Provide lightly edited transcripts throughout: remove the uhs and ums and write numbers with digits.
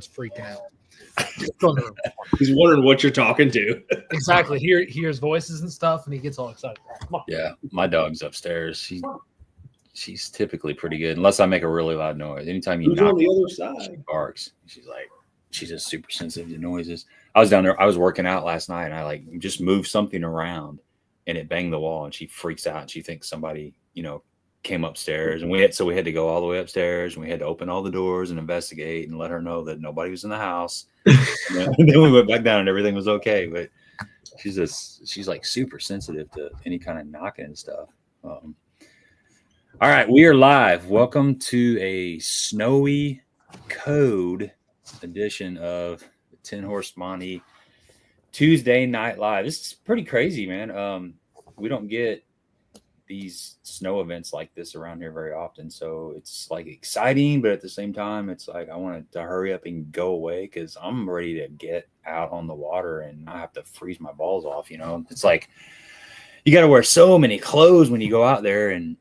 freaking out. He's wondering what you're talking to. Exactly. He hears voices and stuff, and he gets all excited. Come on. Yeah, my dog's upstairs. She's typically pretty good, unless I make a really loud noise. Anytime you knock on the other side, she barks. She's just super sensitive to noises. I was down there. I was working out last night, and I just moved something around, and it banged the wall, and she freaks out. And she thinks somebody, came upstairs, and we had to go all the way upstairs, and we had to open all the doors and investigate and let her know that nobody was in the house. And then we went back down, and everything was okay. But she's like super sensitive to any kind of knocking and stuff. All right, we are live. Welcome to a snowy code edition of the 10 Horse Monty Tuesday Night Live. This is pretty crazy, man. We don't get these snow events like this around here very often, so it's like exciting, but at the same time it's like I want to hurry up and go away because I'm ready to get out on the water and not have to freeze my balls off. It's like you got to wear so many clothes when you go out there, and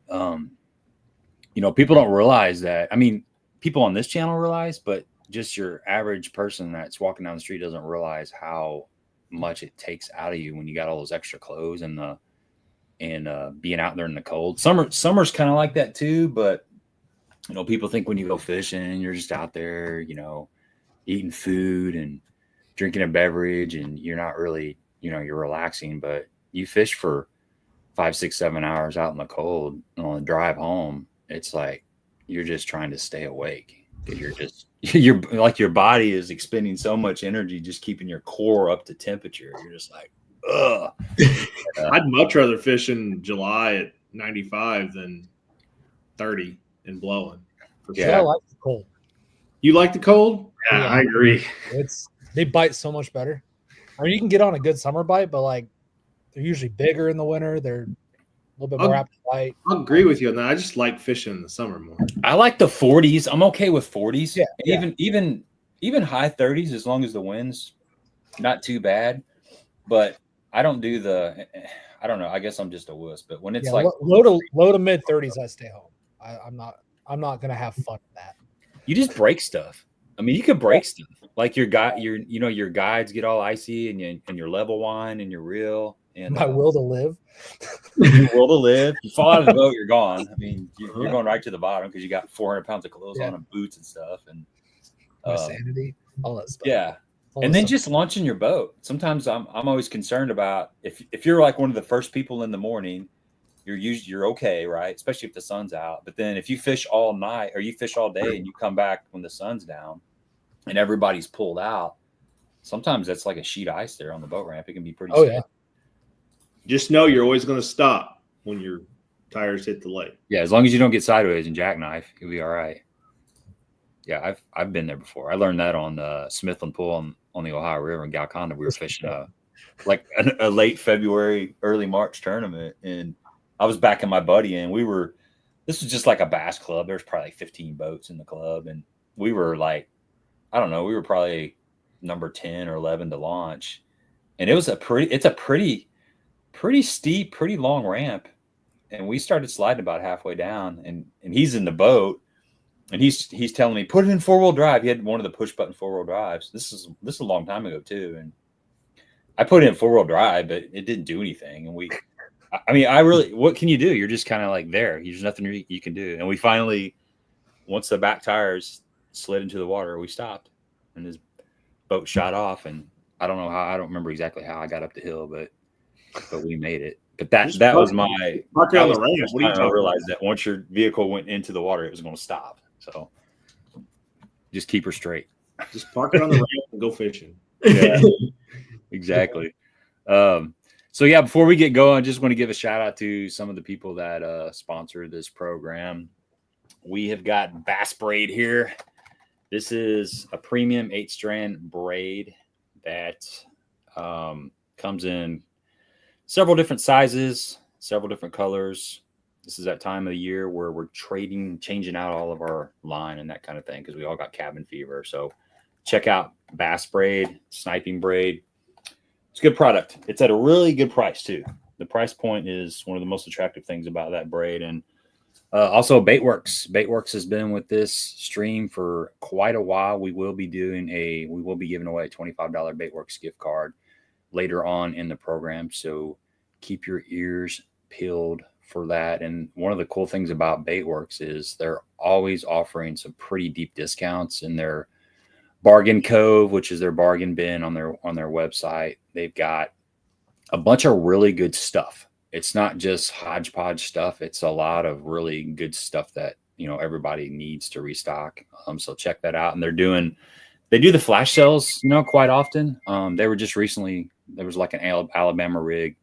people don't realize that. I mean, people on this channel realize, but just your average person that's walking down the street doesn't realize how much it takes out of you when you got all those extra clothes and being out there in the cold. Summer's kind of like that too, but people think when you go fishing, you're just out there, eating food and drinking a beverage, and you're not really, you're relaxing. But you fish for 5, 6, 7 hours out in the cold, and on the drive home, it's like you're just trying to stay awake. You're like your body is expending so much energy just keeping your core up to temperature. You're just like, ugh. I'd much rather fish in July at 95 than 30 and blowing. Yeah, I like the cold. You like the cold? Yeah, I agree. They bite so much better. I mean, you can get on a good summer bite, but they're usually bigger in the winter. They're a little bit more apt to bite. I agree with you on that. I just like fishing in the summer more. I like the 40s. I'm okay with 40s. Yeah. Even high 30s, as long as the wind's not too bad. But I don't do I don't know. I guess I'm just a wuss. But when it's low to mid 30s, I stay home. I'm not gonna have fun with that. You just break stuff. I mean, you could break stuff. Like your guides get all icy, and your level wine and your reel and my will to live. Your will to live. You fall out of the boat, you're gone. I mean, you're going right to the bottom because you got 400 pounds of clothes on and boots and stuff, and my sanity, all that stuff. Yeah. And then just launching your boat. Sometimes I'm always concerned about if you're like one of the first people in the morning, you're okay, right? Especially if the sun's out. But then if you fish all night or you fish all day and you come back when the sun's down and everybody's pulled out, sometimes that's like a sheet of ice there on the boat ramp. It can be pretty scary. Yeah. Just know you're always going to stop when your tires hit the lake. Yeah, as long as you don't get sideways and jackknife, you'll be all right. Yeah, I've been there before. I learned that on Smithland Pool on the Ohio River in Galconda. We were fishing a late February, early March tournament, and I was backing my buddy in. This was just like a bass club. There's probably 15 boats in the club, and we were we were probably number 10 or 11 to launch, and it's a pretty steep, pretty long ramp, and we started sliding about halfway down, and he's in the boat. And he's telling me, put it in 4-wheel drive. He had one of the push button 4-wheel drives. This is a long time ago too. And I put it in 4-wheel drive, but it didn't do anything. And what can you do? You're just kind of like there. There's nothing you can do. And we finally, once the back tires slid into the water, we stopped, and his boat shot off. And I don't remember exactly how I got up the hill, but we made it. But that was my. Park on the ramp. What are you talking I realized that once your vehicle went into the water, it was going to stop. So just keep her straight. Just park it on the ramp and go fishing. Yeah, exactly. Before we get going, I just want to give a shout out to some of the people that sponsor this program. We have got Bass Braid here. This is a premium 8-strand braid that comes in several different sizes, several different colors. This is that time of the year where we're changing out all of our line and that kind of thing because we all got cabin fever. So check out Bass Braid, Sniping Braid. It's a good product. It's at a really good price too. The price point is one of the most attractive things about that braid. And Also, Baitworks. Baitworks has been with this stream for quite a while. We will be giving away a $25 Baitworks gift card later on in the program. So keep your ears peeled for that. And one of the cool things about Baitworks is they're always offering some pretty deep discounts in their Bargain Cove, which is their bargain bin on their website. They've got a bunch of really good stuff. It's not just hodgepodge stuff. It's a lot of really good stuff that, everybody needs to restock. So check that out. And they do the flash sales, quite often. They were just recently, there was like an Alabama rig,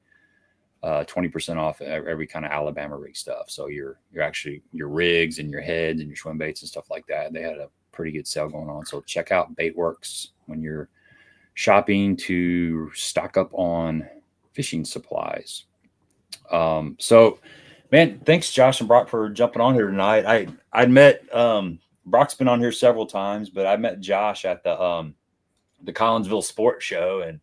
20% off every kind of Alabama rig stuff. So your rigs and your heads and your swim baits and stuff like that. They had a pretty good sale going on. So check out Baitworks when you're shopping to stock up on fishing supplies. So man, thanks Josh and Brock for jumping on here tonight. I met Brock's been on here several times, but I met Josh at the Collinsville Sports Show, and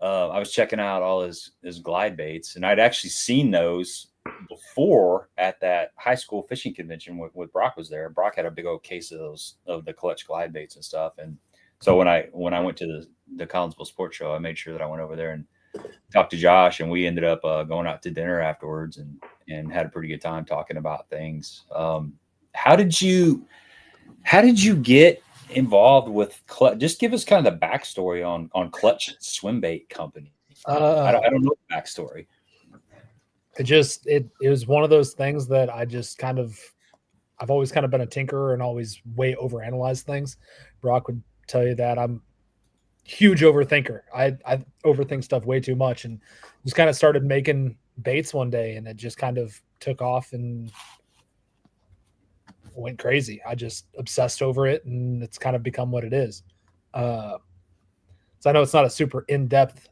I was checking out all his glide baits, and I'd actually seen those before at that high school fishing convention with Brock was there. Brock had a big old case of the clutch glide baits and stuff. And so when I went to the Collinsville Sports Show, I made sure that I went over there and talked to Josh, and we ended up going out to dinner afterwards and had a pretty good time talking about things. How did you get involved with Clutch? Just give us kind of the backstory on Clutch Swim Bait Company. I don't know the backstory. It was one of those things that I've always kind of been a tinkerer and always way overanalyze things. Brock would tell you that I'm huge overthinker. I overthink stuff way too much, and just kind of started making baits one day, and it just kind of took off and went crazy. I just obsessed over it, and it's kind of become what it is. So I know it's not a super in-depth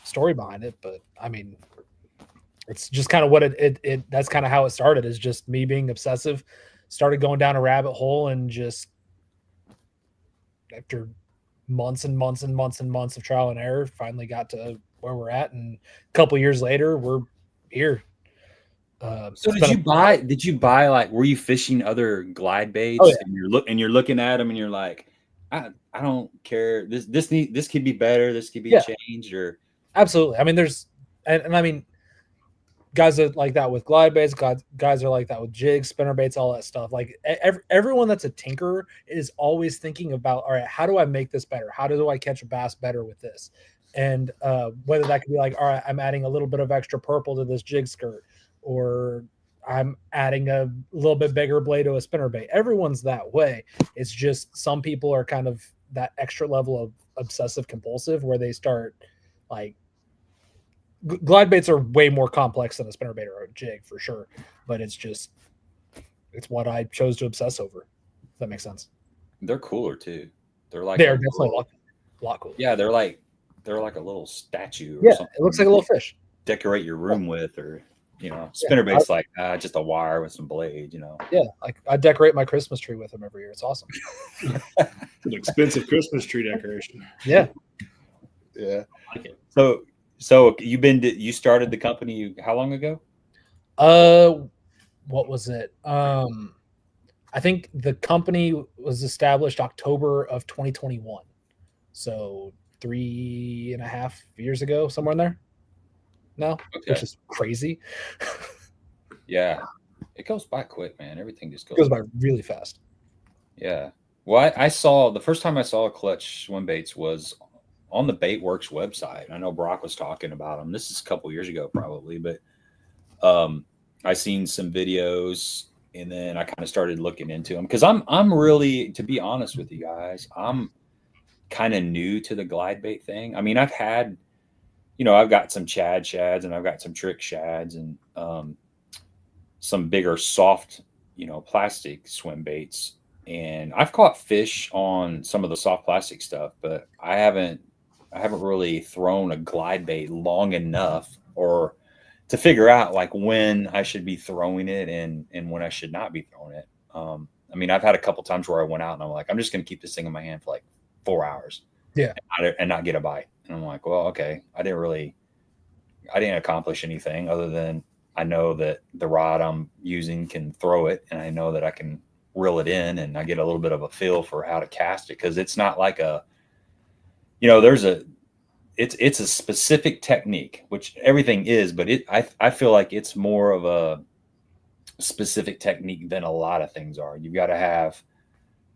story behind it, but I mean, it's just kind of what that's kind of how it started, is just me being obsessive. Started going down a rabbit hole, and just after months and months and months and months of trial and error, finally got to where we're at. And a couple years later, we're here. So did you buy like, were you fishing other glide baits? Oh, yeah. and you're looking at them and you're like, I don't care. This could be better. This could be changed, or absolutely. I mean, and I mean, guys are like that with glide baits. Guys are like that with jigs, spinner baits, all that stuff. Like everyone that's a tinkerer is always thinking about, all right, how do I make this better? How do I catch a bass better with this? And whether that could be like, all right, I'm adding a little bit of extra purple to this jig skirt, or I'm adding a little bit bigger blade to a spinner bait. Everyone's that way. It's just some people are kind of that extra level of obsessive compulsive where they start like, glide baits are way more complex than a spinnerbait or a jig for sure, but it's what I chose to obsess over. If that makes sense. They're cooler too. They're definitely a lot cooler. Yeah, they're like a little statue. Or something. It looks like a little fish. Decorate your room with, or spinnerbait's like just a wire with some blade. Yeah, like I decorate my Christmas tree with them every year. It's awesome. It's an expensive Christmas tree decoration. Yeah. Yeah. I like it. So you started the company how long ago? What was it? I think the company was established October of 2021. So 3.5 years ago, somewhere in there. No, okay. Which is crazy. Yeah. It goes by quick, man. Everything just goes by really fast. Yeah. Well, the first time I saw Clutch Swim Baits was on the Baitworks website. I know Brock was talking about them. This is a couple years ago, probably, but I seen some videos, and then I kind of started looking into them because I'm really, to be honest with you guys, I'm kind of new to the glide bait thing. I mean, I've had, I've got some Chad shads, and I've got some trick shads, and some bigger soft, plastic swim baits, and I've caught fish on some of the soft plastic stuff, but I haven't really thrown a glide bait long enough or to figure out like when I should be throwing it and when I should not be throwing it. I mean, I've had a couple times where I went out and I'm like, I'm just going to keep this thing in my hand for like 4 hours. Yeah. And not get a bite. And I'm like, well, okay. I didn't accomplish anything other than I know that the rod I'm using can throw it, and I know that I can reel it in, and I get a little bit of a feel for how to cast it, because it's not like a, it's a specific technique, which everything is, but I feel like it's more of a specific technique than a lot of things are. You've got to have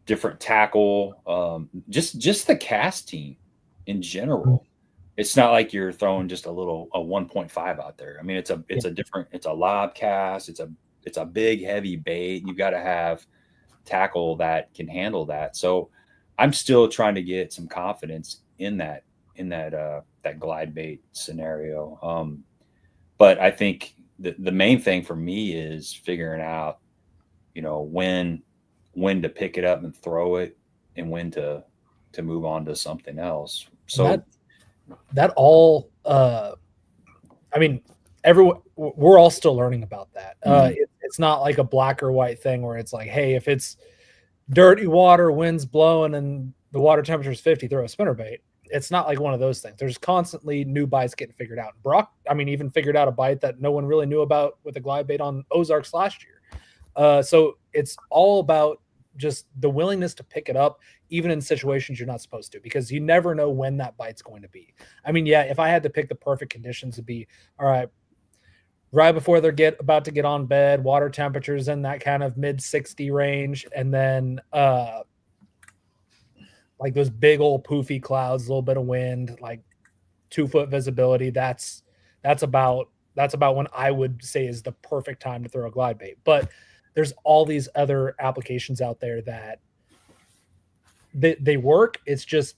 different tackle, just the casting in general. It's not like you're throwing just a 1.5 out there. I mean, it's a lob cast. It's a big, heavy bait. You've got to have tackle that can handle that. So I'm still trying to get some confidence in that glide bait scenario. But I think the main thing for me is figuring out, when to pick it up and throw it, and when to move on to something else. So that all, I mean, we're all still learning about that. It's not like a black or white thing where it's like, hey, if it's dirty water, wind's blowing, and the water temperature is 50, throw a spinnerbait. It's not like one of those things. There's constantly new bites getting figured out. Brock, even figured out a bite that no one really knew about with a glide bait on Ozarks last year. So it's all about just the willingness to pick it up, even in situations you're not supposed to, because you never know when that bite's going to be. If I had to pick the perfect conditions, it'd be, all right, right before they're about to get on bed, water temperatures in that kind of mid 60 range, and then like those big old poofy clouds, a little bit of wind, like 2-foot visibility. That's about when I would say is the perfect time to throw a glide bait. But there's all these other applications out there that they work. It's just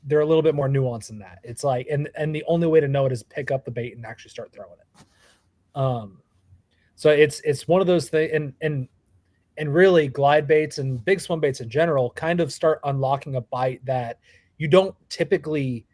they're a little bit more nuanced than that. It's like, and the only way to know it is pick up the bait and actually start throwing it. So it's one of those things, and really glide baits and big swim baits in general kind of start unlocking a bite that you don't typically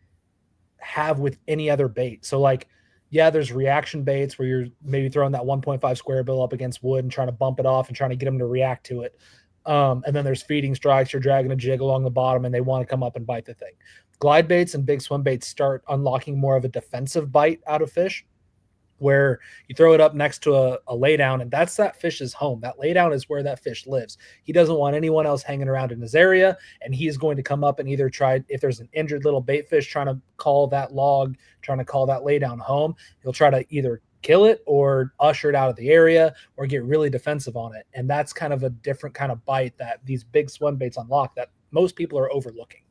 have with any other bait. So like, yeah, there's reaction baits where you're maybe throwing that 1.5 square bill up against wood and trying to bump it off and trying to get them to react to it. And then there's feeding strikes. You're dragging a jig along the bottom and they want to come up and bite the thing. Glide baits and big swim baits start unlocking more of a defensive bite out of fish, where you throw it up next to a laydown, and that's that fish's home. That laydown is where that fish lives. He doesn't want anyone else hanging around in his area, and he is going to come up and either try, if there's an injured little bait fish trying to call that log, trying to call that laydown home, he'll try to either kill it or usher it out of the area or get really defensive on it. And that's kind of a different kind of bite that these big swim baits unlock that most people are overlooking.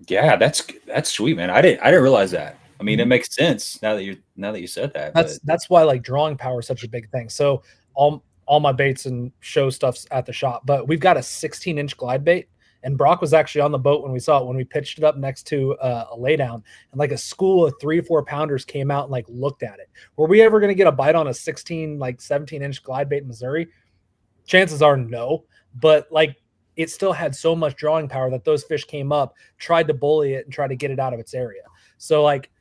Yeah, that's sweet, man. I didn't realize that. I mean, it makes sense now that you said that. That's why like drawing power is such a big thing. So all my baits and show stuff's at the shop, but we've got a 16-inch glide bait, and Brock was actually on the boat when we saw it, when we pitched it up next to a laydown, and like a school of 3-4 pounders came out and like looked at it. Were we ever going to get a bite on a 17-inch glide bait in Missouri? Chances are no, but like it still had so much drawing power that those fish came up, tried to bully it and try to get it out of its area. So like,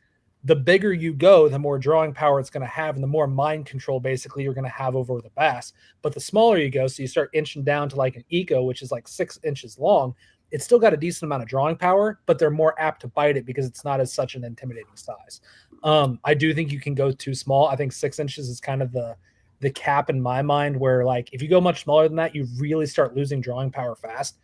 the bigger you go, the more drawing power it's going to have, and the more mind control basically you're going to have over the bass. But the smaller you go, so you start inching down to like an eco, which is like 6 inches long, it's still got a decent amount of drawing power, but they're more apt to bite it because it's not as such an intimidating size. I do think you can go too small. I think 6 inches is kind of the cap in my mind, where like if you go much smaller than that, you really start losing drawing power fast.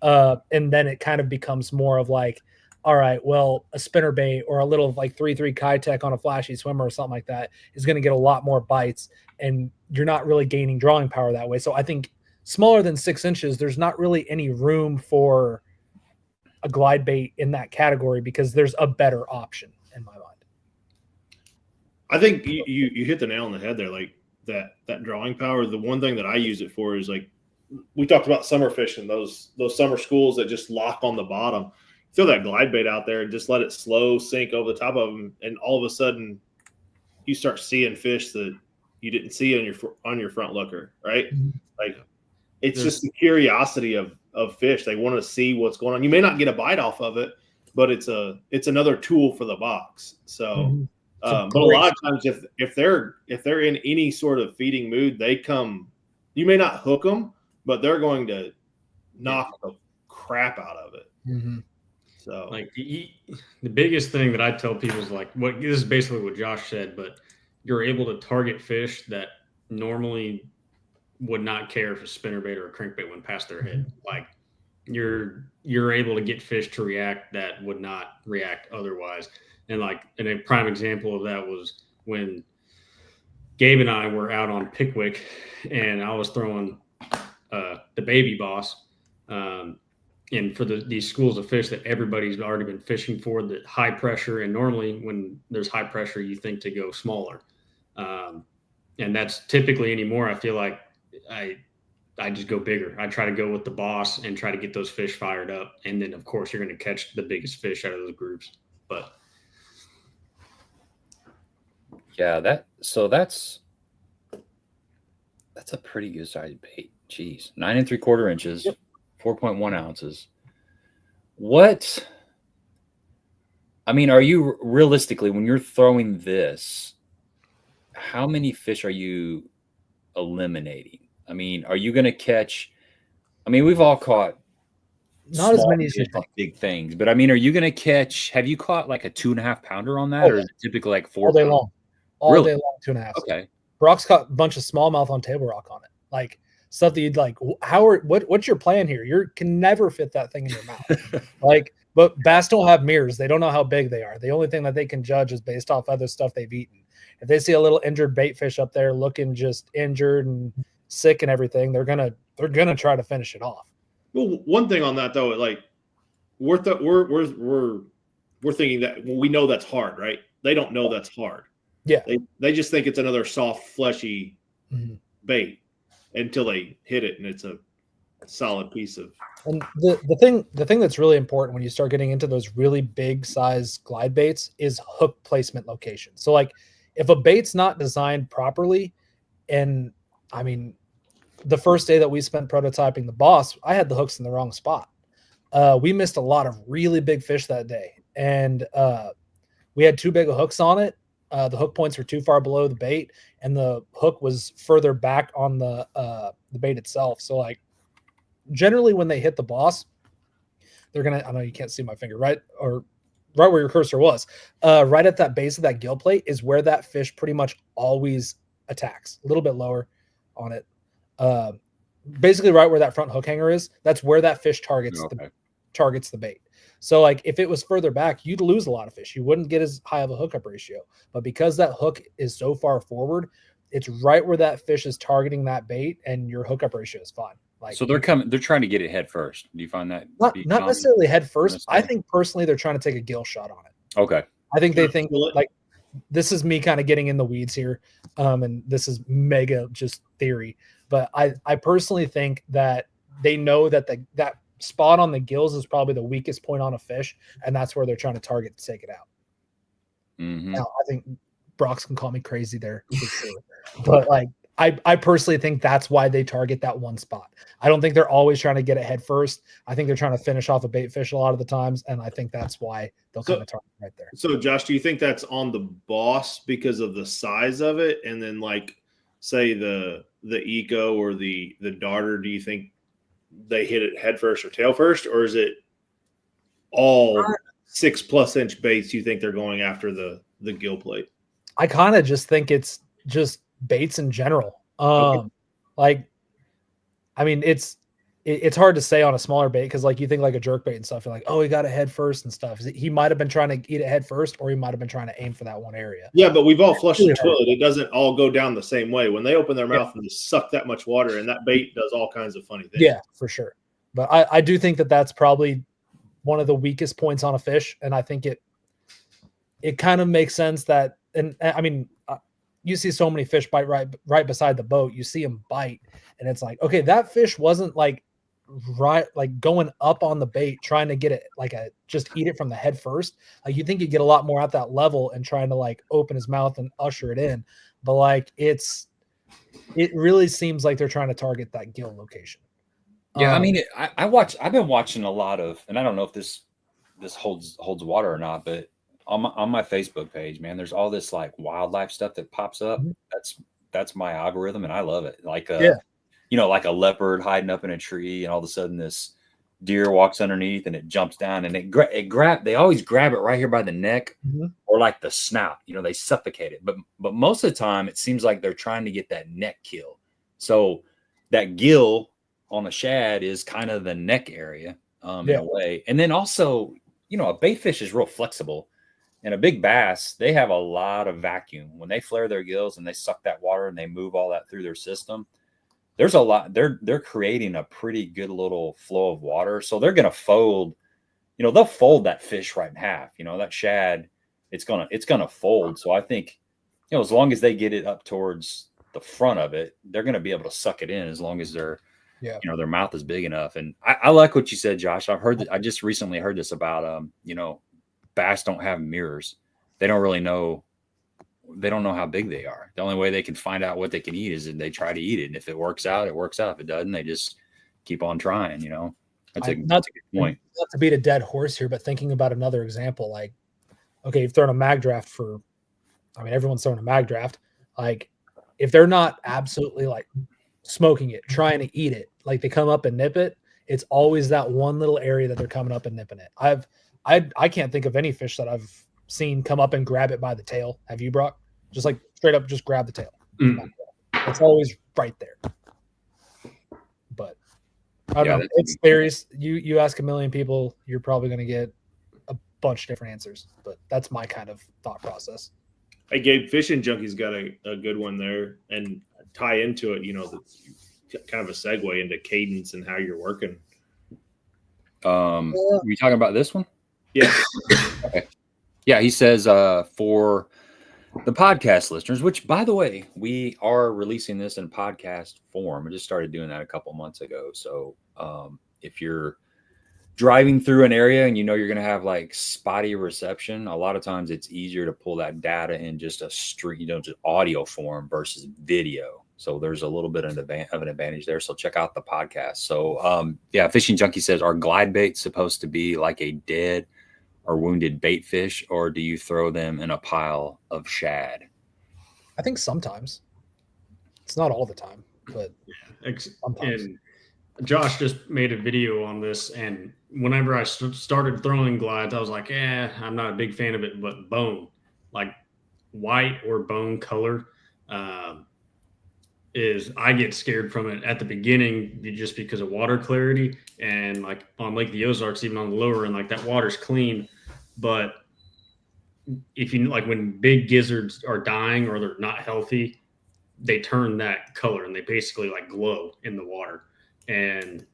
And then it kind of becomes more of like, all right, well, a spinnerbait or a little like 3.3 Kitech on a flashy swimmer or something like that is going to get a lot more bites, and you're not really gaining drawing power that way. So I think smaller than 6 inches, there's not really any room for a glide bait in that category because there's a better option in my mind. I think you hit the nail on the head there. Like that drawing power, the one thing that I use it for is like, we talked about summer fishing, those summer schools that just lock on the bottom. Throw that glide bait out there and just let it slow sink over the top of them, and all of a sudden you start seeing fish that you didn't see on your front looker, right? Mm-hmm. Like it's just the curiosity of fish. They want to see what's going on. You may not get a bite off of it, but it's another tool for the box. So, but a lot of times if they're in any sort of feeding mood, they come. You may not hook them, but they're going to knock the crap out of it. Mm-hmm. So, like the biggest thing that I tell people is like, this is basically what Josh said, but you're able to target fish that normally would not care if a spinnerbait or a crankbait went past their head. Like you're able to get fish to react that would not react otherwise. And a prime example of that was when Gabe and I were out on Pickwick, and I was throwing the baby boss. And for these schools of fish that everybody's already been fishing for, the high pressure, and normally when there's high pressure, you think to go smaller. And that's typically anymore. I feel like I just go bigger. I try to go with the boss and try to get those fish fired up. And then, of course, you're going to catch the biggest fish out of those groups. But yeah, that's a pretty good sized bait. Jeez, 9 3/4 inches, yep. 4.1 ounces. What? I mean, are you realistically, when you're throwing this, how many fish are you eliminating? I mean, are you going to catch? I mean, we've all caught not as many as you think. Big things, but I mean, are you going to catch? Have you caught like a 2.5 pounder on that, or is it typically like 4? All day long, all day long, 2.5. Okay. Brock's caught a bunch of smallmouth on Table Rock on it, like stuff that you'd like. What's your plan here? You can never fit that thing in your mouth, like. But bass don't have mirrors. They don't know how big they are. The only thing that they can judge is based off other stuff they've eaten. If they see a little injured bait fish up there looking just injured and sick and everything, they're gonna try to finish it off. Well, one thing on that though, like we're thinking that we know that's hard, right? They don't know that's hard. Yeah, they just think it's another soft, fleshy bait until they hit it, and it's a solid piece of. And the thing that's really important when you start getting into those really big size glide baits is hook placement location. So like if a bait's not designed properly, and I mean the first day that we spent prototyping the boss, I had the hooks in the wrong spot. We missed a lot of really big fish that day, and we had too big of hooks on it. The hook points were too far below the bait, and the hook was further back on the bait itself. So like generally when they hit the boss, they're gonna, I know you can't see my finger, right where your cursor was, right at that base of that gill plate is where that fish pretty much always attacks. A little bit lower on it, basically right where that front hook hanger is. That's where that fish targets the bait. So like if it was further back, you'd lose a lot of fish. You wouldn't get as high of a hookup ratio. But because that hook is so far forward, it's right where that fish is targeting that bait, and your hookup ratio is fine. Like, so they're trying to get it head first. Do you find that not necessarily head first? I think personally they're trying to take a gill shot on it. Okay. I think they think like, this is me kind of getting in the weeds here, and this is mega just theory, but I personally think that they know that that spot on the gills is probably the weakest point on a fish, and that's where they're trying to target to take it out. Now, I think Brock's can call me crazy there for sure, but like I personally think that's why they target that one spot. I don't think they're always trying to get it head first. I think they're trying to finish off a bait fish a lot of the times, and I think that's why they'll kind of target right there. So, Josh, do you think that's on the boss because of the size of it, and then like say the Eco or the Darter? Do you think they hit it head first or tail first, or is it all 6+ inch baits? You think they're going after the gill plate? I kind of just think it's just baits in general. Like, I mean, it's hard to say on a smaller bait because like you think like a jerk bait and stuff, you're like, oh, he got it head first and stuff. He might have been trying to eat it head first, or he might have been trying to aim for that one area. Yeah, but we've all flushed the toilet. It doesn't all go down the same way. When they open their mouth and just suck that much water, and that bait does all kinds of funny things. Yeah, for sure. But I do think that that's probably one of the weakest points on a fish, and I think it kind of makes sense that, and I mean, you see so many fish bite right beside the boat. You see them bite, and it's like, okay, that fish wasn't like going up on the bait trying to get it just eat it from the head first. Like you think you get a lot more at that level and trying to like open his mouth and usher it in, but like it really seems like they're trying to target that gill location. Yeah, I mean, I've been watching a lot of, and I don't know if this holds water or not, but on my Facebook page, man, there's all this like wildlife stuff that pops up. That's my algorithm, and I love it. Like like a leopard hiding up in a tree, and all of a sudden this deer walks underneath and it jumps down and they always grab it right here by the neck or like the snout, they suffocate it. But most of the time it seems like they're trying to get that neck kill. So that gill on a shad is kind of the neck area in a way. And then also, a bait fish is real flexible, and a big bass, they have a lot of vacuum when they flare their gills and they suck that water and they move all that through their system. There's a lot, they're creating a pretty good little flow of water. So they're going to fold, they'll fold that fish right in half, that shad, it's going to fold. So I think, as long as they get it up towards the front of it, they're going to be able to suck it in as long as their mouth is big enough. And I like what you said, Josh. I just recently heard this about, bass don't have mirrors. They don't really know. They don't know how big they are. The only way they can find out what they can eat is if they try to eat it. And if it works out, it works out. If it doesn't, they just keep on trying, That's a good point. Not to beat a dead horse here, but thinking about another example, like, okay, you've thrown a mag draft everyone's throwing a mag draft. Like, if they're not absolutely like smoking it, trying to eat it, like they come up and nip it, it's always that one little area that they're coming up and nipping it. I can't think of any fish that I've seen come up and grab it by the tail. Have you, Brock? Just like straight up, just grab the tail. It's always right there. But I don't know. It's theories. You ask a million people, you're probably going to get a bunch of different answers. But that's my kind of thought process. Hey, Gabe, Fishing Junkies got a good one there, and tie into it, kind of a segue into cadence and how you're working. Are you talking about this one? Yeah. Okay. Yeah, he says for the podcast listeners, which, by the way, we are releasing this in podcast form. I just started doing that a couple months ago. So if you're driving through an area and you're going to have like spotty reception, a lot of times it's easier to pull that data in just a street, just audio form versus video. So there's a little bit of an advantage there. So check out the podcast. So Fishing Junkie says, are glide baits supposed to be like a dead or wounded bait fish, or do you throw them in a pile of shad? I think sometimes. It's not all the time, but sometimes. And Josh just made a video on this, and whenever I started throwing glides, I was like, I'm not a big fan of it, but bone, like white or bone color, I get scared from it at the beginning just because of water clarity. And like on Lake the Ozarks, even on the lower end, like that water's clean. But if you like when big gizzards are dying or they're not healthy, they turn that color and they basically like glow in the water. And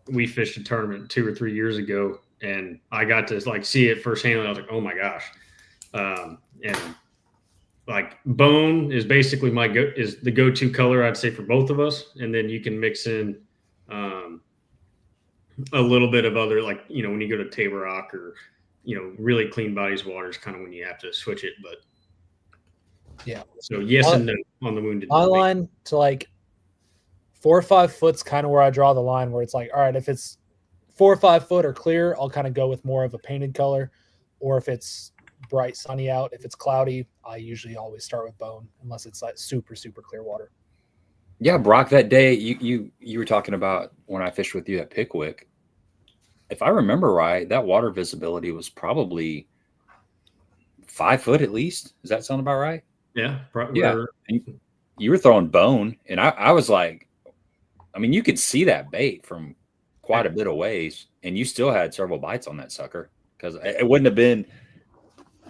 we fished a tournament 2 or 3 years ago, and I got to like see it firsthand. And I was like, oh my gosh. And like bone is basically is the go-to color, I'd say, for both of us. And then you can mix in a little bit of other, like, when you go to Table Rock or, really clean bodies water is kind of when you have to switch it. But yeah. So yes and no on the wounded. My line to like 4 or 5 foot's kind of where I draw the line, where it's like, all right, if it's 4 or 5 foot or clear, I'll kind of go with more of a painted color. Or if it's bright sunny out, if it's cloudy, I usually always start with bone unless it's like super, super clear water. Yeah, Brock, that day you were talking about when I fished with you at Pickwick. If I remember right, that water visibility was probably 5 foot at least. Does that sound about right? Yeah. Yeah. And you were throwing bone, and I was like, you could see that bait from quite a bit of ways, and you still had several bites on that sucker, because it wouldn't have been.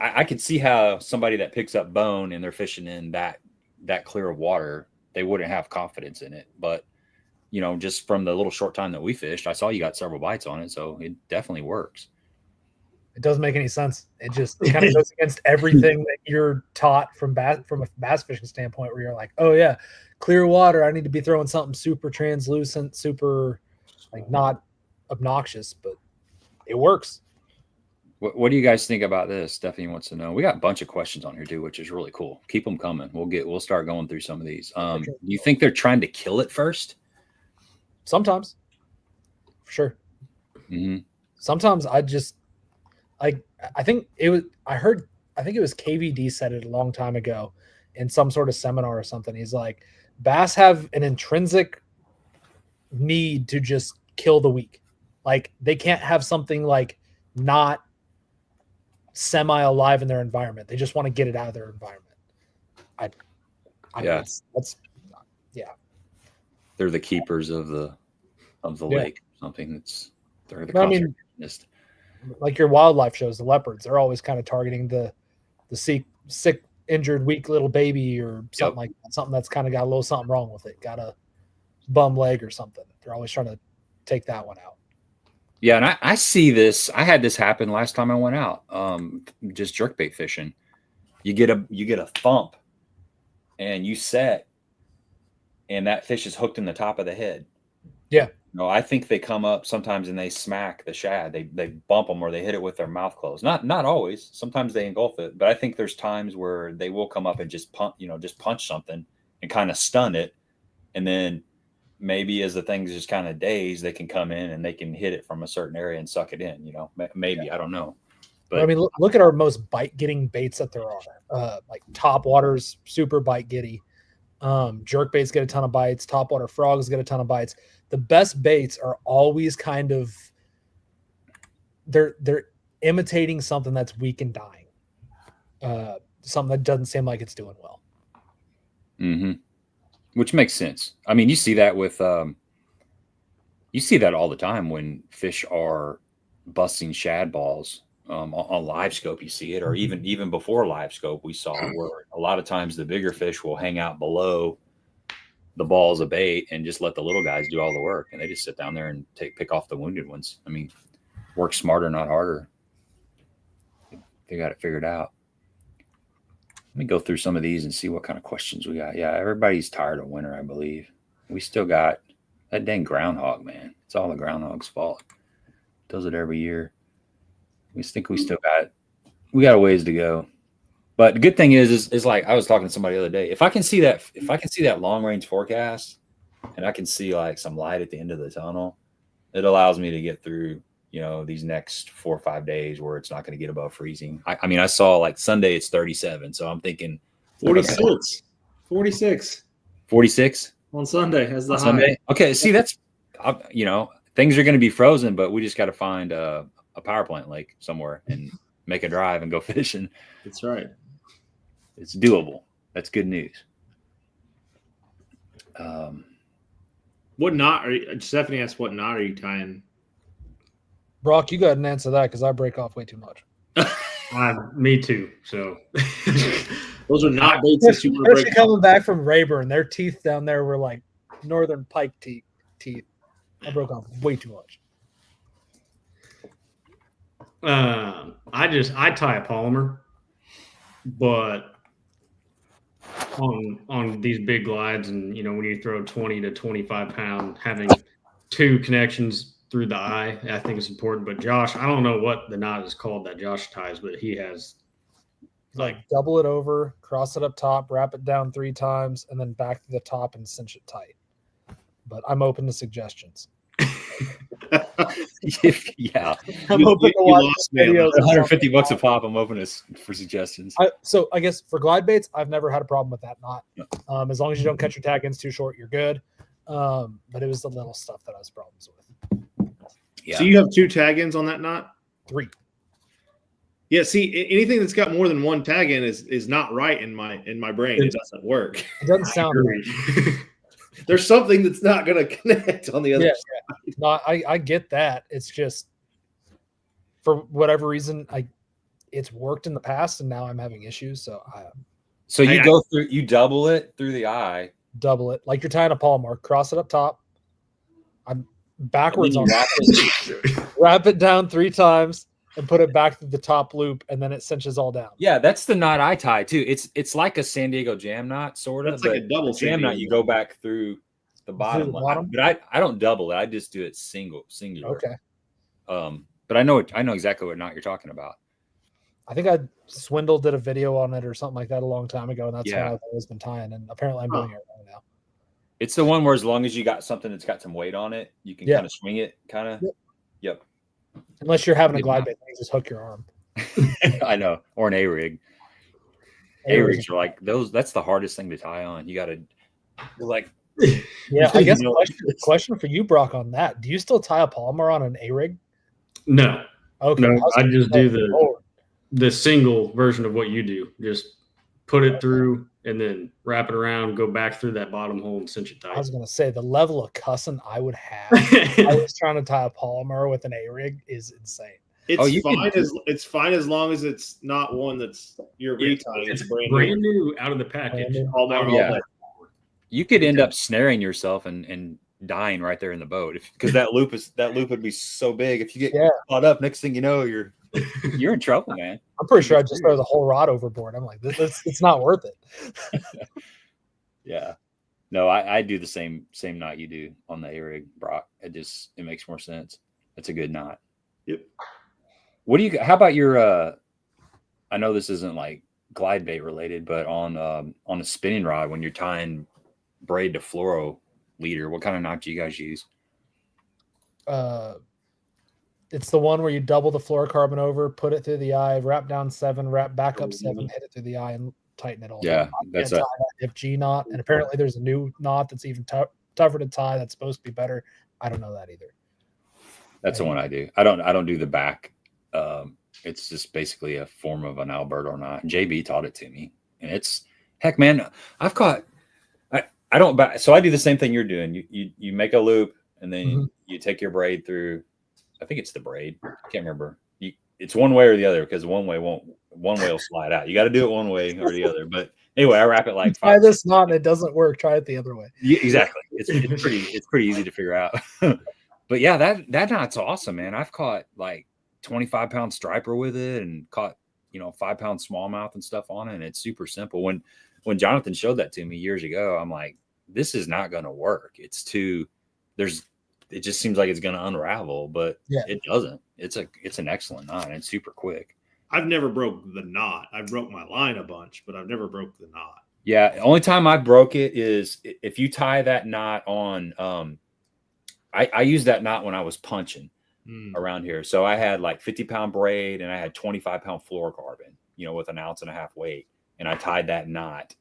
I could see how somebody that picks up bone and they're fishing in that clear of water, they wouldn't have confidence in it. But, just from the little short time that we fished, I saw you got several bites on it. So it definitely works. It doesn't make any sense. It just kind of goes against everything that you're taught from a bass fishing standpoint, where you're like, oh yeah, clear water, I need to be throwing something super translucent, super like not obnoxious, but it works. What do you guys think about this? Stephanie wants to know. We got a bunch of questions on here too, which is really cool. Keep them coming. We'll start going through some of these. Do you think they're trying to kill it first? Sometimes, for sure. Mm-hmm. Sometimes I just I think it was KVD said it a long time ago in some sort of seminar or something. He's like, bass have an intrinsic need to just kill the weak. Like they can't have something like not semi alive in their environment. They just want to get it out of their environment. I mean, that's they're the keepers of the lake. Something that's they're the. I mean, like your wildlife shows, the leopards, they're always kind of targeting the sick, injured, weak little baby or something like that. Something that's kind of got a little something wrong with it, got a bum leg or something. They're always trying to take that one out. Yeah, and I see this. I had this happen last time I went out, just jerkbait fishing. You get a thump, and you set, and that fish is hooked in the top of the head. Yeah. No, I think they come up sometimes and they smack the shad. They bump them or they hit it with their mouth closed. Not always. Sometimes they engulf it, but I think there's times where they will come up and just punch something and kind of stun it, and then maybe as the thing's just kind of dazed, they can come in and they can hit it from a certain area and suck it in. Maybe I don't know. But I mean, look at our most bite-getting baits that there are. Like top waters, super bite-getty. Jerk baits get a ton of bites. Top water frogs get a ton of bites. The best baits are always kind of they're imitating something that's weak and dying. Something that doesn't seem like it's doing well. Mm-hmm. Which makes sense. I mean, you see that with you see that all the time when fish are busting shad balls. On live scope, you see it, or even before live scope, we saw where a lot of times the bigger fish will hang out below the balls of bait and just let the little guys do all the work, and they just sit down there and pick off the wounded ones. I mean, work smarter, not harder. They got it figured out. Let me go through some of these and see what kind of questions we got. Yeah, everybody's tired of winter, I believe. We still got that dang groundhog, man. It's all the groundhog's fault. Does it every year. We think we got a ways to go. But the good thing is like I was talking to somebody the other day. If I can see that long range forecast and I can see like some light at the end of the tunnel, it allows me to get through, these next 4 or 5 days where it's not going to get above freezing. I mean, I saw like Sunday it's 37, so I'm thinking 46. 46 on Sunday as the high. Sunday. Okay, see that's things are going to be frozen, but we just got to find a power plant lake somewhere and make a drive and go fishing. That's right. It's doable. That's good news. What knot Stephanie asked, what knot are you tying? Brock, you go ahead and answer that because I break off way too much. Me too. So those are not baits that you want to break. Coming back from Rayburn, their teeth down there were like northern pike teeth. I broke off way too much. I tie a polymer, but on these big glides, and when you throw 20 to 25 pound, having 2 connections through the eye, I think it's important. But Josh, I don't know what the knot is called that Josh ties, but he has like double it over, cross it up top, wrap it down 3 times, and then back to the top and cinch it tight. But I'm open to suggestions. Yeah, I'm open to watch videos. $150 a pop. I'm open for suggestions. So I guess for glide baits, I've never had a problem with that knot. As long as you don't cut your tag ends too short, you're good. But it was the little stuff that I was problems with. Yeah. So you have 2 tag ends on that knot? 3. Yeah. See, anything that's got more than 1 tag end is not right in my brain. It doesn't work. It doesn't sound right. There's something that's not going to connect on the other side. Yeah. No, I get that. It's just for whatever reason, it's worked in the past, and now I'm having issues. So you double it through the eye. Double it like you're tying a polymer. Cross it up top. I'm backwards on wrap it down 3 times and put it back to the top loop, and then it cinches all down. Yeah, that's the knot I tie too. It's like a San Diego jam knot, sort of. It's like a double jam knot. You go back through the bottom. But I don't double it. I just do it singular. Okay. But I know exactly what knot you're talking about. I think Swindle did a video on it or something like that a long time ago, and that's what I've always been tying. And apparently, I'm doing it right now. It's the one where as long as you got something that's got some weight on it, you can kind of swing it, kind of. Yep. Unless you're having a glide bait, you just hook your arm. I know, or an A-rig. A-rigs are like those. That's the hardest thing to tie on. You got to like Yeah, I guess question for you, Brock, on that. Do you still tie a polymer on an A-rig? No. Okay. No, I just do the single version of what you do. Just put it through and then wrap it around, go back through that bottom hole and cinch it tight. I was going to say the level of cussing I would have I was trying to tie a polymer with an A-rig is insane. It's fine as long as it's not one that's you're retying. It's brand new out of the package. You could end up snaring yourself and dying right there in the boat because that loop would be so big. If you get caught up, next thing you know, you're in trouble, man. I'm pretty sure I just throw the whole rod overboard. I'm like, it's not worth it. Yeah. No, I do the same knot you do on the A-rig, Brock. It makes more sense. It's a good knot. Yep. How about your I know this isn't like glide bait related, but on a spinning rod when you're tying braid to fluoro leader, what kind of knot do you guys use? It's the one where you double the fluorocarbon over, put it through the eye, wrap down 7, wrap back up 7, hit it through the eye, and tighten it all. Yeah, that's that FG knot. And apparently there's a new knot that's even tougher to tie. That's supposed to be better. I don't know that either. That's the one I do. I don't do the back. It's just basically a form of an Alberto knot. JB taught it to me, and it's heck, man. I've caught. I don't. So I do the same thing you're doing. You make a loop, and then you take your braid through. I think it's the braid. I can't remember. It's one way or the other because one way will slide out. You got to do it one way or the other. But anyway, I wrap it like try this knot and it doesn't work. Try it the other way. Yeah, exactly. It's pretty easy to figure out. But yeah, that knot's awesome, man. I've caught like 25-pound striper with it and caught 5-pound smallmouth and stuff on it, and it's super simple. When Jonathan showed that to me years ago, I'm like, this is not going to work. It just seems like it's going to unravel, but it doesn't. It's an excellent knot and it's super quick. I've never broke the knot. I broke my line a bunch, but I've never broke the knot. Yeah, the only time I broke it is if you tie that knot on. I used that knot when I was punching around here. So I had like 50-pound braid and I had 25-pound fluorocarbon, with 1.5 ounce weight. And I tied that knot.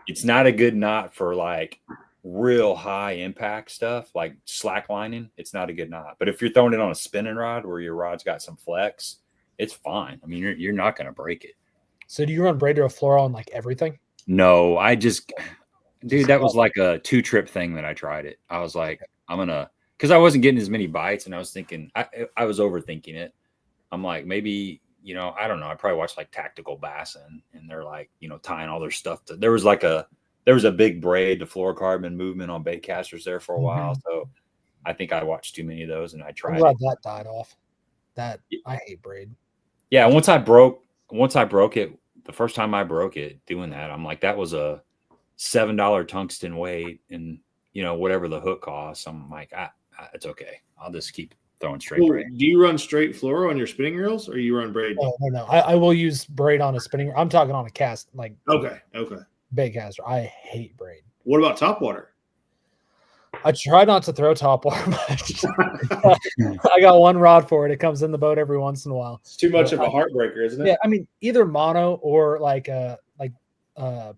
It's not a good knot for like real high impact stuff, like slack lining. It's not a good knot. But if you're throwing it on a spinning rod where your rod's got some flex, it's fine. I mean, you're not going to break it. So do you run braid to a fluoro on like everything? No, dude, that was like a 2-trip thing that I tried it. I was like, because I wasn't getting as many bites, and I was thinking I was overthinking it. I'm like, maybe, I don't know. I probably watched like Tactical Bass and they're like, tying all their stuff to. There was a big braid to fluorocarbon movement on bait casters there for a while. So I think I watched too many of those and I tried. I'm glad that died off. I hate braid. Yeah, once I broke it, the first time I broke it doing that, I'm like, that was a $7 tungsten weight and whatever the hook costs. I'm like, it's okay. I'll just keep throwing straight braid. Do you run straight fluoro on your spinning reels or you run braid? No. I will use braid on a spinning. I'm talking on a cast, like okay. Bait caster. I hate braid. What about topwater? I try not to throw topwater much. I got one rod for it. It comes in the boat every once in a while. It's too much of a heartbreaker, isn't it? Yeah, I mean, either mono or like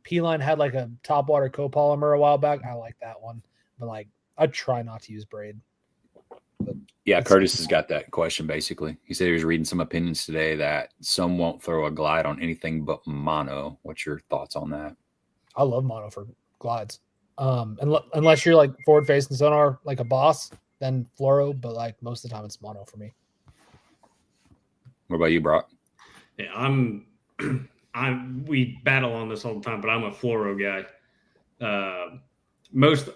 P-Line had like a topwater copolymer a while back. I like that one, but like I try not to use braid. Yeah, Curtis has got that question basically. He said he was reading some opinions today that some won't throw a glide on anything but mono. What's your thoughts on that? I love mono for glides. Unless you're like forward facing sonar like a boss, then fluoro, but like most of the time it's mono for me. What about you, Brock? Yeah, we battle on this all the time, but I'm a fluoro guy.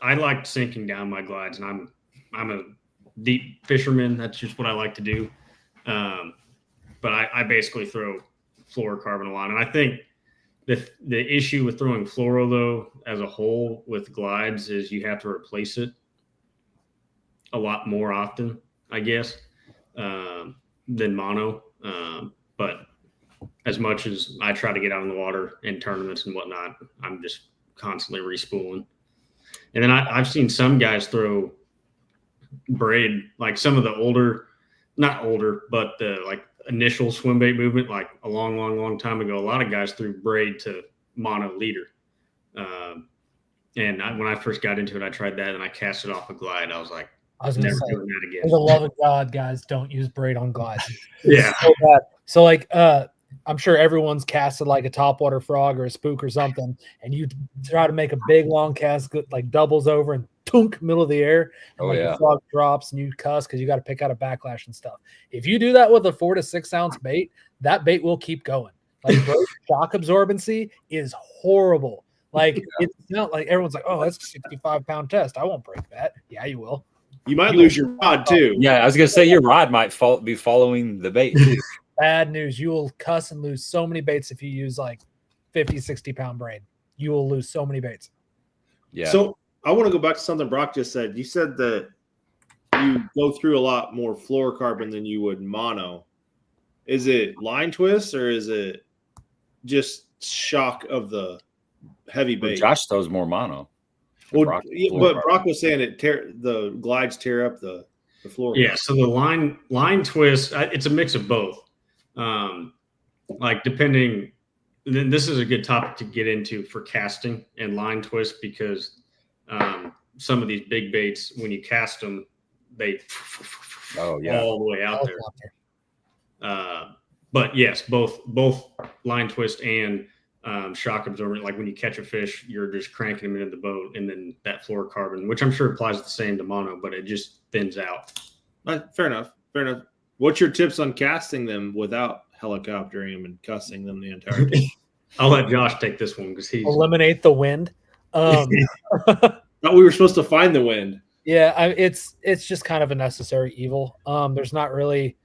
I like sinking down my glides, and I'm a deep fisherman. That's just what I like to do. But I basically throw fluorocarbon a lot, and I think the issue with throwing fluoro though as a whole with glides is you have to replace it a lot more often, I guess, than mono. But as much as I try to get out in the water in tournaments and whatnot, I'm just constantly respooling. And then I've seen some guys throw braid, like some of the not older, but the like initial swim bait movement, like a long time ago, a lot of guys threw braid to mono leader. And when I first got into it, I tried that and I cast it off a glide. I was like, I was going to never say, doing that again. for the love of God, guys, don't use braid on glides. Yeah. So bad. So like, I'm sure everyone's casted like a topwater frog or a spook or something, and you try to make a big long cast, like doubles over and tunk middle of the air, and like the frog drops and you cuss because you got to pick out a backlash and stuff. If you do that with a 4 to 6 ounce bait, that bait will keep going. Like shock absorbency is horrible. Like it's not like everyone's like, oh, that's a 65-pound test. I won't break that. Yeah, you will. You might lose your rod too. Yeah, I was gonna say your rod might be following the bait too. Bad news. You will cuss and lose so many baits if you use like 50, 60-pound braid. You will lose so many baits. Yeah. So I want to go back to something Brock just said. You said that you go through a lot more fluorocarbon than you would mono. Is it line twist or is it just shock of the heavy bait? Josh throws more mono. Well, but Brock was saying the glides tear up the floor. Yeah, so the line twist, it's a mix of both. Like depending, then this is a good topic to get into for casting and line twist because some of these big baits, when you cast them, they all the way out there. But yes, both line twist and shock absorbent. Like when you catch a fish, you're just cranking them into the boat, and then that fluorocarbon, which I'm sure applies the same to mono, but it just thins out. Fair enough. What's your tips on casting them without helicoptering them and cussing them the entire time? I'll let Josh take this one because he's eliminate the wind. Thought we were supposed to find the wind. Yeah, it's just kind of a necessary evil. There's not really.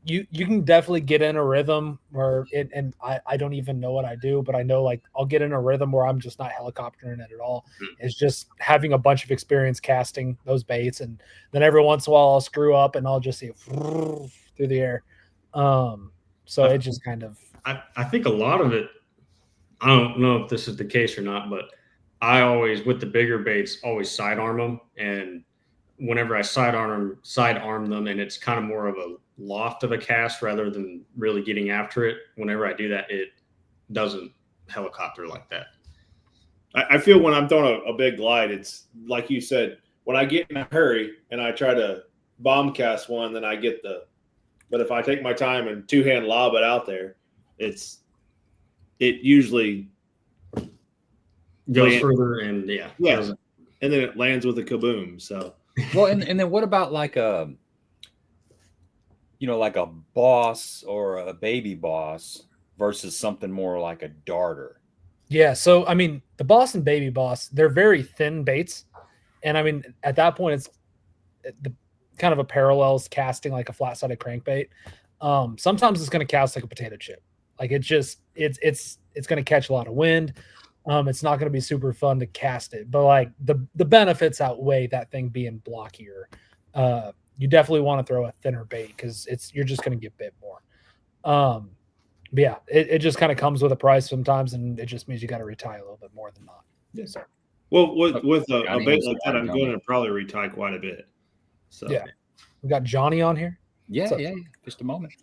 You can definitely get in a rhythm where and I don't even know what I do, but I know like I'll get in a rhythm where I'm just not helicoptering it at all. It's just having a bunch of experience casting those baits, and then every once in a while I'll screw up and I'll just see it through the air. So it just kind of. I think a lot of it. I don't know if this is the case or not, but I always with the bigger baits always sidearm them, and whenever I sidearm them, and it's kind of more of a loft of a cast rather than really getting after it. Whenever I do that, it doesn't helicopter like that. I feel when I'm throwing a big glide, it's like you said, when I get in a hurry and I try to bomb cast one, then I get but if I take my time and two-hand lob it out there, it usually goes further and yeah. And then it lands with a kaboom. So well, and then what about like a boss or a baby boss versus something more like a darter? Yeah, so I mean, the boss and baby boss, they're very thin baits, and I mean at that point it's the kind of a parallels casting like a flat-sided crankbait. Sometimes it's going to cast like a potato chip. Like it's going to catch a lot of wind. It's not going to be super fun to cast it, but like the benefits outweigh that thing being blockier. You definitely want to throw a thinner bait because you're just going to get bit more. But yeah, it just kind of comes with a price sometimes, and it just means you got to retie a little bit more than not. Yeah. So. Well, with a bait like that, I'm going to probably retie quite a bit. So yeah, we got Johnny on here. Yeah. Just a moment.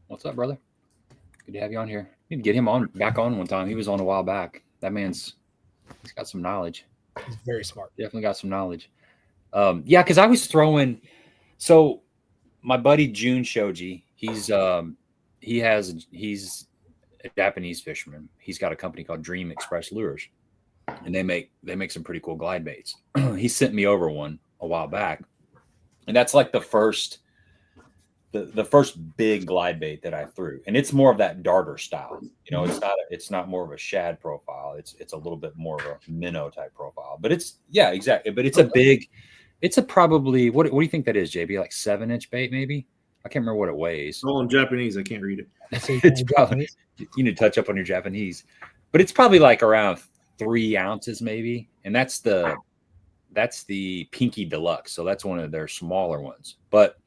What's up, brother? Good to have you on here. Need to get him back on one time. He was on a while back. That he's got some knowledge. He's very smart. Definitely got some knowledge. Yeah, because I was throwing. So my buddy Jun Shoji, he's a Japanese fisherman. He's got a company called Dream Express Lures, and they make some pretty cool glide baits. He sent me over one a while back, and that's like the first big glide bait that I threw, and it's more of that darter style. It's not more of a shad profile. It's a little bit more of a minnow type profile, but exactly. But it's probably what do you think that is, JB? Like 7-inch bait, maybe? I can't remember what it weighs. All in Japanese, I can't read it. It's probably, you need to touch up on your Japanese, but it's probably like around 3 ounces, maybe, and that's the Pinky Deluxe. So that's one of their smaller ones, but.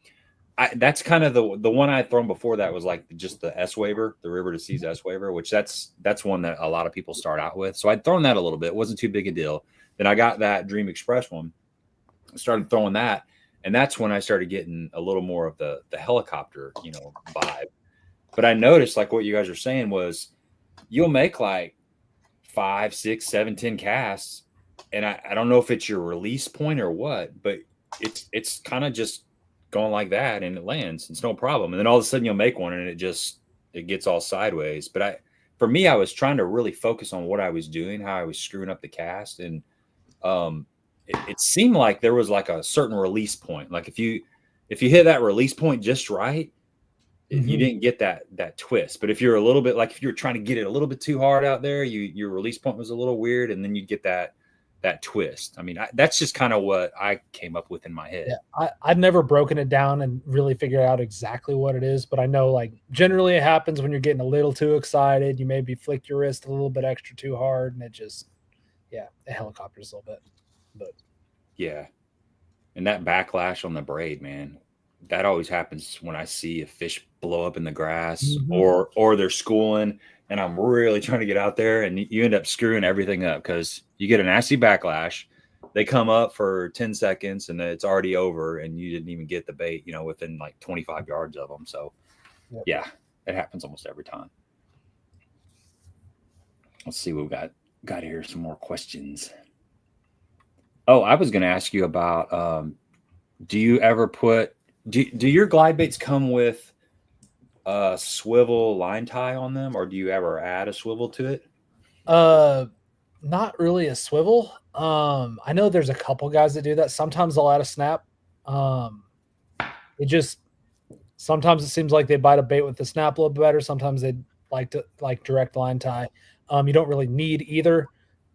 That's kind of the one I had thrown before that was like just the S waiver, the River to Seas S waiver, which that's one that a lot of people start out with. So I'd thrown that a little bit. It wasn't too big a deal. Then I got that Dream Express one, started throwing that. And that's when I started getting a little more of the helicopter, vibe. But I noticed like what you guys are saying was you'll make like 5, 6, 7, 10 casts and I don't know if it's your release point or what, but it's kind of just going like that and it lands. It's no problem. And then all of a sudden you'll make one and it gets all sideways. But for me, I was trying to really focus on what I was doing, how I was screwing up the cast. And it seemed like there was like a certain release point. Like if you hit that release point just right, you didn't get that twist. But if you're a little bit like, if you're trying to get it a little bit too hard out there, your release point was a little weird. And then you get that twist. I mean, that's just kind of what I came up with in my head. Yeah, I've never broken it down and really figured out exactly what it is, but I know like generally it happens when you're getting a little too excited. You maybe flick your wrist a little bit extra too hard, and it just, it helicopters a little bit. But yeah, and that backlash on the braid, man, that always happens when I see a fish blow up in the grass or they're schooling. And I'm really trying to get out there, and you end up screwing everything up because you get a nasty backlash. They come up for 10 seconds, and it's already over, and you didn't even get the bait, within like 25 yards of them. So, yeah, it happens almost every time. Let's see what we got here. Some more questions. Oh, I was going to ask you about, do you ever do your glide baits come with swivel line tie on them, or do you ever add a swivel to it? Not really a swivel. I know there's a couple guys that do that. Sometimes they'll add a snap. Sometimes it seems like they bite a bait with the snap a little better. Sometimes they like direct line tie. You don't really need either.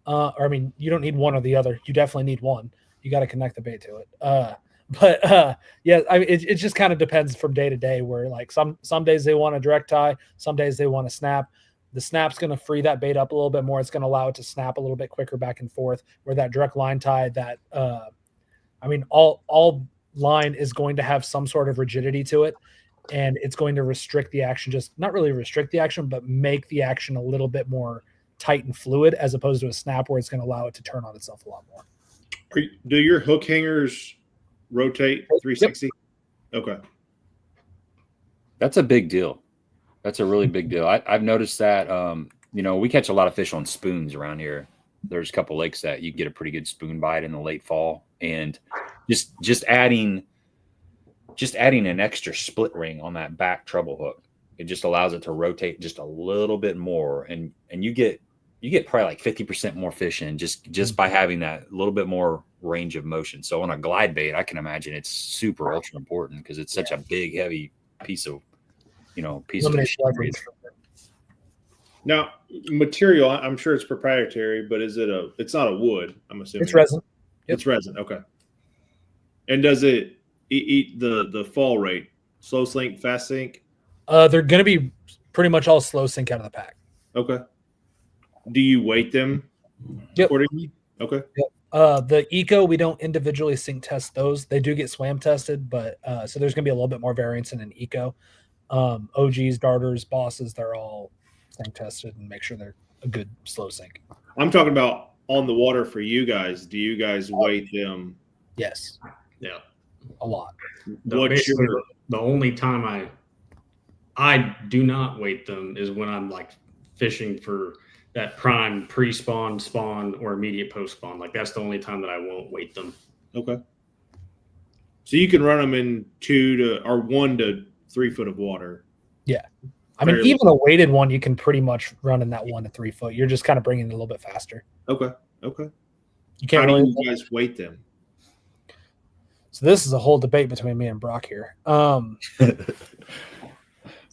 You don't need one or the other. You definitely need one. You got to connect the bait to it. It just kind of depends from day to day, where like some days they want a direct tie, some days they want to snap. The snap's going to free that bait up a little bit more. It's going to allow it to snap a little bit quicker back and forth, where that direct line tie, all line is going to have some sort of rigidity to it, and it's going to restrict the action, just not really restrict the action, but make the action a little bit more tight and fluid, as opposed to a snap where it's going to allow it to turn on itself a lot more. Do your hook hangers rotate 360? Yep. Okay. That's a big deal. That's a really big deal. I've noticed that, we catch a lot of fish on spoons around here. There's a couple lakes that you get a pretty good spoon bite in the late fall, and just adding an extra split ring on that back treble hook, it just allows it to rotate just a little bit more, and you get probably like 50% more fish in just by having that little bit more range of motion. So on a glide bait, I can imagine it's super ultra important because it's such a big, heavy piece of machinery. Now, material, I'm sure it's proprietary, but it's not a wood, I'm assuming. It's resin. Yep. It's resin. Okay. And does it eat the fall rate? Slow sink, fast sink? They're going to be pretty much all slow sink out of the pack. Okay. Do you weight them accordingly? Okay. Yep. The Eco, we don't individually sink test those. They do get swam tested, but so there's going to be a little bit more variance in an Eco. OGs, darters, bosses, they're all sink tested and make sure they're a good slow sink. I'm talking about on the water for you guys. Do you guys weight them? Yes. Yeah. A lot. The only time I do not weight them is when I'm like fishing for that prime pre-spawn, spawn, or immediate post-spawn. Like that's the only time that I won't weight them. Okay. So you can run them in 1 to 3 foot of water. Yeah. I mean, even a weighted one, you can pretty much run in that 1 to 3 foot. You're just kind of bringing it a little bit faster. Okay. You can't How do you guys weight them? So this is a whole debate between me and Brock here. So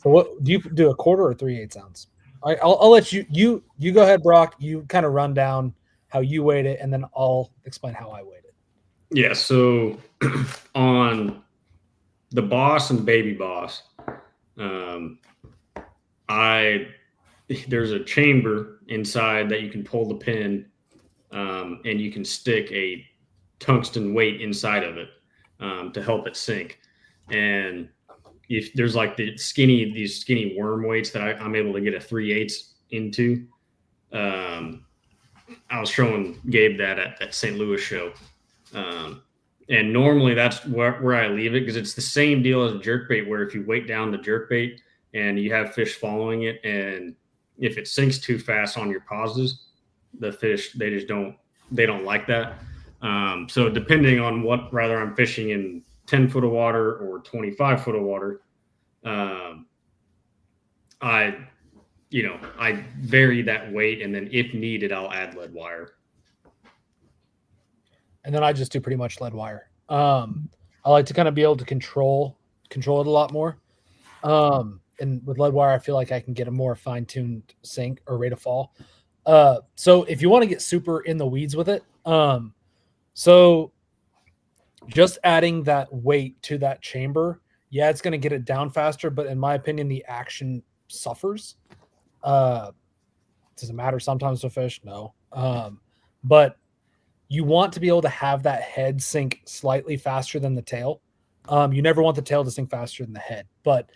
what do you do, a quarter or 3/8 ounce? I'll let you go ahead, Brock. You kind of run down how you weight it, and then I'll explain how I weight it. Yeah. So on the Boss and Baby Boss, there's a chamber inside that you can pull the pin, and you can stick a tungsten weight inside of it to help it sink. And if there's like these skinny worm weights that I'm able to get a 3/8 into. I was showing Gabe that at that St. Louis show. And normally that's where I leave it, because it's the same deal as a jerkbait, where if you weight down the jerkbait and you have fish following it, and if it sinks too fast on your pauses, the fish, they just don't they don't like that. So depending on whether I'm fishing in 10 foot of water or 25 foot of water, I vary that weight, and then if needed, I'll add lead wire. And then I just do pretty much lead wire. I like to kind of be able to control it a lot more. And with lead wire, I feel like I can get a more fine-tuned sink or rate of fall. So if you want to get super in the weeds with it, so just adding that weight to that chamber, yeah, it's going to get it down faster, but in my opinion, the action suffers. Does it matter sometimes to fish? No. But you want to be able to have that head sink slightly faster than the tail. You never want the tail to sink faster than the head, but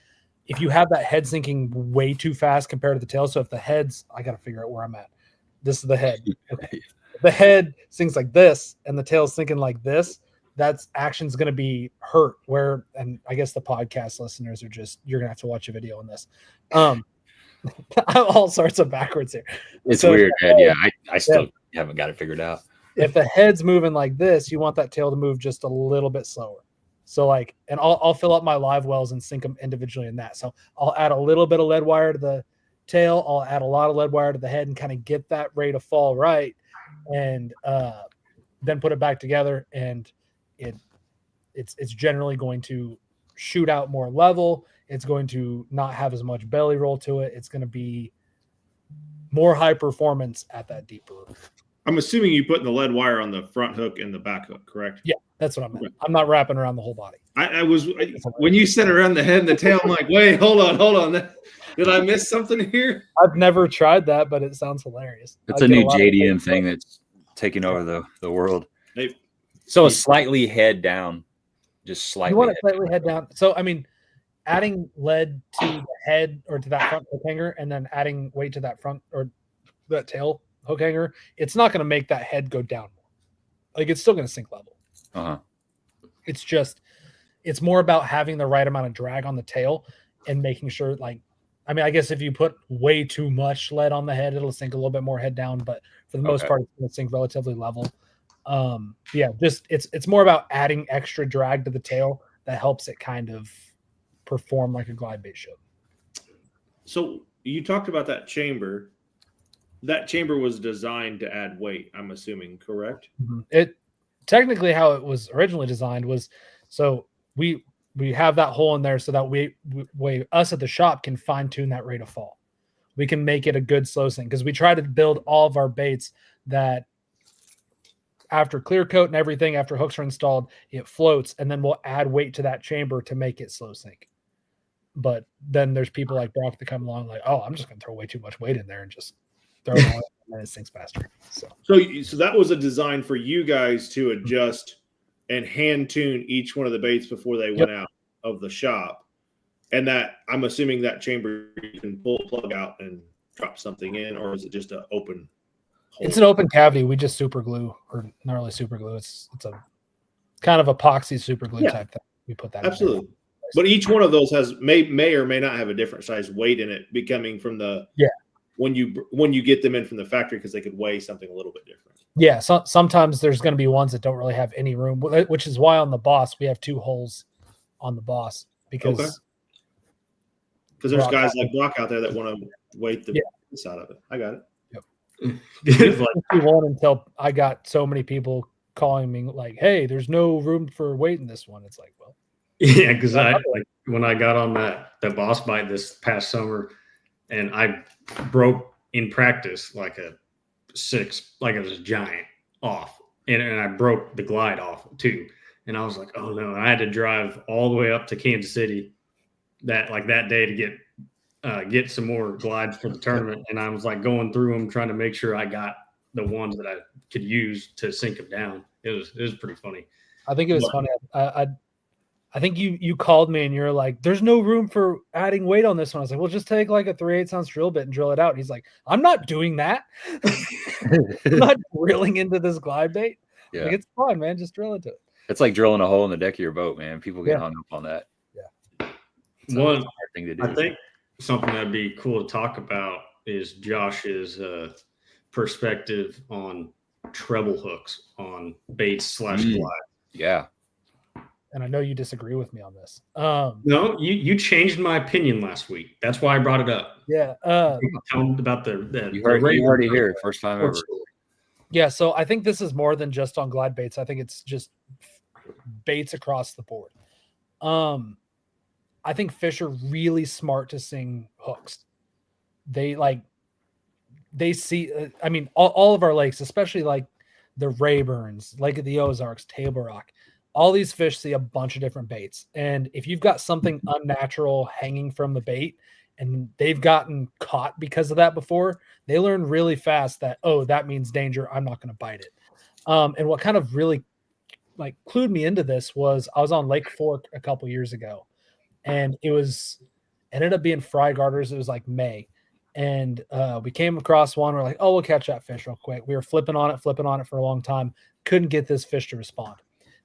if you have that head sinking way too fast compared to the tail, so if the head's, I got to figure out where I'm at. This is the head. Okay. The head sinks like this and the tail's sinking like this, that's action's going to be hurt. And I guess the podcast listeners are just, you're going to have to watch a video on this. All sorts of backwards here. It's so weird, man. Yeah, I still haven't got it figured out. If the head's moving like this, you want that tail to move just a little bit slower. So and I'll fill up my live wells and sink them individually in that. So I'll add a little bit of lead wire to the tail. I'll add a lot of lead wire to the head and kind of get that rate of fall right. And then put it back together, and it's generally going to shoot out more level. It's going to not have as much belly roll to it. It's going to be more high performance at that deeper. I'm assuming you put the lead wire on the front hook and the back hook, correct? Yeah, that's what I meant. I'm not wrapping around the whole body. When you said around the head and the tail, I'm like, wait, hold on. Did I miss something here? I've never tried that, but it sounds hilarious. It's a new JDM thing that's taking over the world. So slightly head down, just slightly. You want it slightly head down. So, I mean, adding lead to the head or to that front hook hanger and then adding weight to that front or that tail hook hanger, it's not going to make that head go down more. Like, it's still going to sink level. Uh-huh. It's more about having the right amount of drag on the tail and making sure, I guess if you put way too much lead on the head, it'll sink a little bit more head down, but for the most part, it's going to sink relatively level. It's more about adding extra drag to the tail that helps it kind of perform like a glide bait should. So you talked about that chamber. That chamber was designed to add weight, I'm assuming, correct? Mm-hmm. It technically how it was originally designed was so we have that hole in there so that we us at the shop can fine tune that rate of fall. We can make it a good slow sink because we try to build all of our baits that after clear coat and everything, after hooks are installed, it floats, and then we'll add weight to that chamber to make it slow sink. But then there's people like Brock that come along like, oh, I'm just going to throw way too much weight in there and just throw it on and it sinks faster. So that was a design for you guys to adjust and hand tune each one of the baits before they went out of the shop. And that, I'm assuming that chamber you can pull a plug out and drop something in, or is it just an open hole? It's an open cavity. We just super glue, or not really super glue. It's a kind of epoxy super glue type thing. We put that absolutely. But each one of those may or may not have a different size weight in it, becoming from the when you get them in from the factory, because they could weigh something a little bit different. Yeah, so sometimes there's going to be ones that don't really have any room, which is why on the Boss we have 2 holes on the Boss because there's guys like Brock out there that want to weight the side of it. I got it. Yep. One until I got so many people calling me like, "Hey, there's no room for weight in this one." It's like, well, yeah, because when I got on that Boss bite this past summer, and I broke in practice like a 6, like it was a giant off, and I broke the glide off too. And I was like, oh no! I had to drive all the way up to Kansas City that day to get some more glides for the tournament. And I was like going through them, trying to make sure I got the ones that I could use to sink them down. It was pretty funny. I think it was funny. I think you called me and you're like, there's no room for adding weight on this one. I was like, well, just take like a 3/8 ounce drill bit and drill it out. And he's like, I'm not doing that. I'm not drilling into this glide bait. Yeah. Like, it's fun, man. Just drill into it. It's like drilling a hole in the deck of your boat, man. People get hung up on that. Yeah. It's one hard thing to do. I think something that'd be cool to talk about is Josh's perspective on treble hooks on baits / glide. Yeah. And I know you disagree with me on this. No, you changed my opinion last week. That's why I brought it up. Yeah. Tell them about You heard it here, first time ever. Yeah, so I think this is more than just on glide baits. I think it's just baits across the board. I think fish are really smart to sing hooks. They see, I mean, all of our lakes, especially like the Rayburns, Lake of the Ozarks, Table Rock, all these fish see a bunch of different baits. And if you've got something unnatural hanging from the bait and they've gotten caught because of that before, they learn really fast that, oh, that means danger. I'm not going to bite it. And what kind of really like clued me into this was I was on Lake Fork a couple years ago, and ended up being fry garters. It was like May. And we came across one. We're like, oh, we'll catch that fish real quick. We were flipping on it for a long time. Couldn't get this fish to respond.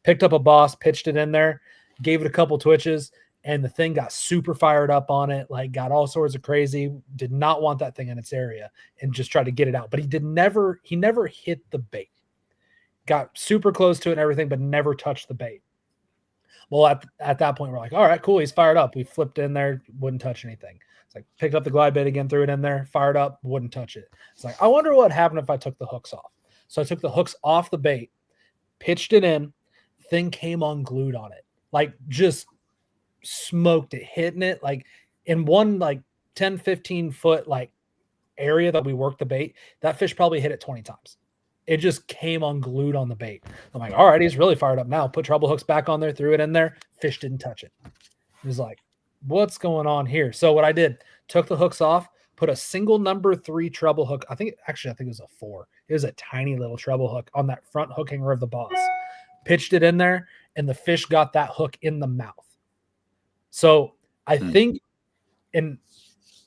Picked up a boss, pitched it in there, gave it a couple twitches, and the thing got super fired up on it, like got all sorts of crazy, did not want that thing in its area and just tried to get it out. But he never hit the bait. Got super close to it and everything, but never touched the bait. Well, at that point, we're like, all right, cool. He's fired up. We flipped in there, wouldn't touch anything. It's like, picked up the glide bait again, threw it in there, fired up, wouldn't touch it. It's like, I wonder what happened if I took the hooks off. So I took the hooks off the bait, pitched it in, thing came unglued on it. Like just smoked it, hitting it like in one like 10, 15 foot like area that we worked the bait. That fish probably hit it 20 times. It just came unglued on the bait. I'm like, all right, he's really fired up now. Put treble hooks back on there, threw it in there. Fish didn't touch it. He was like, what's going on here? So what I did, took the hooks off, put a single number 3 treble hook. I think it was a 4. It was a tiny little treble hook on that front hook hanger of the boss. Pitched it in there, and the fish got that hook in the mouth. So I think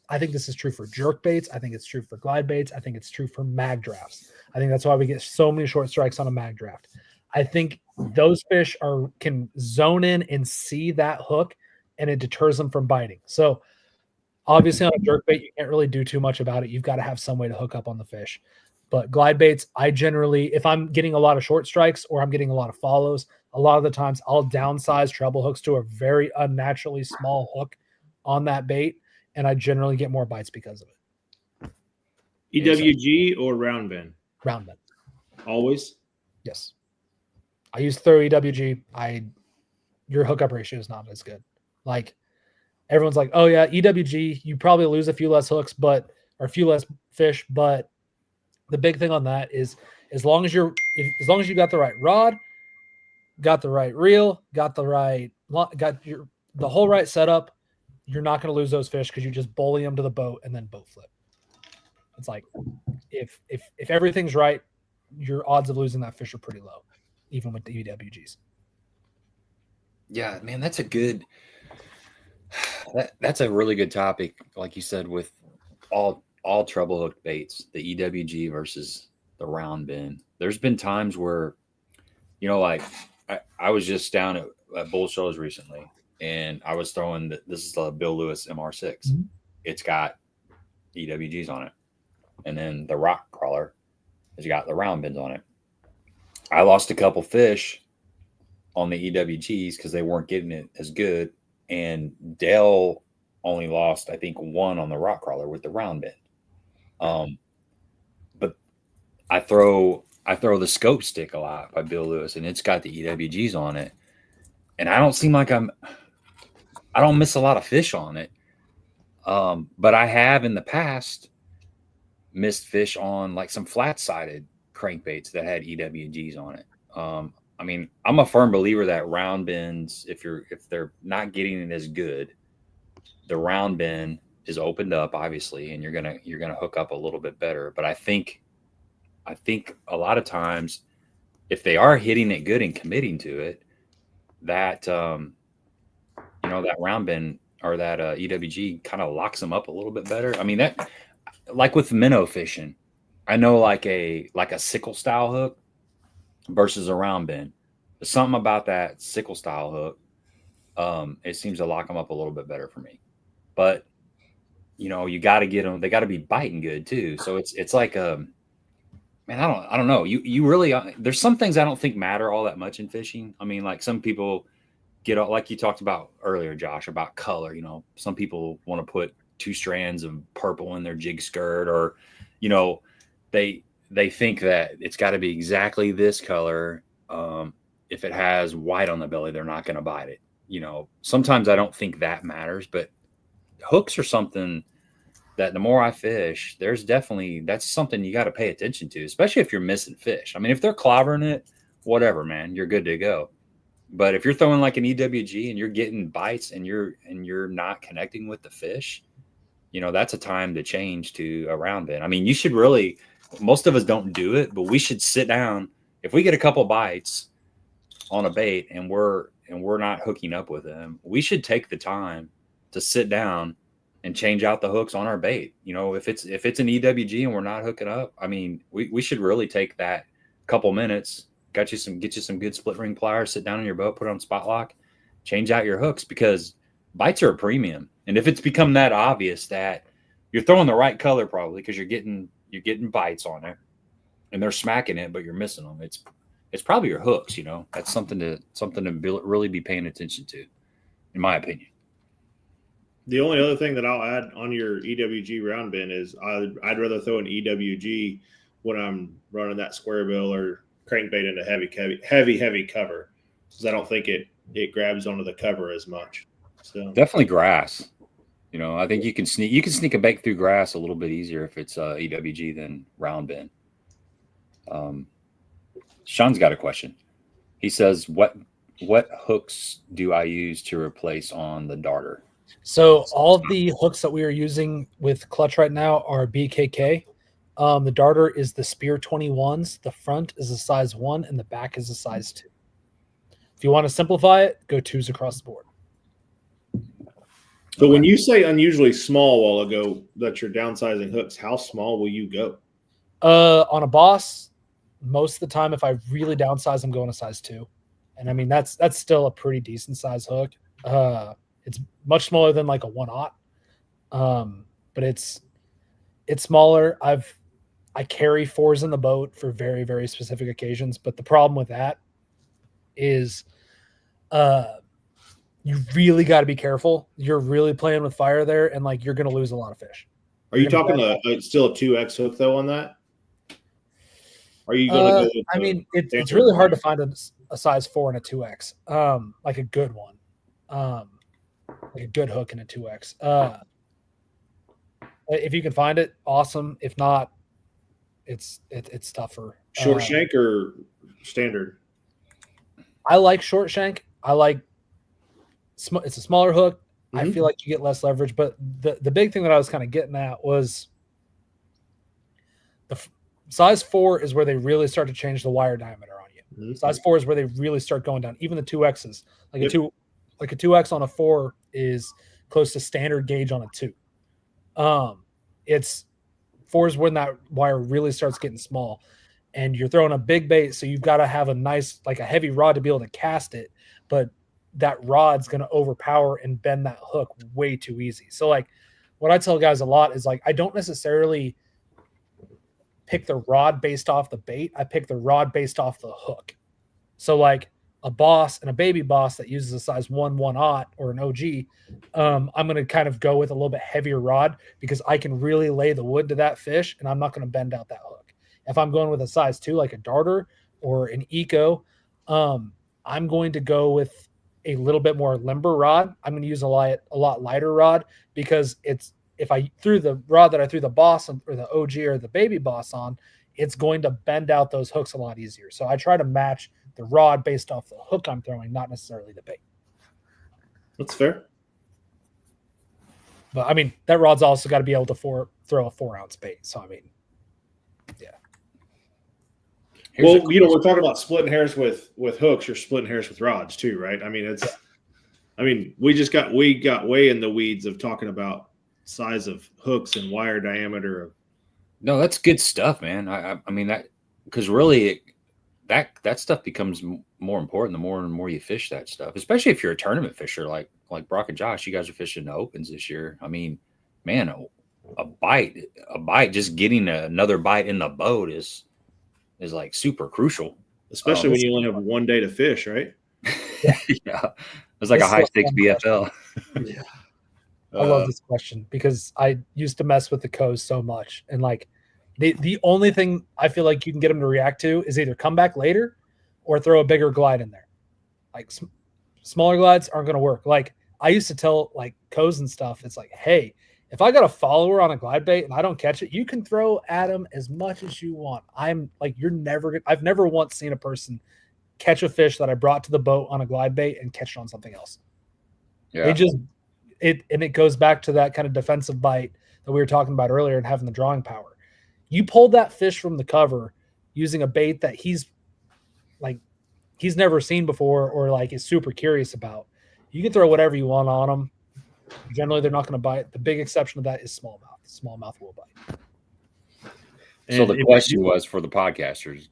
this is true for jerk baits. I think it's true for glide baits. I think it's true for mag drafts. I think that's why we get so many short strikes on a mag draft. I think those fish can zone in and see that hook, and it deters them from biting. So obviously on a jerk bait, you can't really do too much about it. You've got to have some way to hook up on the fish. But glide baits, I generally, if I'm getting a lot of short strikes or I'm getting a lot of follows, a lot of the times I'll downsize treble hooks to a very unnaturally small hook on that bait, and I generally get more bites because of it. EWG or round bend? Round bend. Always? Yes. I use throw EWG. Your hookup ratio is not as good. Like everyone's like, oh yeah, EWG, you probably lose a few less hooks, or a few less fish, but the big thing on that is as long as you got the right rod, got the right reel, got the whole right setup, you're not going to lose those fish because you just bully them to the boat and then boat flip. It's like if everything's right, your odds of losing that fish are pretty low, even with the EWGs. Yeah, man, that's a really good topic, like you said, with all treble hook baits, the EWG versus the round bend. There's been times where, like I was just down at Bull Shows recently, and I was throwing this is the Bill Lewis MR6. Mm-hmm. It's got EWGs on it, and then the rock crawler has got the round bends on it. I lost a couple fish on the EWGs because they weren't getting it as good, and Dale only lost, I think, 1 on the rock crawler with the round bend. But I throw the scope stick a lot by Bill Lewis, and it's got the EWGs on it, and I don't seem like I don't miss a lot of fish on it. But I have in the past missed fish on like some flat-sided crankbaits that had EWGs on it. I mean, I'm a firm believer that round bends, if they're not getting it as good, the round bend is opened up, obviously, and you're gonna hook up a little bit better. But I think a lot of times, if they are hitting it good and committing to it, that that round bend or that EWG kind of locks them up a little bit better. I mean, that, like with minnow fishing, I know like a sickle style hook versus a round bend. There's something about that sickle style hook. It seems to lock them up a little bit better for me. But you got to get them. They got to be biting good too. So it's like Man, I don't know. You really there's some things I don't think matter all that much in fishing. I mean, like some people get like you talked about earlier, Josh, about color. You know, some people want to put 2 strands of purple in their jig skirt, or you know, they think that it's got to be exactly this color. If it has white on the belly, they're not going to bite it. You know, sometimes I don't think that matters, but hooks are something that the more I fish, that's something you got to pay attention to, especially if you're missing fish. I mean, if they're clobbering it, whatever, man, you're good to go. But if you're throwing like an EWG and you're getting bites and you're not connecting with the fish, you know, that's a time to change to a round bin. I mean, you should really, most of us don't do it, but we should sit down. If we get a couple bites on a bait and we're not hooking up with them, we should take the time to sit down and change out the hooks on our bait. You know, if it's an EWG and we're not hooking up, I mean, we should really take that couple minutes, get you some good split ring pliers, sit down in your boat, put it on spot lock, change out your hooks, because bites are a premium. And if it's become that obvious that you're throwing the right color, probably because you're getting bites on it and they're smacking it, but you're missing them, it's probably your hooks. You know, that's something to really be paying attention to, in my opinion. The only other thing that I'll add on your EWG round bin is I'd rather throw an EWG when I'm running that square bill or crankbait into heavy cover, because I don't think it grabs onto the cover as much. So definitely grass. You know, I think you can sneak a bait through grass a little bit easier if it's EWG than round bin. Sean's got a question. He says, "What hooks do I use to replace on the darter?" So all of the hooks that we are using with clutch right now are BKK. The darter is the Spear 21s. The front is a size 1 and the back is a size 2. If you want to simplify it, go 2s across the board. So when you say unusually small a while ago that you're downsizing hooks, how small will you go? On a Boss, most of the time, if I really downsize, I'm going a size 2. And I mean, that's still a pretty decent size hook. It's much smaller than like a 1/0. But it's smaller. I carry 4s in the boat for very, very specific occasions. But the problem with that is you really got to be careful. You're really playing with fire there, and like you're going to lose a lot of fish. Are you talking still a 2X hook though on that? Are you going to go with I mean, it's really hard to find a size 4 and a 2X, like a good one, like a good hook and a 2X. If you can find it, awesome. If not, it's tougher. Short shank or standard? I like short shank. It's a smaller hook. Mm-hmm. I feel like you get less leverage. But the big thing that I was kind of getting at was the size 4 is where they really start to change the wire diameter on you. Mm-hmm. Size 4 is where they really start going down. Even the 2Xs, like a 2X on a 4 is close to standard gauge on a 2. It's 4 is when that wire really starts getting small, and you're throwing a big bait, so you've got to have a nice, like a heavy rod to be able to cast it, but that rod's going to overpower and bend that hook way too easy. So like what I tell guys a lot is like, I don't necessarily pick the rod based off the bait. I pick the rod based off the hook. So like a Boss and a baby Boss that uses a size 1/1/0 or an OG, I'm going to kind of go with a little bit heavier rod because I can really lay the wood to that fish and I'm not going to bend out that hook. If I'm going with a size 2, like a darter or an eco, I'm going to go with a little bit more limber rod. I'm going to use a lot lighter rod because if I threw the rod that I threw the Boss or the OG or the baby Boss on, it's going to bend out those hooks a lot easier. So I try to match the rod based off the hook I'm throwing, not necessarily the bait. That's fair. But I mean, that rod's also got to be able to throw a 4-ounce bait. So I mean, yeah. Well, you know, we're talking about splitting hairs with hooks. You're splitting hairs with rods too, right? I mean, we got way in the weeds of talking about size of hooks and wire diameter. No, that's good stuff, man. I mean that, because really that stuff becomes more important the more and more you fish that stuff, especially if you're a tournament fisher like Brock and Josh. You guys are fishing the Opens this year. I mean, man, a bite, just getting another bite in the boat is is like super crucial. Especially when you only have one day to fish, right? Yeah. It's like a high stakes BFL. Yeah. I love this question because I used to mess with the cows so much. And like the only thing I feel like you can get them to react to is either come back later or throw a bigger glide in there. Like smaller glides aren't going to work. Like I used to tell like cows and stuff, it's like, hey, if I got a follower on a glide bait and I don't catch it, you can throw at them as much as you want. I'm like, I've never once seen a person catch a fish that I brought to the boat on a glide bait and catch it on something else. Yeah. It goes back to that kind of defensive bite that we were talking about earlier and having the drawing power. You pulled that fish from the cover using a bait that he's never seen before or like is super curious about. You can throw whatever you want on them. Generally, they're not going to bite. The big exception of that is smallmouth. Smallmouth will bite. So the question was for the podcasters: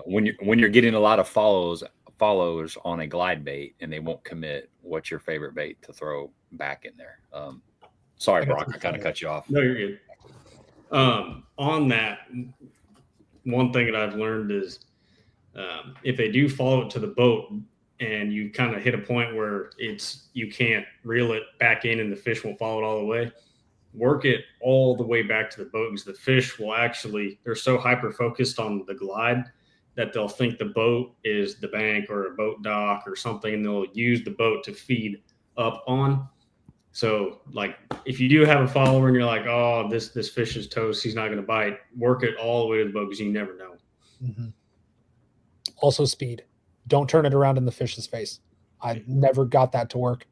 when you're getting a lot of followers on a glide bait and they won't commit, what's your favorite bait to throw back in there? Sorry, Brock, I kind of cut you off. No, you're good. On that, one thing that I've learned is if they do follow it to the boat and you kind of hit a point where you can't reel it back in and the fish won't follow it all the way, work it all the way back to the boat because the fish will they're so hyper focused on the glide that they'll think the boat is the bank or a boat dock or something, and they'll use the boat to feed up on. So like if you do have a follower and you're like, oh, this fish is toast, he's not going to bite, work it all the way to the boat because you never know. Mm-hmm. Also speed. Don't turn it around in the fish's face. I never got that to work.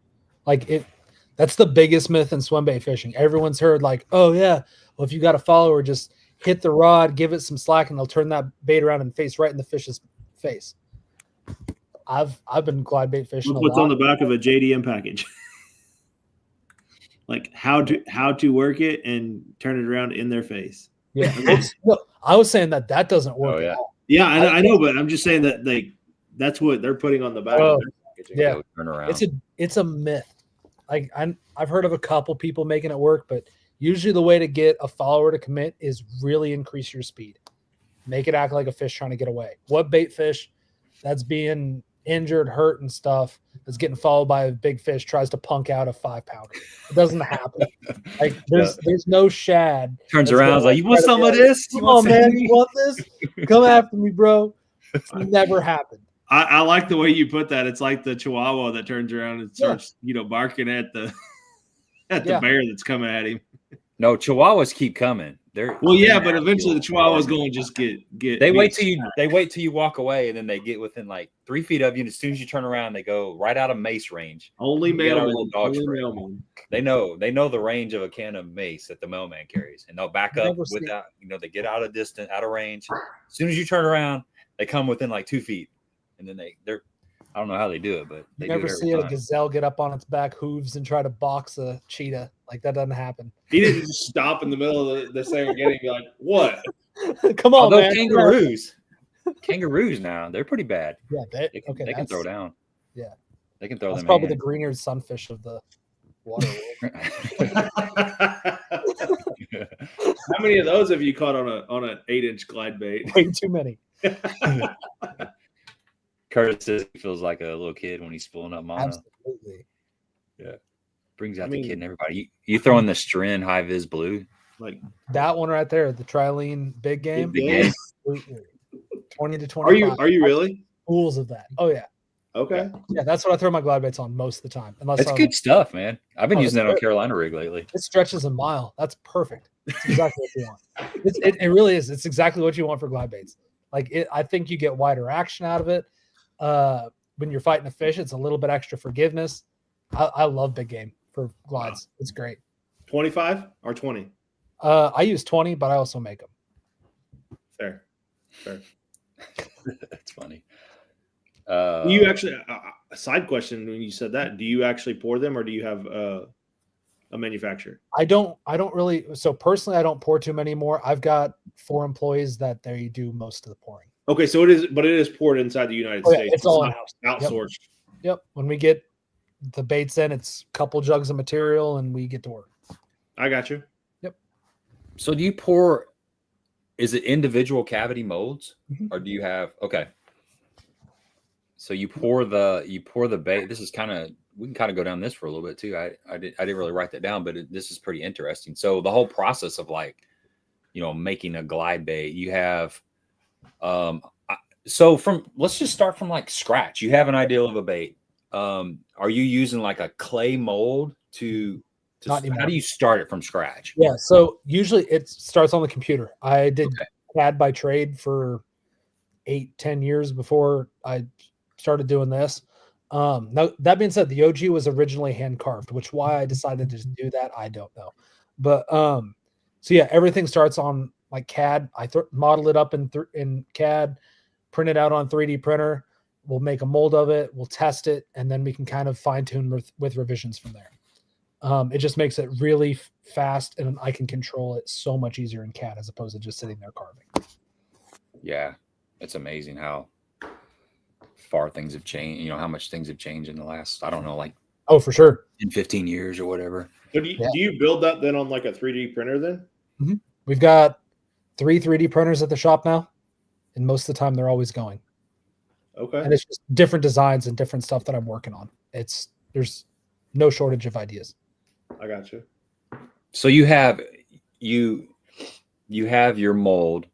That's the biggest myth in swimbait fishing. Everyone's heard like, oh yeah, well if you got a follower, just hit the rod, give it some slack, and they'll turn that bait around and face right in the fish's face. I've been glide bait fishing. Look what's on the back of a JDM package. Like how to work it and turn it around in their face. Yeah. No, I was saying that doesn't work at all. Yeah, I know, but I'm just saying that that's what they're putting on the back of their packaging. Yeah. Turn around. It's a myth. Like I've heard of a couple people making it work, but usually the way to get a follower to commit is really increase your speed. Make it act like a fish trying to get away. What bait fish that's being injured, hurt, and stuff that's getting followed by a big fish tries to punk out a 5-pounder? It doesn't happen. Like there's no shad. Turns around, is like, you want some of this? Come on, man, you want this? Come after me, bro. It's never happened. I like the way you put that. It's like the Chihuahua that turns around and starts, barking at the bear that's coming at him. No, Chihuahuas keep coming. But eventually the Chihuahua's going to just get. They wait till you walk away, and then they get within like 3 feet of you. And as soon as you turn around, they go right out of mace range. Only mailman. They know the range of a can of mace that the mailman carries, and they'll back up without. They get out of range. As soon as you turn around, they come within like 2 feet, and then they're. I don't know how they do it, but you never see a gazelle get up on its back hooves and try to box a cheetah. Like that doesn't happen. He didn't just stop in the middle of the Serengeti and be like, "What? Come on, man!" Kangaroos now they're pretty bad. Yeah, they can throw down. Yeah, they can throw. That's them probably the green-eared sunfish of the water world. How many of those have you caught on an 8-inch glide bait? Way too many. Curtis says he feels like a little kid when he's pulling up mono. Absolutely. Yeah. Brings out the kid in everybody. You throwing the Strin high vis blue? Like that one right there, the Trilene big game. 20 to 25. Are you really? Pools of that. Oh yeah. Okay. Yeah, that's what I throw my glide baits on most of the time. That's good stuff, man. I've been using that on Carolina rig lately. It stretches a mile. That's perfect. It's exactly what you want. It really is. It's exactly what you want for glide baits. I think you get wider action out of it. When you're fighting a fish, it's a little bit extra forgiveness. I love big game for glides. Wow. It's great. 25 or 20? I use 20, but I also make them. Fair. That's funny. You actually a side question when you said that, do you actually pour them or do you have a manufacturer? I don't really. So personally, I don't pour too many more. I've got 4 employees that they do most of the pouring. Okay, so it is poured inside the United States. It's all in-house. Outsourced. Yep. When we get the baits in, it's a couple jugs of material and we get to work. I got you. Yep. So do you pour is it individual cavity molds, Mhm. or do you have? Okay. So you pour the bait. This is kind of, we can kind of go down this for a little bit too. I didn't really write that down, but this is pretty interesting. So the whole process of like, making a glide bait, you have, so let's just start from like scratch. You have an idea of a bait. Are you using like a clay mold to how do you start it from scratch? Yeah. So usually it starts on the computer. I did CAD by trade for 8-10 years before I started doing this. Now that being said, the OG was originally hand carved, which why I decided to do that, I don't know. But so yeah, everything starts on like CAD. I model it up in CAD, print it out on 3D printer. We'll make a mold of it. We'll test it, and then we can kind of fine tune with revisions from there. It just makes it really fast, and I can control it so much easier in CAD as opposed to just sitting there carving. Yeah, it's amazing how far things have changed. How much things have changed in the last, I don't know, like for sure, in 15 years or whatever. So do you build that then on like a 3D printer then? Mm-hmm. We've got 3 3D printers at the shop now, and most of the time they're always going. Okay. And it's just different designs and different stuff that I'm working on. There's no shortage of ideas. I got you. So you have your mold.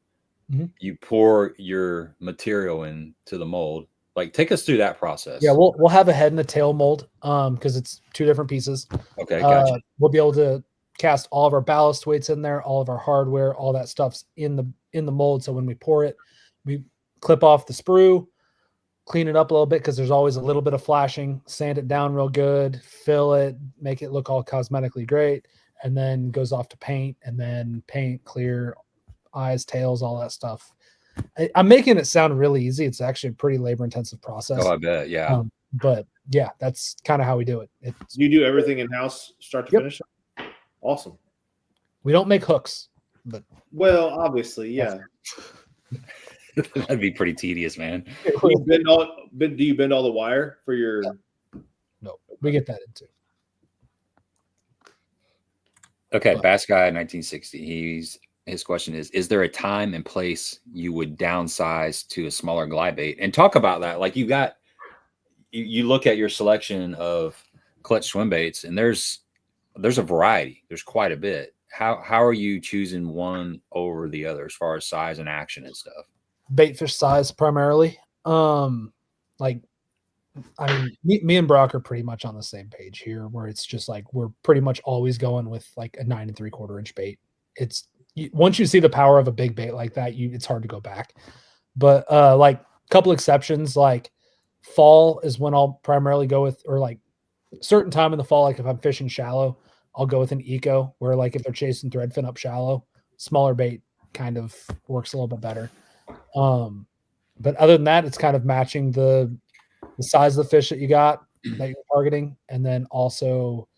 Mm-hmm. You pour your material into the mold. Like, take us through that process. Yeah, we'll have a head and a tail mold because it's 2 different pieces. Okay, gotcha. We'll be able to cast all of our ballast weights in there, all of our hardware, all that stuff's in the mold. So when we pour it, we clip off the sprue, clean it up a little bit because there's always a little bit of flashing, sand it down real good, fill it, make it look all cosmetically great, and then goes off to paint, and then paint, clear, eyes, tails, all that stuff. I'm making it sound really easy. It's actually a pretty labor-intensive process. Oh, I bet, yeah. But yeah, that's kind of how we do it. You do everything in-house, start to finish? Awesome. We don't make hooks, but well, obviously, yeah. That'd be pretty tedious, man. Do you bend all the wire for your? No, we get that into. Okay, Bass Guy 1960. His question is there a time and place you would downsize to a smaller glide bait? And talk about that. Like, you look at your selection of clutch swim baits, and there's a variety. There's quite a bit. How are you choosing one over the other as far as size and action and stuff? Bait fish size primarily. Like, I mean, me and Brock are pretty much on the same page here, where it's just like we're pretty much always going with like a 9 3/4 inch bait. It's once you see the power of a big bait like that, it's hard to go back. But like a couple exceptions, like fall is when I'll primarily go with, or like certain time in the fall, like if I'm fishing shallow, I'll go with an eco, where like if they're chasing threadfin up shallow, smaller bait kind of works a little bit better. But other than that, it's kind of matching the size of the fish that you got that you're targeting, and then also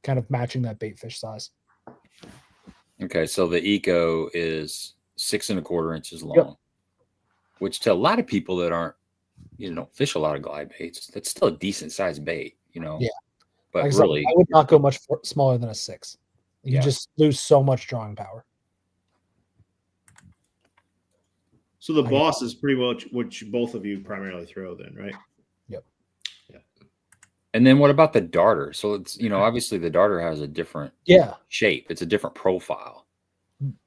kind of matching that bait fish size. Okay, so the eco is 6 1/4 inches long, which to a lot of people that aren't, don't fish a lot of glide baits, that's still a decent sized bait, Yeah. But like really, I would not go much smaller than a 6. You just lose so much drawing power. So the Boss is pretty much what both of you primarily throw then, right? Yep. Yeah. And then what about the darter? So it's, obviously the darter has a different shape. It's a different profile.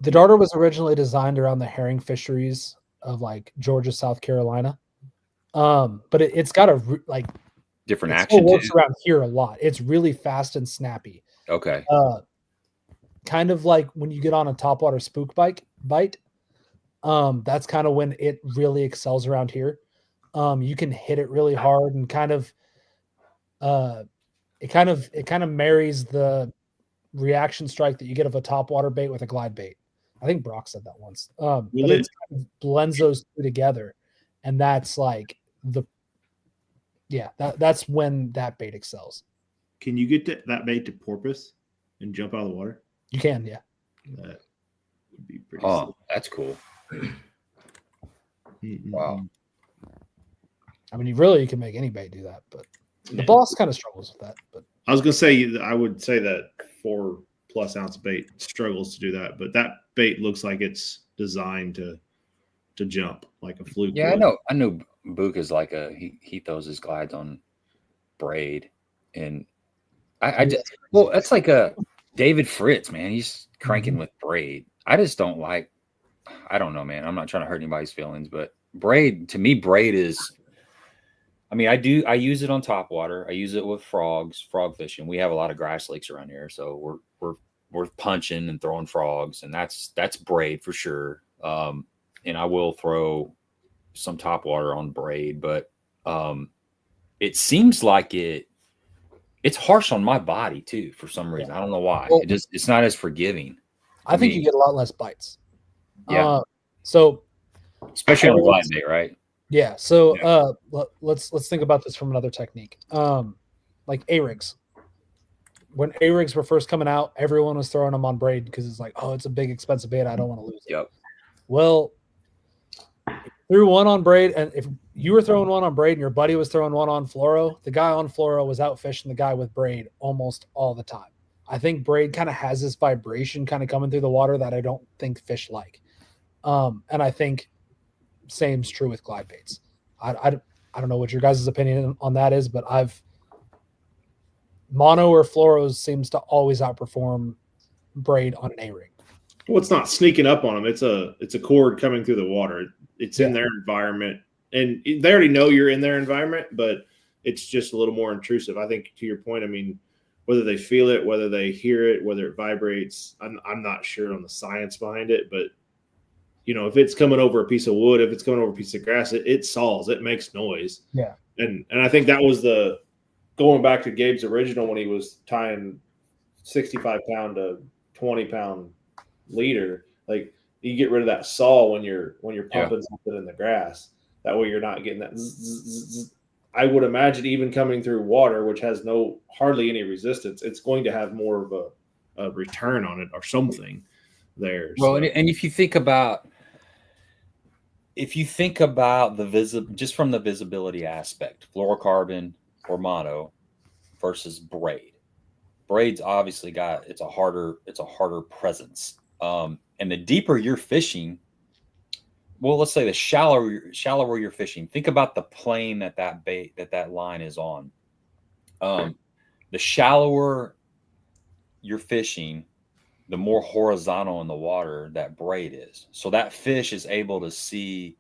The darter was originally designed around the herring fisheries of like Georgia, South Carolina. But it's got a like different action. It works around here a lot. It's really fast and snappy. Okay. Kind of like when you get on a topwater spook bite. That's kind of when it really excels around here. You can hit it really hard and kind of it kind of marries the reaction strike that you get of a topwater bait with a glide bait. I think Brock said that once. But it kind of blends those two together, and that's like that's when that bait excels. Can you get that bait to porpoise and jump out of the water? You can, yeah. That would be pretty. Oh, that's cool. Wow. I mean, you can make any bait do that, but the Boss kind of struggles with that. But I was gonna say, I would say that 4+ plus ounce bait struggles to do that. But that bait looks like it's designed to jump like a fluke. Yeah, would. I know Book is like he throws his glides on Braid, and I just that's like a David Fritz, man. He's cranking with Braid. I just don't like. I don't know, man. I'm not trying to hurt anybody's feelings, but Braid, to me, Braid is. I mean, I use it on top water. I use it with frog fishing. We have a lot of grass lakes around here, so we're punching and throwing frogs, and that's Braid for sure. And I will throw some top water on Braid, but it seems like it's harsh on my body too for some reason. I don't know why. Well, it's not as forgiving. I think you get a lot less bites. Yeah. So especially on glide bait, right? Yeah. So let's think about this from another technique. Like A-rigs. When A-rigs were first coming out, everyone was throwing them on Braid because it's like, oh, it's a big expensive bait. I don't want to lose it. Yep. Well, threw one on Braid, and if you were throwing one on Braid and your buddy was throwing one on fluoro, the guy on fluoro was out fishing the guy with Braid almost all the time. I think Braid kind of has this vibration kind of coming through the water that I don't think fish like. And I think same's true with glide baits. I don't know what your guys' opinion on that is, but mono or fluoros seems to always outperform Braid on an A-rig. Well, it's not sneaking up on them. It's a cord coming through the water. It's in their environment, and they already know you're in their environment, but it's just a little more intrusive. I think to your point, I mean, whether they feel it, whether they hear it, whether it vibrates, I'm not sure on the science behind it, but you know, if it's coming over a piece of wood, if it's coming over a piece of grass, it saws, it makes noise. Yeah. And I think that was going back to Gabe's original when he was tying 65-pound to 20-pound leader. Like, you get rid of that saw when you're pumping something in the grass. That way you're not getting that zzz. I would imagine even coming through water, which has hardly any resistance, it's going to have more of a return on it or something there. Well, so. And if you think about just from the visibility aspect, fluorocarbon or mono versus Braid. Braid's obviously it's a harder presence. And the deeper you're fishing, well, let's say the shallower you're fishing. Think about the plane that line is on. The shallower you're fishing, the more horizontal in the water that Braid is. So that fish is able to see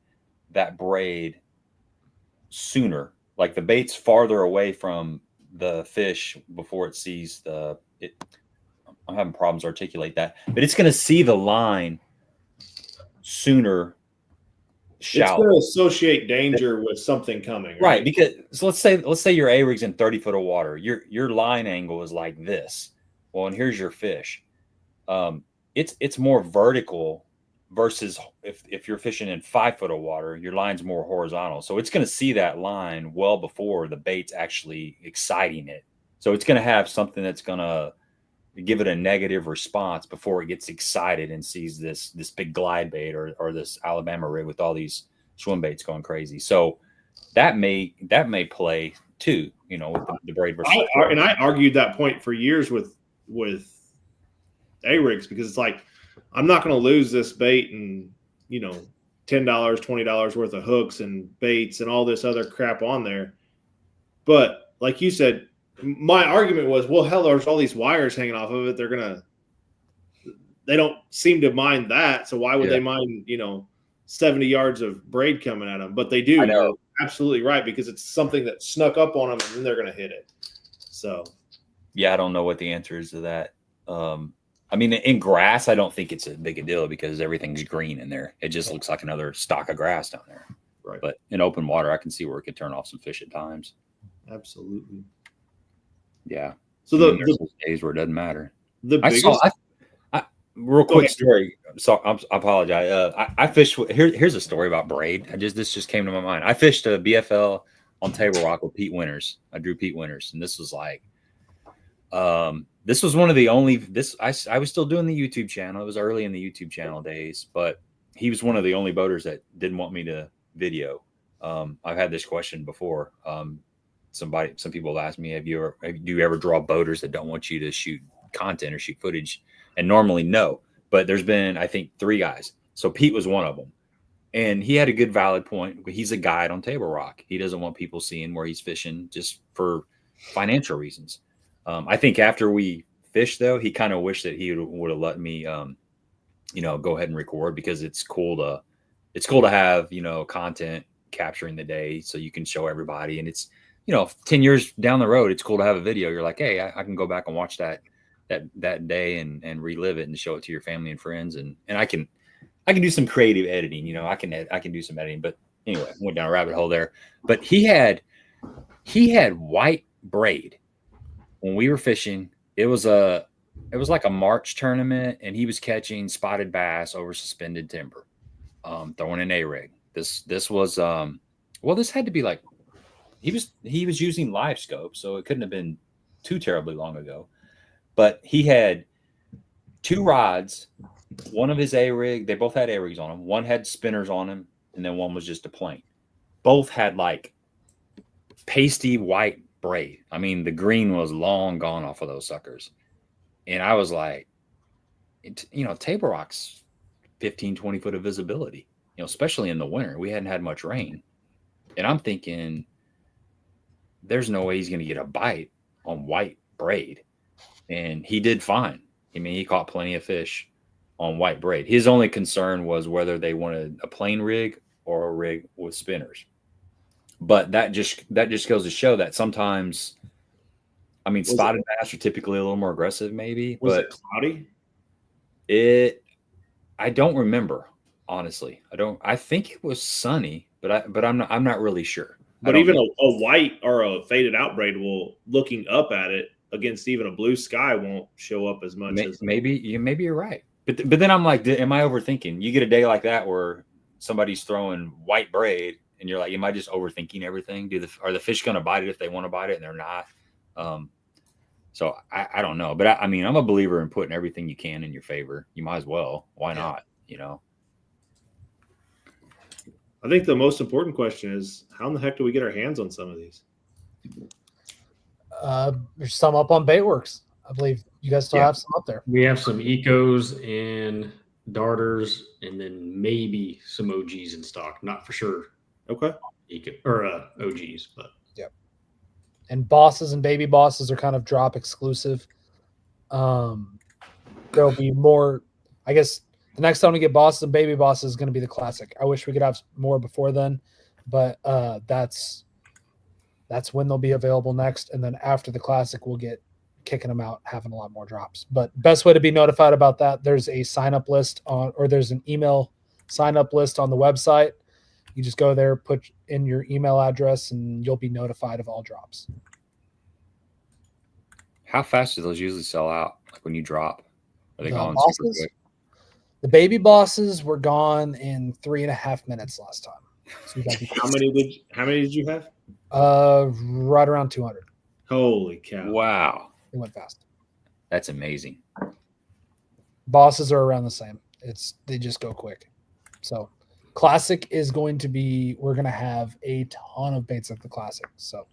that Braid sooner. Like the bait's farther away from the fish before it sees I'm having problems articulate that, but it's going to see the line sooner. Shallow. It's going to associate danger with something coming, right? Because so let's say your A-rig's in 30 foot of water. Your line angle is like this. Well, and here's your fish. It's more vertical versus if you're fishing in 5 foot of water, your line's more horizontal. So it's going to see that line well before the bait's actually exciting it. So it's going to have something that's going to give it a negative response before it gets excited and sees this big glide bait or this Alabama rig with all these swim baits going crazy. So that may play too, you know, with the Braid versus. I argued that point for years with A-rigs, because it's like, I'm not going to lose this bait and, you know, $10, $20 worth of hooks and baits and all this other crap on there. But like you said, my argument was, well, hell, there's all these wires hanging off of it. They don't seem to mind that. So why would they mind, you know, 70 yards of Braid coming at them? But they do. You're absolutely right, because it's something that snuck up on them and then they're going to hit it. So, yeah, I don't know what the answer is to that. I mean, in grass, I don't think it's a big a deal because everything's green in there. It just looks like another stalk of grass down there. Right. But in open water, I can see where it could turn off some fish at times. Absolutely. Yeah. So there's days where it doesn't matter. Real quick story. So I apologize. I fished. Here's a story about Braid. This just came to my mind. I fished a BFL on Table Rock with Pete Winters. I drew Pete Winters, and this was like, this was one of the only. I was still doing the YouTube channel. It was early in the YouTube channel days, but he was one of the only boaters that didn't want me to video. I've had this question before. Some people have asked me, do you ever draw boaters that don't want you to shoot content or shoot footage. And normally, no. But there's been, I think, 3 guys. So Pete was one of them. And he had a good valid point. He's a guide on Table Rock. He doesn't want people seeing where he's fishing just for financial reasons. I think after we fished, though, he kind of wished that he would have let me, you know, go ahead and record, because it's cool to have, you know, content capturing the day so you can show everybody. And it's, you know, 10 years down the road, it's cool to have a video. You're like, hey, I can go back and watch that day and relive it and show it to your family and friends. And I can do some creative editing, you know, I can do some editing. But anyway, went down a rabbit hole there. But he had white braid when we were fishing. It was like a March tournament, and he was catching spotted bass over suspended timber, throwing an A-rig. This was well, this had to be like, he was using live scope, so it couldn't have been too terribly long ago. But he had 2 rods. One of his A-rig, they both had A-rigs on them. One had spinners on them, and then one was just a plain. Both had like pasty white braid. I mean, the green was long gone off of those suckers. And I was like, you know, Table Rock's 15, 20 foot of visibility, you know, especially in the winter. We hadn't had much rain. And I'm thinking, there's no way he's going to get a bite on white braid. And he did fine. I mean, he caught plenty of fish on white braid. His only concern was whether they wanted a plain rig or a rig with spinners. But that just goes to show that sometimes, I mean, spotted bass are typically a little more aggressive, maybe. Was but it cloudy? I don't remember, honestly. I think it was sunny, but I'm not really sure. But even a white or a faded out braid will, looking up at it against even a blue sky, won't show up as much. Maybe you're right. But then I'm like, am I overthinking? You get a day like that where somebody's throwing white braid, and you're like, am I just overthinking everything? Are the fish going to bite it if they want to bite it and they're not? So I don't know. But I mean, I'm a believer in putting everything you can in your favor. You might as well. Why not? You know? I think the most important question is, how in the heck do we get our hands on some of these? There's some up on Baitworks. I believe you guys still have some up there. We have some Ecos and Darters, and then maybe some OGs in stock. Not for sure. Okay. OGs, but yep. And Bosses and Baby Bosses are kind of drop exclusive. There'll be more. I guess the next time we get Bosses and Baby Bosses is going to be the Classic. I wish we could have more before then, but that's when they'll be available next. And then after the Classic, we'll get kicking them out, having a lot more drops. But best way to be notified about that, there's a sign-up list there's an email sign-up list on the website. You just go there, put in your email address, and you'll be notified of all drops. How fast do those usually sell out? Like when you drop, are they gone super quick? The Baby Bosses were gone in 3.5 minutes last time. So how many did you have? Right around 200. Holy cow! Wow, it went fast. That's amazing. Bosses are around the same. They just go quick. So Classic is going to be, we're going to have a ton of baits at the Classic. So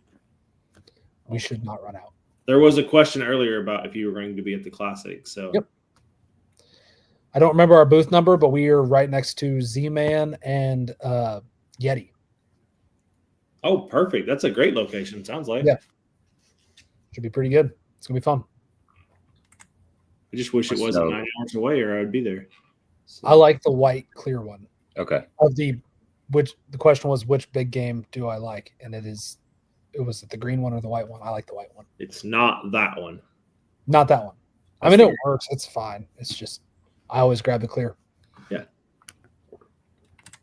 we should not run out. There was a question earlier about if you were going to be at the Classic. So yep. I don't remember our booth number, but we are right next to Z-Man and Yeti. Oh, perfect. That's a great location, sounds like. Yeah. Should be pretty good. It's going to be fun. I just wish it wasn't 9 hours away, or I would be there. So. I like the white clear one. Okay. The question was, which big game do I like? And it was it the green one or the white one? I like the white one. It's not that one. Not that one. I mean, it works. It's fine. It's just, I always grab the clear. Yeah.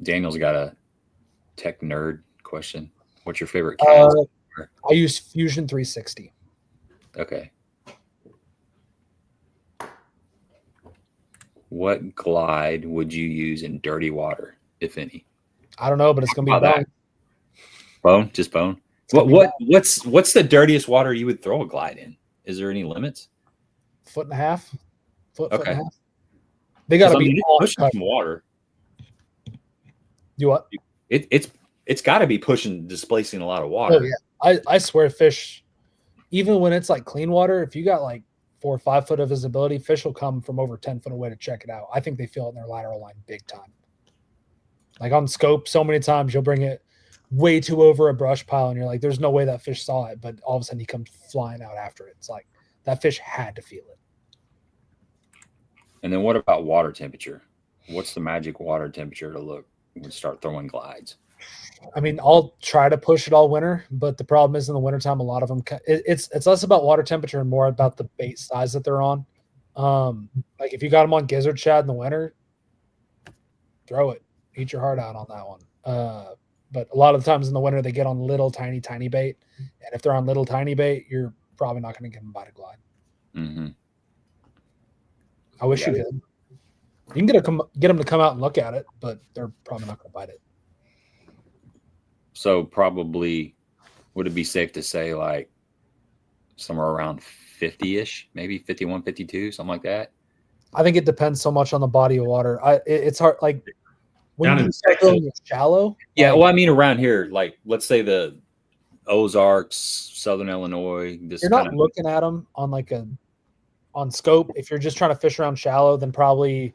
Daniel's got a tech nerd question. What's your favorite cast? I use Fusion 360. Okay. What glide would you use in dirty water, if any? I don't know, but it's gonna be bone. Bone, just bone. What's the dirtiest water you would throw a glide in? Is there any limits? 1.5 foot. Foot okay. and a half. They gotta be pushing some water. You what? It's got to be displacing a lot of water. Oh yeah, I swear, fish. Even when it's like clean water, if you got like 4 or 5 foot of visibility, fish will come from over 10 foot away to check it out. I think they feel it in their lateral line big time. Like on scope, so many times you'll bring it way too over a brush pile and you're like, there's no way that fish saw it, but all of a sudden he comes flying out after it. It's like that fish had to feel it. And then what about water temperature? What's the magic water temperature to look when we start throwing glides? I mean, I'll try to push it all winter, but the problem is in the wintertime, a lot of them, it's less about water temperature and more about the bait size that they're on. Like if you got them on gizzard shad in the winter, throw it, eat your heart out on that one. But a lot of the times in the winter, they get on little, tiny bait. And if they're on little, tiny bait, you're probably not going to get them to bite a glide. Mm-hmm. I wish you could. You can get them to come out and look at it, but they're probably not going to bite it. So probably, would it be safe to say like somewhere around 50-ish, maybe 51, 52, something like that? I think it depends so much on the body of water. It's hard. Like when Down you start going shallow. Yeah, like, well, I mean around here, like let's say the Ozarks, Southern Illinois. This you're not looking at them on scope. If you're just trying to fish around shallow, then probably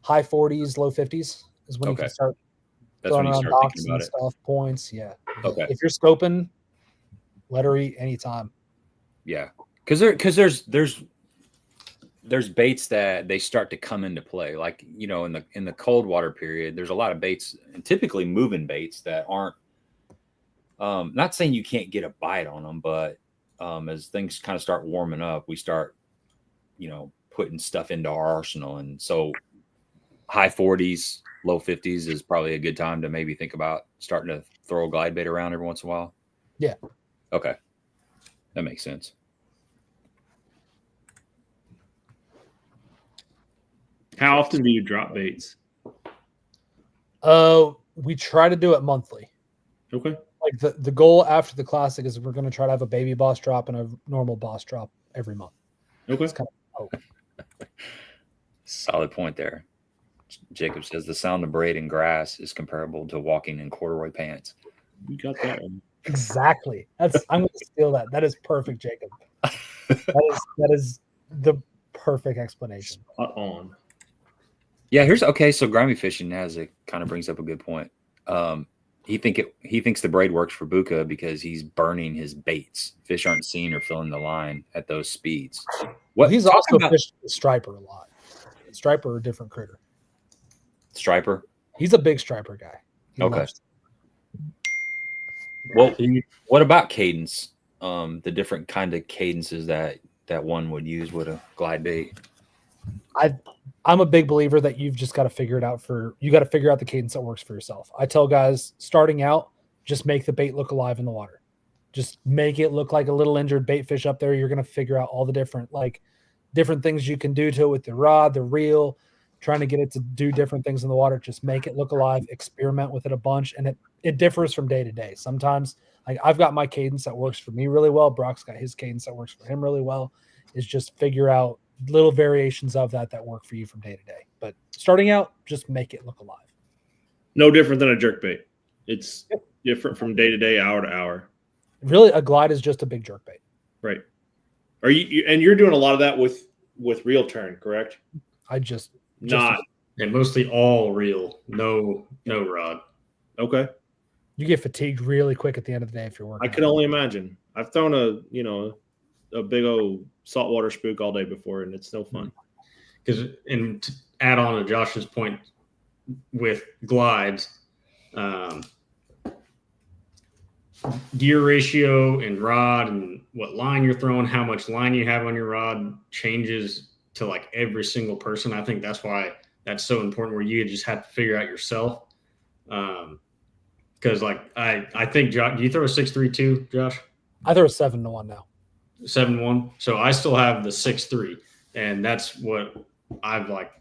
high 40s, low 50s is when you can start. That's when you around start docks thinking about and stuff, points. Yeah. Okay. If you're scoping, let her eat anytime. Yeah, because there's baits that they start to come into play. Like, you know, in the cold water period, there's a lot of baits, and typically moving baits that aren't. Not saying you can't get a bite on them, but as things kind of start warming up, we start, you know, putting stuff into our arsenal, and so high 40s. Low 50s is probably a good time to maybe think about starting to throw a glide bait around every once in a while. Yeah. Okay. That makes sense. How often do you drop baits? We try to do it monthly. Okay. Like the goal after the classic is we're going to try to have a baby boss drop and a normal boss drop every month. Okay. It's kind of Solid point there. Jacob says the sound of braid and grass is comparable to walking in corduroy pants. You got that one. Exactly. I'm going to steal that. That is perfect, Jacob. That is the perfect explanation. Spot on. Yeah, so grimy fishing kind of brings up a good point. He thinks the braid works for Buka because he's burning his baits. Fish aren't seen or filling the line at those speeds. He's also fished the striper a lot. Striper, a different critter. Striper? He's a big striper guy. Okay. Well, what about cadence? The different kind of cadences that one would use with a glide bait. I'm a big believer that you've just got to figure it out you got to figure out the cadence that works for yourself. I tell guys starting out, just make the bait look alive in the water. Just make it look like a little injured bait fish up there. You're going to figure out all the different things you can do to it with the rod, the reel, trying to get it to do different things in the water. Just make it look alive, experiment with it a bunch. And it differs from day to day. Sometimes like I've got my cadence that works for me really well. Brock's got his cadence that works for him really well. Is just figure out little variations of that work for you from day to day. But starting out, just make it look alive. No different than a jerk bait. It's different from day to day, hour to hour. Really, a glide is just a big jerk bait. Right. Are you're doing a lot of that with reel turn, correct? And mostly all reel, no rod. Okay. You get fatigued really quick at the end of the day if you're working. I can only imagine. I've thrown a big old saltwater spook all day before, and it's no fun. And to add on to Josh's point with glides, gear ratio and rod and what line you're throwing, how much line you have on your rod changes to like every single person. I think that's why that's so important, where you just have to figure out yourself. Because like I think Josh, do you throw a 6.3 too, Josh? I throw a 7-1 now. 7.1. So I still have the 6.3, and that's what I've like.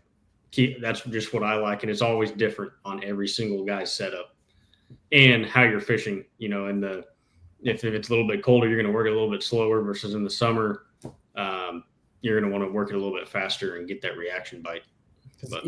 That's just what I like, and it's always different on every single guy's setup and how you're fishing. You know, and if it's a little bit colder, you're going to work it a little bit slower versus in the summer. You're going to want to work it a little bit faster and get that reaction bite. But,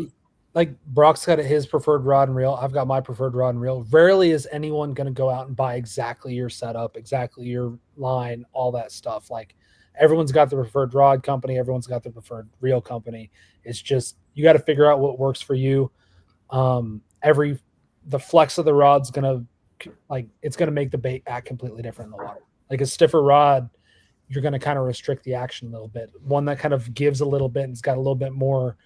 like Brock's got his preferred rod and reel. I've got my preferred rod and reel. Rarely is anyone going to go out and buy exactly your setup, exactly your line, all that stuff. Like everyone's got the preferred rod company. Everyone's got the preferred reel company. It's just, you got to figure out what works for you. The flex of the rod's going to, like, it's going to make the bait act completely different in the water. Like a stiffer rod, you're going to kind of restrict the action a little bit. One that kind of gives a little bit and it's got a little bit more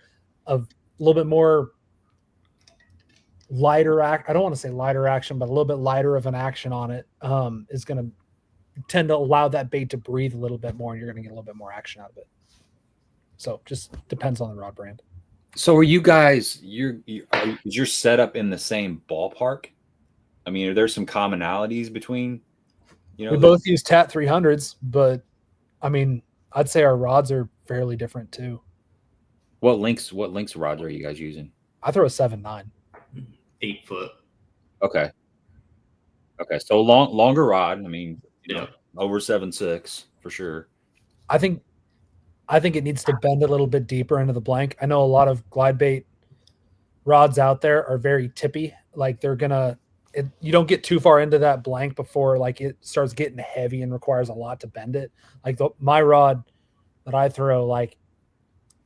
lighter act. I don't want to say lighter action, but a little bit lighter of an action on it is going to tend to allow that bait to breathe a little bit more, and you're going to get a little bit more action out of it. So just depends on the rod brand. So are you guys, is your setup in the same ballpark? I mean, are there some commonalities between, you know? We both use TAT 300s, but I mean, I'd say our rods are fairly different too. What lengths rods are you guys using? I throw a 7.9. 8 foot. Okay. So longer rod. I mean, you know, over 7.6 for sure. I think it needs to bend a little bit deeper into the blank. I know a lot of glide bait rods out there are very tippy. Like you don't get too far into that blank before like it starts getting heavy and requires a lot to bend it. Like my rod that I throw, like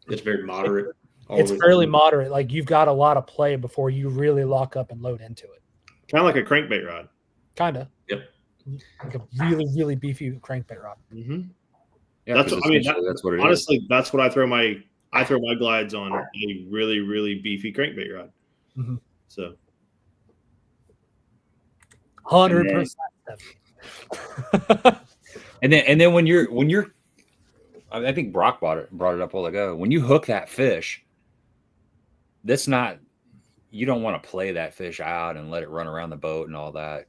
it's very moderate. It's fairly moderate. Like you've got a lot of play before you really lock up and load into it. Kind of like a crankbait rod. Kind of. Yep. Like a really, really beefy crankbait rod. Mm-hmm. Yeah, that's what it honestly, is. That's what I throw my glides on, a really, really beefy crankbait rod. Mm-hmm. So 100%. And then when you're I think Brock brought it up a while ago. When you hook that fish, you don't want to play that fish out and let it run around the boat and all that.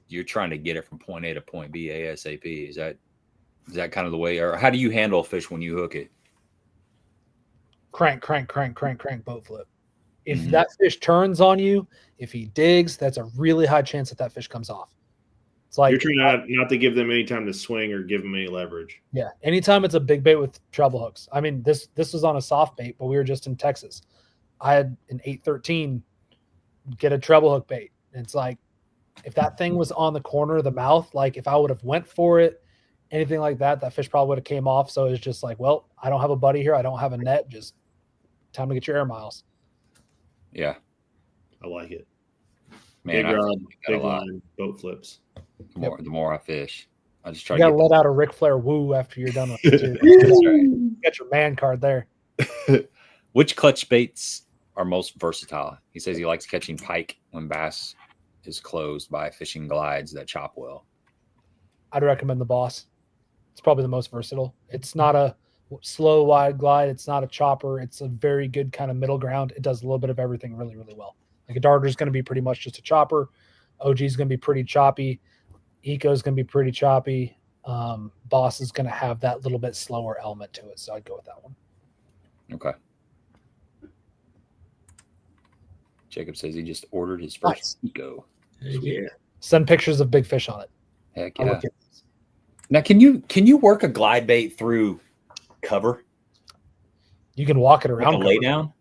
You're trying to get it from point A to point B ASAP. Is that kind of the way, or how do you handle a fish when you hook it? Crank, boat flip. If that fish turns on you, if he digs, that's a really high chance that fish comes off. It's like you're trying not to give them any time to swing or give them any leverage. Yeah, anytime it's a big bait with treble hooks. I mean, this was on a soft bait, but we were just in Texas. I had an 813 get a treble hook bait. And it's like, if that thing was on the corner of the mouth, like if I would have went for it, anything like that fish probably would have came off. So it's just like, well, I don't have a buddy here. I don't have a net. Just time to get your air miles. Yeah. I like it. Man, big rod, big line, boat flips. The more I fish, I just try to let out a Ric Flair woo after you're done with it too. That's right. Get your man card there. Which clutch baits are most versatile? He says he likes catching pike when bass is closed by fishing glides that chop well. I'd recommend the Boss. It's probably the most versatile. It's not a slow wide glide. It's not a chopper. It's a very good kind of middle ground. It does a little bit of everything really, really well. Like a darter is going to be pretty much just a chopper. OG is going to be pretty choppy. Eco is going to be pretty choppy. Boss is going to have that little bit slower element to it. So I'd go with that one. Okay. Jacob says he just ordered his first Eco. Yeah. Send pictures of big fish on it. Heck yeah. Now, can you work a glide bait through cover? You can walk it around. Lay down?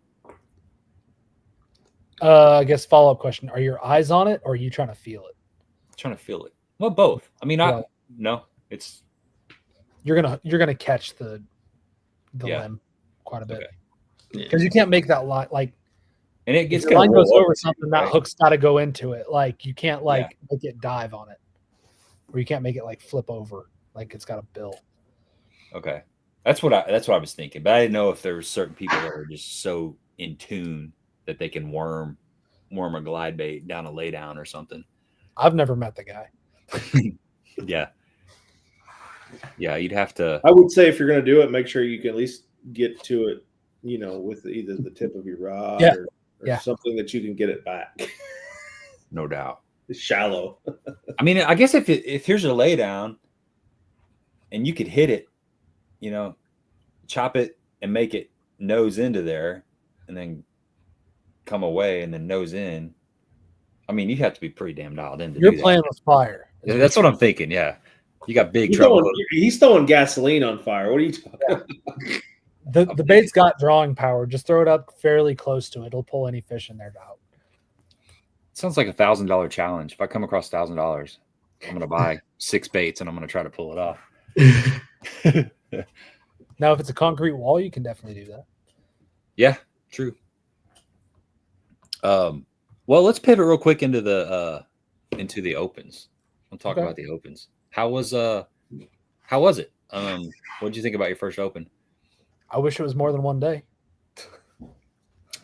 I guess follow-up question. Are your eyes on it or are you trying to feel it? Trying to feel it. Well, both. I mean, no, it's you're gonna catch the limb quite a bit. Okay. Because you can't make that line like, and it gets if the line goes over something, right? That hook's got to go into it. Like you can't make it dive on it, or you can't make it like flip over. Like it's got to bill. Okay, that's what I was thinking, but I didn't know if there were certain people that are just so in tune that they can worm a glide bait down a lay down or something. I've never met the guy. Yeah, you'd have to. I would say if you're going to do it, make sure you can at least get to it, with either the tip of your rod or something that you can get it back. No doubt. It's shallow. I mean, I guess if here's a lay down and you could hit it, chop it and make it nose into there and then come away and then nose in. I mean, you have to be pretty damn dialed in to You're do that. playing with fire. Yeah, that's what I'm thinking. Yeah. You got big trouble. He's throwing gasoline on fire. What are you talking about? The bait's got drawing power. Just throw it up fairly close to it. It'll pull any fish in there out. Sounds like $1,000 challenge. If I come across $1,000, I'm going to buy 6 baits and I'm going to try to pull it off. Now, if it's a concrete wall, you can definitely do that. Yeah, true. Well, let's pivot real quick into the opens. We'll talk about the opens. How was it? What did you think about your first open? I wish it was more than one day.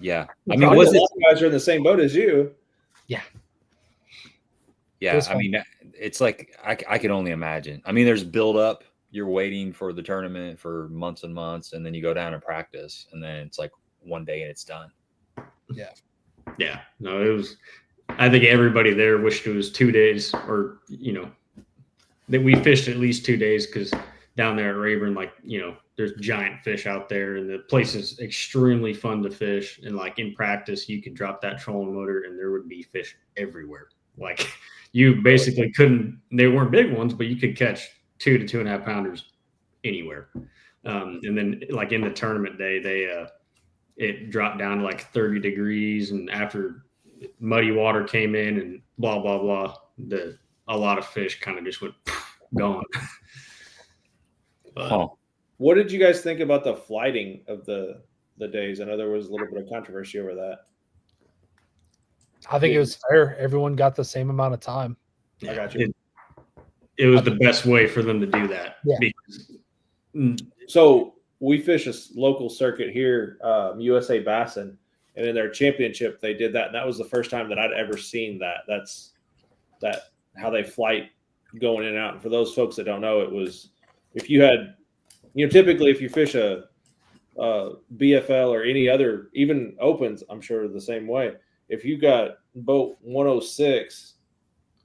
Yeah, I mean, was it? A lot of guys are in the same boat as you. Yeah. Yeah, I mean, it's like I can only imagine. I mean, there's build up. You're waiting for the tournament for months and months, and then you go down and practice, and then it's like one day and it's done. Yeah. Yeah. No, it was. I think everybody there wished it was 2 days, or that we fished at least 2 days, because down there at Rayburn, like there's giant fish out there, and the place is extremely fun to fish. And like in practice, you could drop that trolling motor, and there would be fish everywhere. Like you basically couldn't. They weren't big ones, but you could catch 2 to 2.5 pounders anywhere. And then like in the tournament day, it dropped down to like 30 degrees, and after muddy water came in and blah blah blah, a lot of fish kind of just went gone. What did you guys think about the flighting of the days? I know there was a little bit of controversy over that. I think it was fair. Everyone got the same amount of time. I got you. It was the best way for them to do that. Yeah. So we fish a local circuit here, USA Bassin, and in their championship they did that, and that was the first time that I'd ever seen that. That's how they flight going in and out. And for those folks that don't know, it was if you had, typically if you fish a BFL or any other, even opens, I'm sure the same way. If you got boat 106,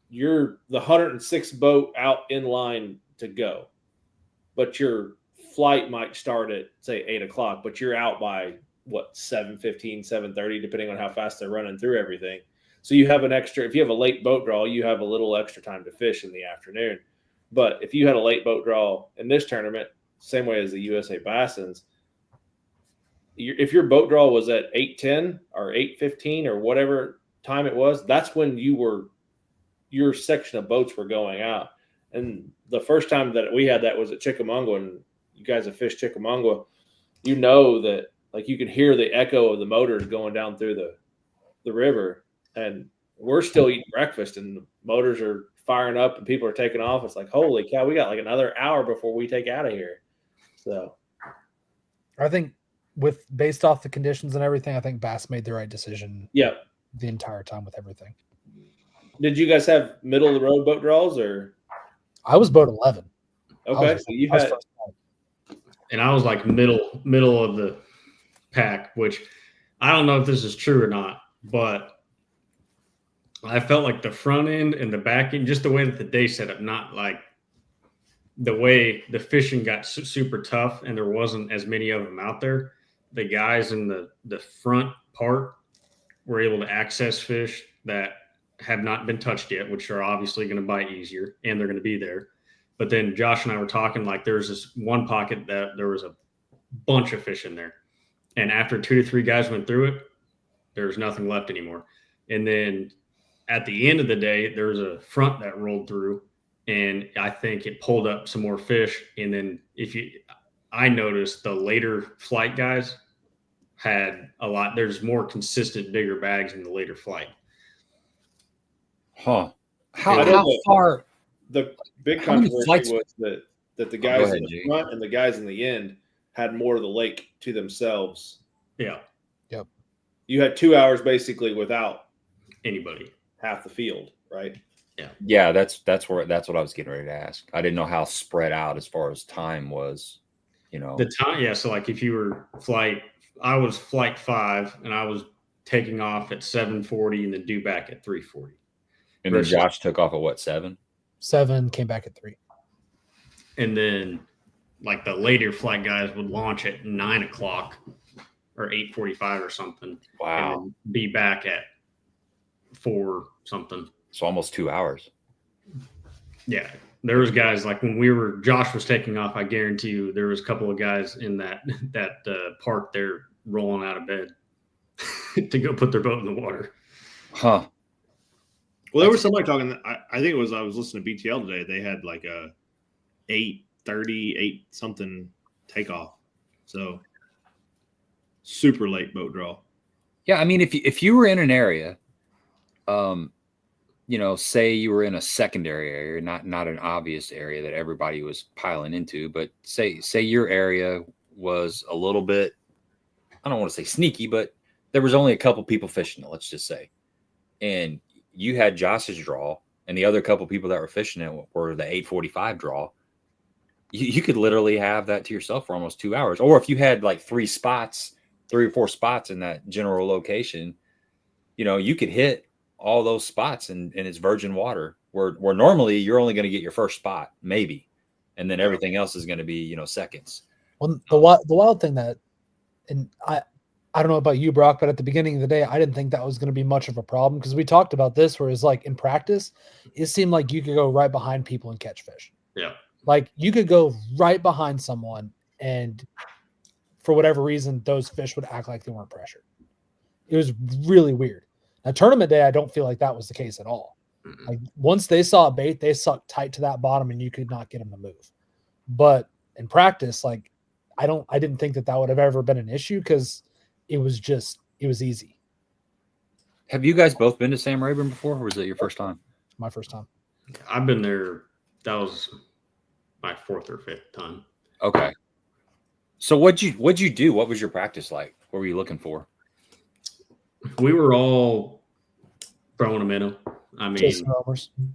you're the 106th boat out in line to go, but your flight might start at say 8 o'clock, but you're out by 7:15, 7:30, depending on how fast they're running through everything. So you have an extra, if you have a late boat draw, you have a little extra time to fish in the afternoon. But if you had a late boat draw in this tournament, same way as the USA Bassins, if your boat draw was at 8:10 or 8:15 or whatever time it was, that's when your section of boats were going out. And the first time that we had that was at Chickamauga, and you guys have fished Chickamauga, that like you can hear the echo of the motors going down through the river, and we're still eating breakfast and the motors are firing up and people are taking off. It's like, holy cow, we got like another hour before we take out of here. So I think based off the conditions and everything, I think Bass made the right decision. Yeah. The entire time with everything. Did you guys have middle of the road boat draws, or? I was boat 11. Okay. So you had, and I was like middle of the pack, which I don't know if this is true or not, but I felt like the front end and the back end, just the way that the day set up, not like the way the fishing got super tough and there wasn't as many of them out there. The guys in the front part were able to access fish that have not been touched yet, which are obviously going to bite easier, and they're going to be there. But then Josh and I were talking, like there's this one pocket that there was a bunch of fish in there. And after 2 to 3 guys went through it, there's nothing left anymore. And then at the end of the day, there was a front that rolled through, and I think it pulled up some more fish. And then I noticed the later flight guys had a lot. There's more consistent, bigger bags in the later flight. Huh. How far? The big controversy was that the guys in the front and the guys in the end had more of the lake to themselves. Yeah. Yep. You had 2 hours basically without anybody, half the field, right? Yeah. Yeah, that's what I was getting ready to ask. I didn't know how spread out as far as time was, The time, yeah. So like if you were I was flight 5 and I was taking off at 7:40 and then due back at 3:40. And then Josh took off at what, 7? 7, came back at 3. And then like the later flight guys would launch at 9 o'clock or 8:45 or something. Wow. And be back at 4 something. So almost 2 hours. Yeah. There was guys like when Josh was taking off, I guarantee you there was a couple of guys in that park there rolling out of bed to go put their boat in the water. Huh. Well, there was somebody talking. I think it was. I was listening to BTL today. They had like a 8 38 something takeoff. So super late boat draw. Yeah, I mean, if you were in an area, you know, say you were in a secondary area, not an obvious area that everybody was piling into, but say your area was a little bit, I don't want to say sneaky, but there was only a couple people fishing it, let's just say, and you had Josh's draw, and the other couple people that were fishing it were the 845 draw. You could literally have that to yourself for almost 2 hours. Or if you had like 3 or 4 spots in that general location, you know, you could hit all those spots in its virgin water where normally you're only going to get your first spot, maybe. And then everything else is going to be, you know, seconds. Well, the wild thing that, and I don't know about you, Brock, but at the beginning of the day, I didn't think that was going to be much of a problem because we talked about this where it's like in practice, it seemed like you could go right behind people and catch fish. Yeah. Like you could go right behind someone and for whatever reason, those fish would act like they weren't pressured. It was really weird. Now, tournament day, I don't feel like that was the case at all. Like once they saw a bait, they sucked tight to that bottom and you could not get them to move. But in practice, like I didn't think that would have ever been an issue because it was easy. Have you guys both been to Sam Rayburn before, or was it your first time? My first time. I've been there. That was my 4th or 5th time. Okay. So what'd you do? What was your practice like? What were you looking for? We were all throwing them in them. I mean,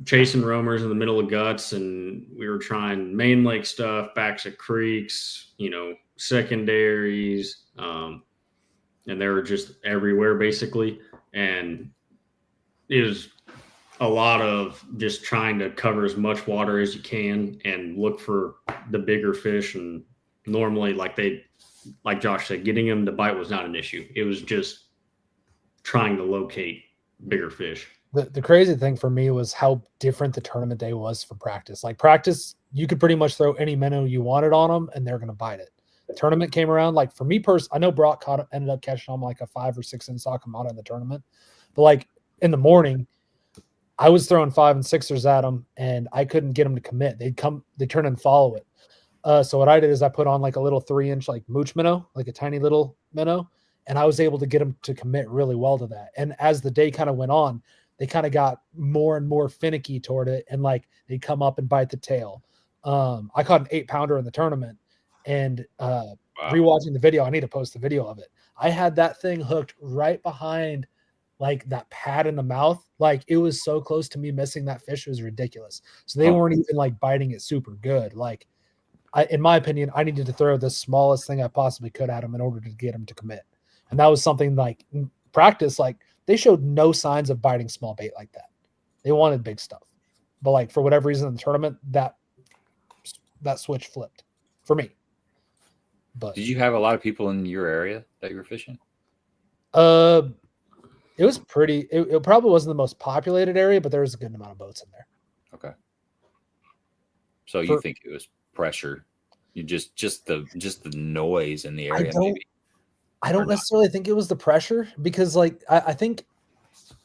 chasing roamers in the middle of guts, and we were trying main lake stuff, backs of creeks, you know, secondaries, and they were just everywhere basically. And it was a lot of just trying to cover as much water as you can and look for the bigger fish. And normally, like Josh said, getting them to bite was not an issue. It was just trying to locate bigger fish. The crazy thing for me was how different the tournament day was from practice. Like practice, you could pretty much throw any minnow you wanted on them and they're going to bite it. The tournament came around. Like for me personally, I know Brock ended up catching on like a 5 or 6 inch Sakamata in the tournament, but like in the morning, I was throwing 5 and 6ers at them and I couldn't get them to commit. They'd turn and follow it. So what I did is I put on like a little 3-inch like mooch minnow, like a tiny little minnow, and I was able to get them to commit really well to that. And as the day kind of went on, they kind of got more and more finicky toward it, and like they'd come up and bite the tail. I caught an 8-pounder in the tournament, and rewatching the video, I need to post the video of it. I had that thing hooked right behind like that pad in the mouth. Like it was so close to me missing that fish. It was ridiculous. So they weren't even like biting it super good. Like in my opinion, I needed to throw the smallest thing I possibly could at them in order to get them to commit. And that was something like in practice, like they showed no signs of biting small bait like that. They wanted big stuff. But like for whatever reason in the tournament, that switch flipped for me. But did you have a lot of people in your area that you were fishing? It was pretty. It probably wasn't the most populated area, but there was a good amount of boats in there. Okay. So you think it was pressure? You just the noise in the area? I don't necessarily think it was the pressure because, like, I think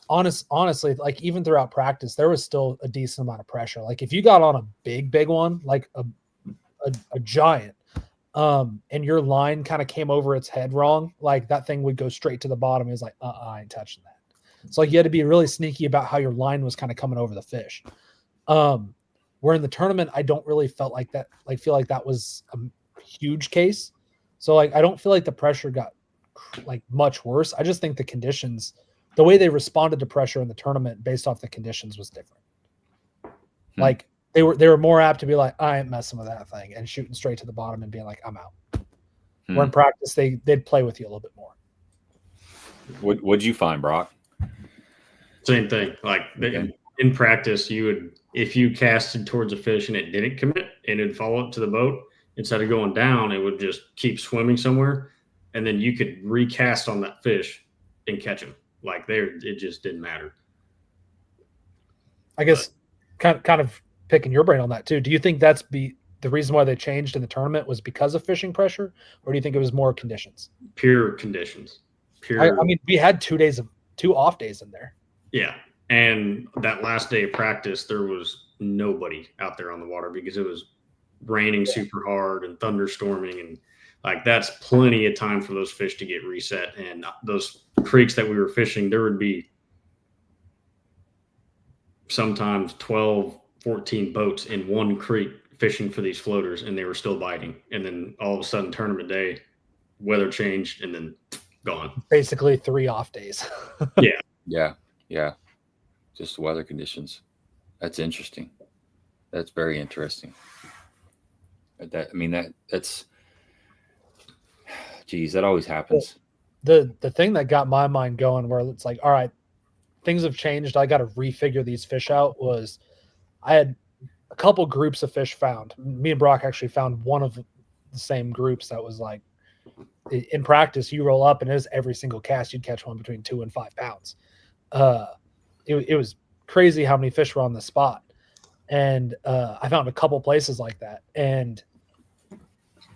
honestly, like even throughout practice, there was still a decent amount of pressure. Like if you got on a big one, like a giant, and your line kind of came over its head wrong, like that thing would go straight to the bottom. It was like, I ain't touching that. So like you had to be really sneaky about how your line was kind of coming over the fish. Where in the tournament, I don't really feel like that was a huge case. So like, I don't feel like the pressure got like much worse. I just think the conditions, the way they responded to pressure in the tournament based off the conditions was different. Like they were more apt to be like, I ain't messing with that thing and shooting straight to the bottom and being like, I'm out. Where in practice, they'd play with you a little bit more. What'd you find, Brock? Same thing. Like in practice, if you casted towards a fish and it didn't commit and it'd follow it to the boat, instead of going down, it would just keep swimming somewhere. And then you could recast on that fish and catch him. Like it just didn't matter. I guess kind of picking your brain on that too. Do you think that's the reason why they changed in the tournament was because of fishing pressure, or do you think it was more conditions? Pure conditions. I mean, we had 2 off days in there. Yeah. And that last day of practice, there was nobody out there on the water because it was raining super hard and thunderstorming, and like that's plenty of time for those fish to get reset. And those creeks that we were fishing, there would be sometimes 12, 14 boats in one creek fishing for these floaters, and they were still biting. And then all of a sudden, tournament day, weather changed, and then gone. Basically 3 off days. Yeah. Just weather conditions. That's interesting. That's very interesting. That's geez, that always happens. The thing that got my mind going, where it's like, all right, things have changed, I got to refigure these fish out, was I had a couple groups of fish found. Me and Brock actually found one of the same groups that was like, in practice, you roll up and it was every single cast you'd catch one between 2 and 5 pounds. It was crazy how many fish were on the spot. And I found a couple places like that. And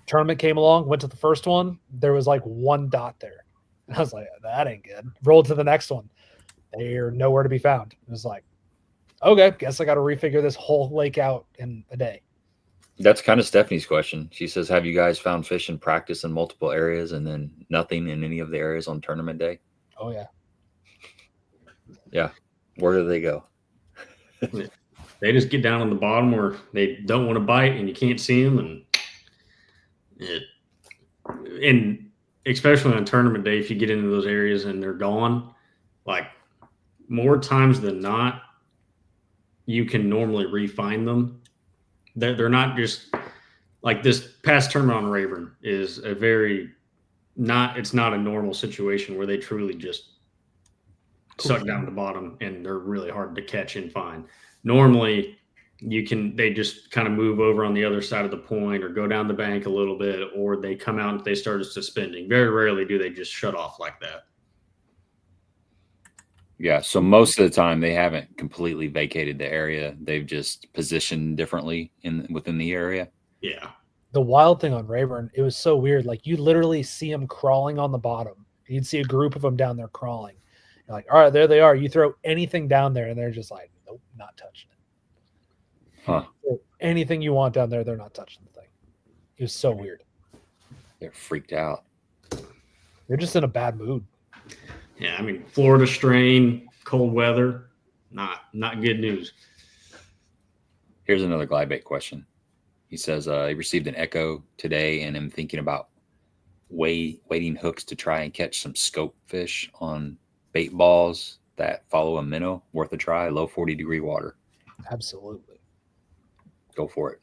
tournament came along, went to the first one. There was like 1 dot there. And I was like, that ain't good. Rolled to the next one. They're nowhere to be found. It was like, okay, guess I got to refigure this whole lake out in a day. That's kind of Stephanie's question. She says, have you guys found fish in practice in multiple areas and then nothing in any of the areas on tournament day? Oh, yeah. Yeah. Where do they go? They just get down on the bottom where they don't want to bite and you can't see them. And especially on tournament day, if you get into those areas and they're gone, like more times than not, you can normally re-find them. They're not just like this past tournament on Rayburn is it's not a normal situation where they truly just suck down the bottom and they're really hard to catch and find. Normally they just kind of move over on the other side of the point or go down the bank a little bit, or they come out and they started suspending. Very rarely do they just shut off like that. Yeah, so most of the time they haven't completely vacated the area. They've just positioned differently within the area. Yeah. The wild thing on Rayburn, it was so weird. Like you literally see them crawling on the bottom. You'd see a group of them down there crawling. You're like, all right, there they are. You throw anything down there and they're just like, nope, not touching it. Huh. So anything you want down there, they're not touching the thing. It was so weird. They're freaked out. They're just in a bad mood. Yeah, I mean, Florida strain, cold weather, not good news. Here's another glide bait question. He says he received an echo today and I'm thinking about waiting hooks to try and catch some scope fish on bait balls that follow a minnow. Worth a try, low 40-degree water. Absolutely. Go for it.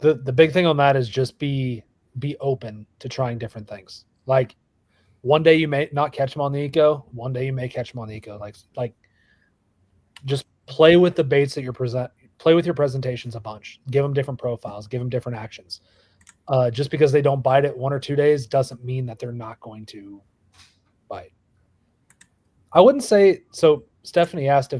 The big thing on that is just be open to trying different things. Like, one day you may not catch them on the eco. One day you may catch them on the eco. Like, just play with the baits that play with your presentations a bunch. Give them different profiles. Give them different actions. Just because they don't bite it 1 or 2 days doesn't mean that they're not going to bite. I wouldn't say so. Stephanie asked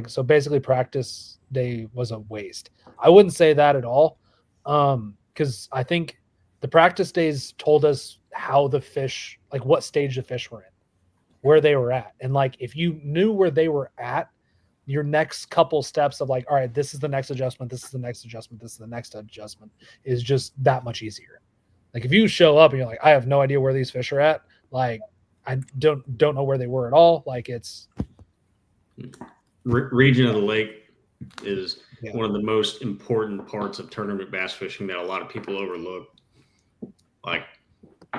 so basically practice day was a waste. I wouldn't say that at all, because I think the practice days told us how the fish, like what stage the fish were in, where they were at. And like, if you knew where they were at, your next couple steps of like, all right, this is the next adjustment, this is the next adjustment, this is the next adjustment, is just that much easier. Like if you show up and you're like, I have no idea where these fish are at, like I don't know where they were at all. Like it's region of the lake is one of the most important parts of tournament bass fishing that a lot of people overlook. Like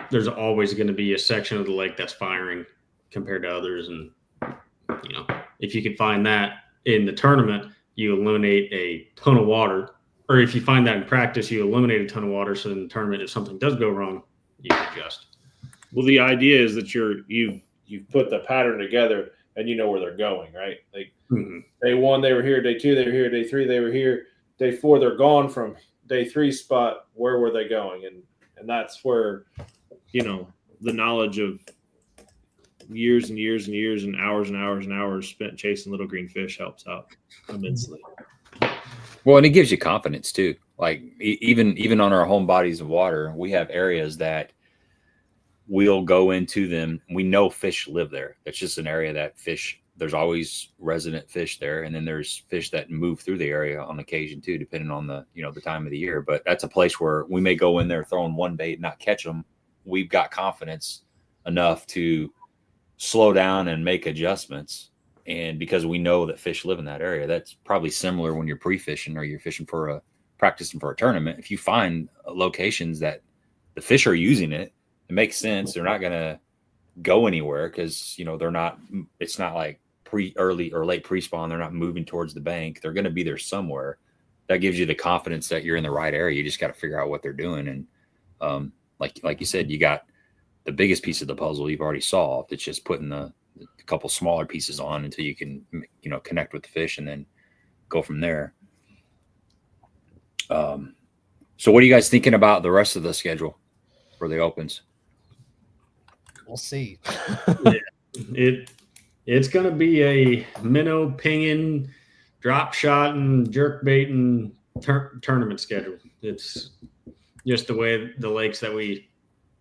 there's always going to be a section of the lake that's firing compared to others. And, if you can find that in the tournament, you eliminate a ton of water. Or if you find that in practice, you eliminate a ton of water. So in the tournament, if something does go wrong, you can adjust. Well, the idea is that you've put the pattern together and you know where they're going, right? Like day 1, they were here. Day 2, they were here. Day 3, they were here. Day 4, they're gone from day 3 spot. Where were they going? And that's where, the knowledge of years and years and years and hours and hours and hours spent chasing little green fish helps out immensely. Well, and it gives you confidence too. Like even on our home bodies of water, we have areas that we'll go into them. We know fish live there. It's just an area that fish there's always resident fish there, and then there's fish that move through the area on occasion too, depending on the the time of the year. But that's a place where we may go in there throwing one bait and not catch them. We've got confidence enough to slow down and make adjustments, and because we know that fish live in that area. That's probably similar when you're pre-fishing or you're fishing for practicing for a tournament. If you find locations that the fish are using it, it makes sense. They're not going to go anywhere because they're not. It's not like early or late pre-spawn. They're not moving towards the bank. They're going to be there somewhere. That gives you the confidence that you're in the right area. You just got to figure out what they're doing. And like you said, you got the biggest piece of the puzzle you've already solved. It's just putting the couple smaller pieces on until you can connect with the fish and then go from there. So what are you guys thinking about the rest of the schedule for the Opens? We'll see. It's going to be a minnow, pinging, drop shot, and jerk bait and tournament schedule. It's just the way the lakes that we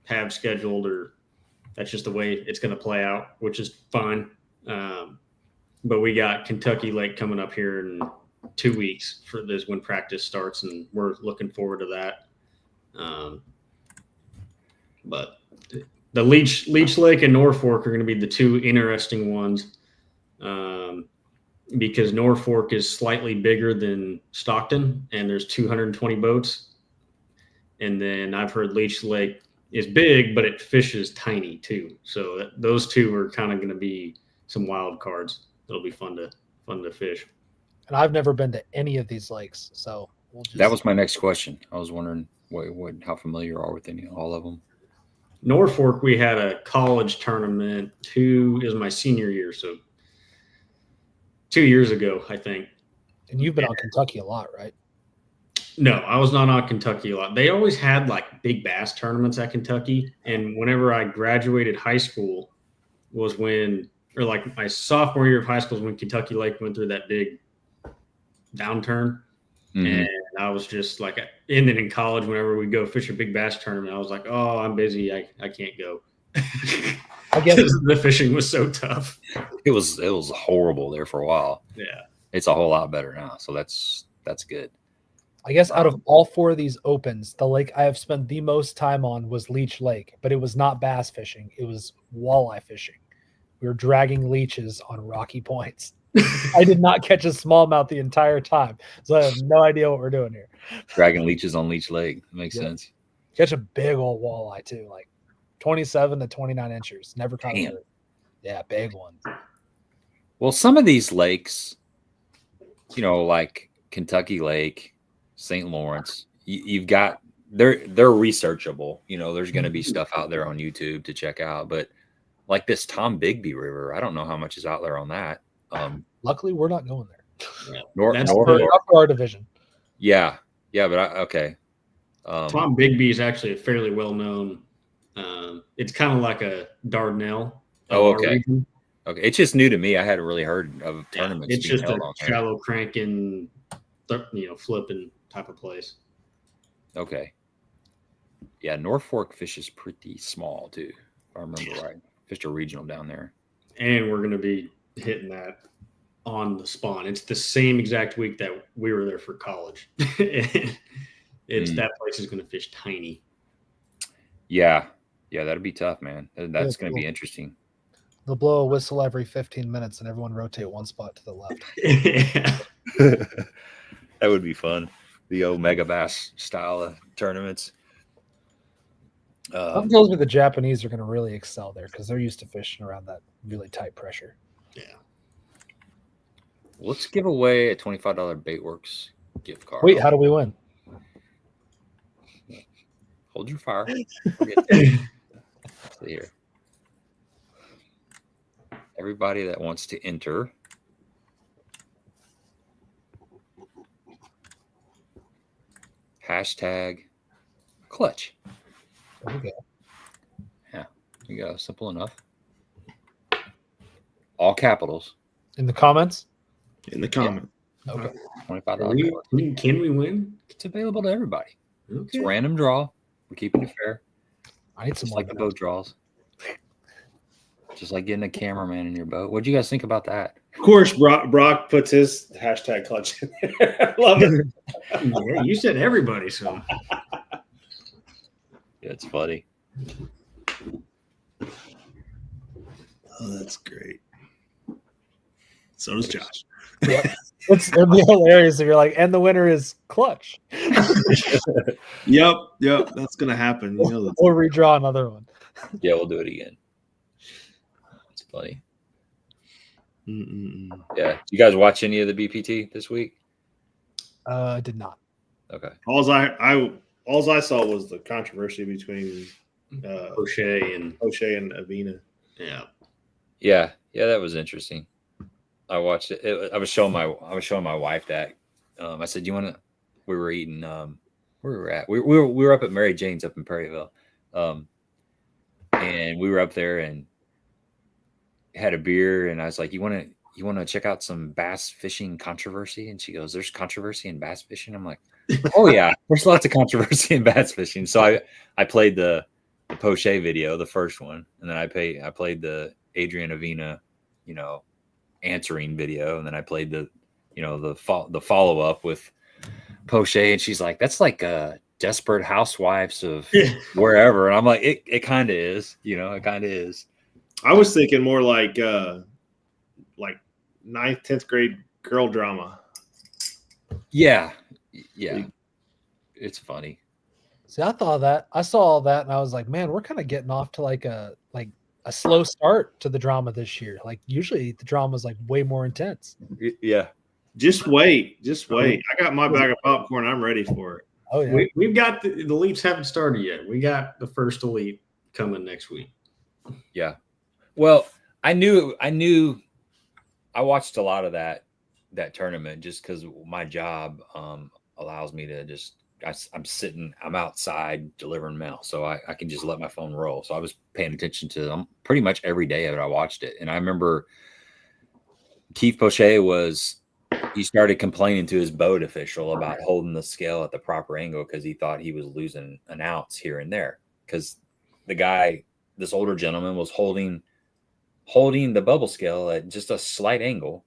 have scheduled, or that's just the way it's going to play out, which is fine. But we got Kentucky Lake coming up here in 2 weeks for this when practice starts, and we're looking forward to that. But the Leech Lake and Norfolk are going to be the two interesting ones, because Norfolk is slightly bigger than Stockton, and there's 220 boats. And then I've heard Leech Lake is big, but it fishes tiny too. So those two are kind of going to be some wild cards. It'll be fun to fish. And I've never been to any of these lakes, so that was my next question. I was wondering how familiar you are with all of them. Norfolk, we had a college tournament. Is my senior year, so 2 years ago, I think. And you've been on Kentucky a lot, right? No, I was not on Kentucky a lot. They always had like big bass tournaments at Kentucky, and whenever I graduated high school was like my sophomore year of high school is when Kentucky Lake went through that big downturn. Mm-hmm. And I was just like, and then in college, whenever we go fish a big bass tournament, I was like, oh, I'm busy. I can't go. I guess the fishing was so tough. It was horrible there for a while. Yeah. It's a whole lot better now. So that's good. I guess out of all four of these Opens, the lake I have spent the most time on was Leech Lake, but it was not bass fishing. It was walleye fishing. We were dragging leeches on rocky points. I did not catch a smallmouth the entire time, so I have no idea what we're doing here. Dragging leeches on Leech Lake. That makes sense. Catch a big old walleye too, like 27 to 29 inches. Never caught a bird. Yeah, big ones. Well, some of these lakes, like Kentucky Lake, St. Lawrence, you've got they're researchable. There's going to be stuff out there on YouTube to check out, but like this Tom Bigby River, I don't know how much is out there on that. Luckily, we're not going there. Yeah. That's for our division. Yeah, but okay. Tom Bigby is actually a fairly well-known. It's kind of like a Dardanelle. Oh, okay. Okay, it's just new to me. I hadn't really heard of tournaments. It's just a shallow cranking, flipping type of place. Okay. Yeah, Norfolk fish is pretty small too, if I remember right. Fished a regional down there. And we're going to be hitting that on the spawn. It's the same exact week that we were there for college. That place is going to fish tiny. Yeah, that'd be tough, man. That's going to be interesting. They'll blow a whistle every 15 minutes and everyone rotate one spot to the left. Yeah. That would be fun. The old mega bass style of tournaments. That tells me the Japanese are going to really excel there because they're used to fishing around that really tight pressure. Yeah. Let's give away a $25 Baitworks gift card. Wait, how do we win? Hold your fire. See here. Everybody that wants to enter. Hashtag clutch. There we go. Yeah, there you go. Simple enough. All capitals. In the comments? In the comment. Yeah. Okay. $25. Can we win? It's available to everybody. Okay. It's a random draw. We're keeping it fair. I need some like the boat draws. Just like getting a cameraman in your boat. What'd you guys think about that? Of course, Brock puts his hashtag clutch in there. I love it. Yeah, you said everybody, so. Yeah, it's funny. Oh, that's great. So does Josh. Yep. It'd be hilarious if you're like, and the winner is clutch. Yep. That's gonna happen. You know, We'll redraw another one. Yeah, we'll do it again. It's funny. Yeah. You guys watch any of the BPT this week? I did not. Okay. All I saw was the controversy between O'Shea and Avina. Yeah. Yeah, that was interesting. I watched it. I was showing my wife that. I said, "You want to?" We were eating. Where we were at? We were up at Mary Jane's up in Perryville, and we were up there and had a beer. And I was like, "You want to check out some bass fishing controversy?" And she goes, "There's controversy in bass fishing." I'm like, "Oh yeah, there's lots of controversy in bass fishing." So I played the Poche video, the first one, and then I played the Adrian Avina, answering video, and then I played the follow up with Poche, and she's like, "That's like Desperate Housewives of wherever," and I'm like, "It kind of is, it kind of is." I was thinking more like 9th, 10th grade girl drama. Yeah, it's funny. See, I thought that I saw all that, and I was like, "Man, we're kind of getting off to like a slow start to the drama this year. Like usually the drama is like way more intense." Yeah. Just wait. I got my bag of popcorn. I'm ready for it. Oh yeah. We've got the elites haven't started yet. We got the first elite coming next week. Yeah. Well, I knew I watched a lot of that tournament just because my job allows me to just I'm outside delivering mail, so I can just let my phone roll. So I was paying attention to them pretty much every day that I watched it. And I remember Keith Poche he started complaining to his boat official about holding the scale at the proper angle because he thought he was losing an ounce here and there. Because this older gentleman, was holding the bubble scale at just a slight angle,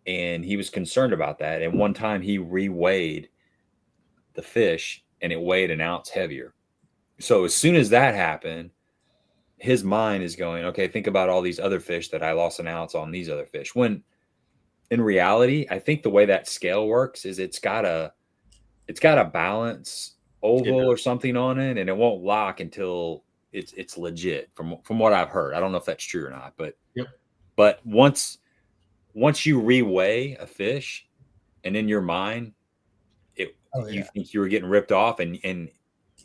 and he was concerned about that. And one time he reweighed the fish and it weighed an ounce heavier. So as soon as that happened, his mind is going, okay, think about all these other fish that I lost an ounce on these other fish. When in reality, I think the way that scale works is it's got a balance oval or something on it, and it won't lock until it's legit from what I've heard. I don't know if that's true or not, but once you reweigh a fish, and in your mind you think you were getting ripped off, and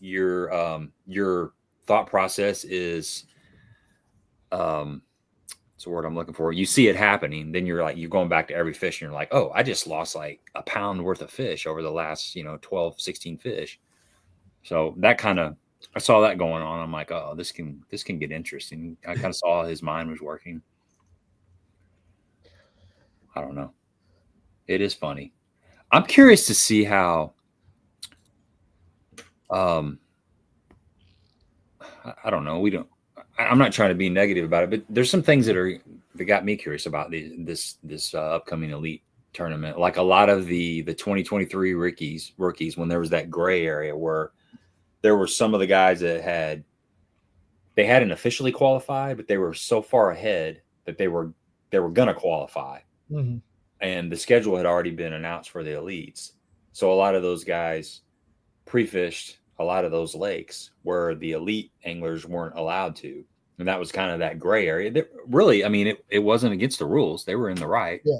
your thought process is it's the word I'm looking for. You see it happening, then you're going back to every fish, and you're like, oh, I just lost like a pound worth of fish over the last 12, 16 fish. So that I saw that going on. I'm like, oh, this can get interesting. I kind of saw his mind was working. I don't know. It is funny. I'm curious to see how I don't know. I'm not trying to be negative about it, but there's some things that got me curious about this upcoming elite tournament. Like a lot of the 2023 rookies, when there was that gray area where there were some of the guys that hadn't officially qualified, but they were so far ahead that they were going to qualify. Mm-hmm. And the schedule had already been announced for the elites. So a lot of those guys pre-fished a lot of those lakes where the elite anglers weren't allowed to. And that was kind of that gray area. That really, I mean, it wasn't against the rules. They were in the right. Yeah.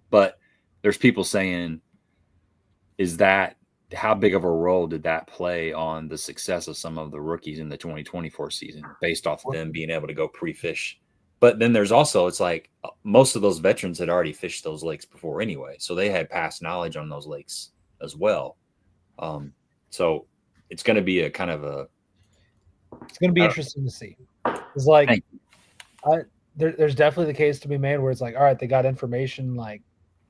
But there's people saying, how big of a role did that play on the success of some of the rookies in the 2024 season based off of them being able to go pre-fish? But then there's also, it's like most of those veterans had already fished those lakes before anyway. So they had past knowledge on those lakes as well. So it's going to be it's going to be interesting to see. It's like, there's definitely the case to be made where it's like, all right, they got information like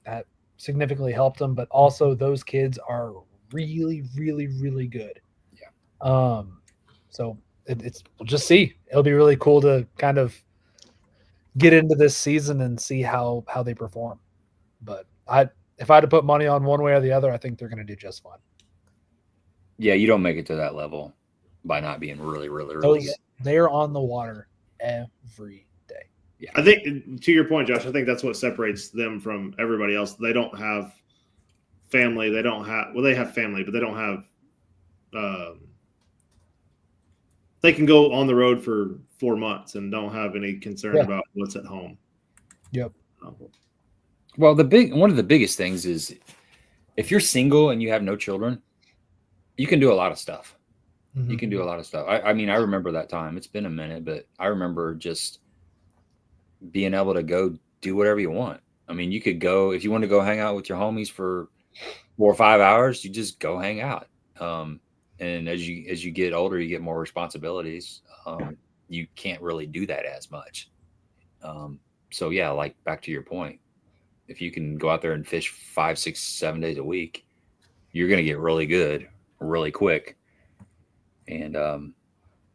that significantly helped them, but also those kids are really, really, really good. Yeah. So we'll just see. It'll be really cool to kind of get into this season and see how they perform. But if I had to put money on one way or the other, I think they're going to do just fine. Yeah, you don't make it to that level by not being really, really, really good. They're on the water every day. Yeah, I think to your point, Josh, I think that's what separates them from everybody else. They don't have family. They don't have they have family, but they don't have. They can go on the road for 4 months and don't have any concern about what's at home. Yep. Well, one of the biggest things is if you're single and you have no children, you can do a lot of stuff. You can do a lot of stuff. I mean, I remember that time. It's been a minute, but I remember just being able to go do whatever you want. I mean, you could go, if you want to go hang out with your homies for 4 or 5 hours, you just go hang out. And as you get older, you get more responsibilities. You can't really do that as much. So yeah, like back to your point, if you can go out there and fish 5, 6, 7 days a week, you're going to get really good really quick. And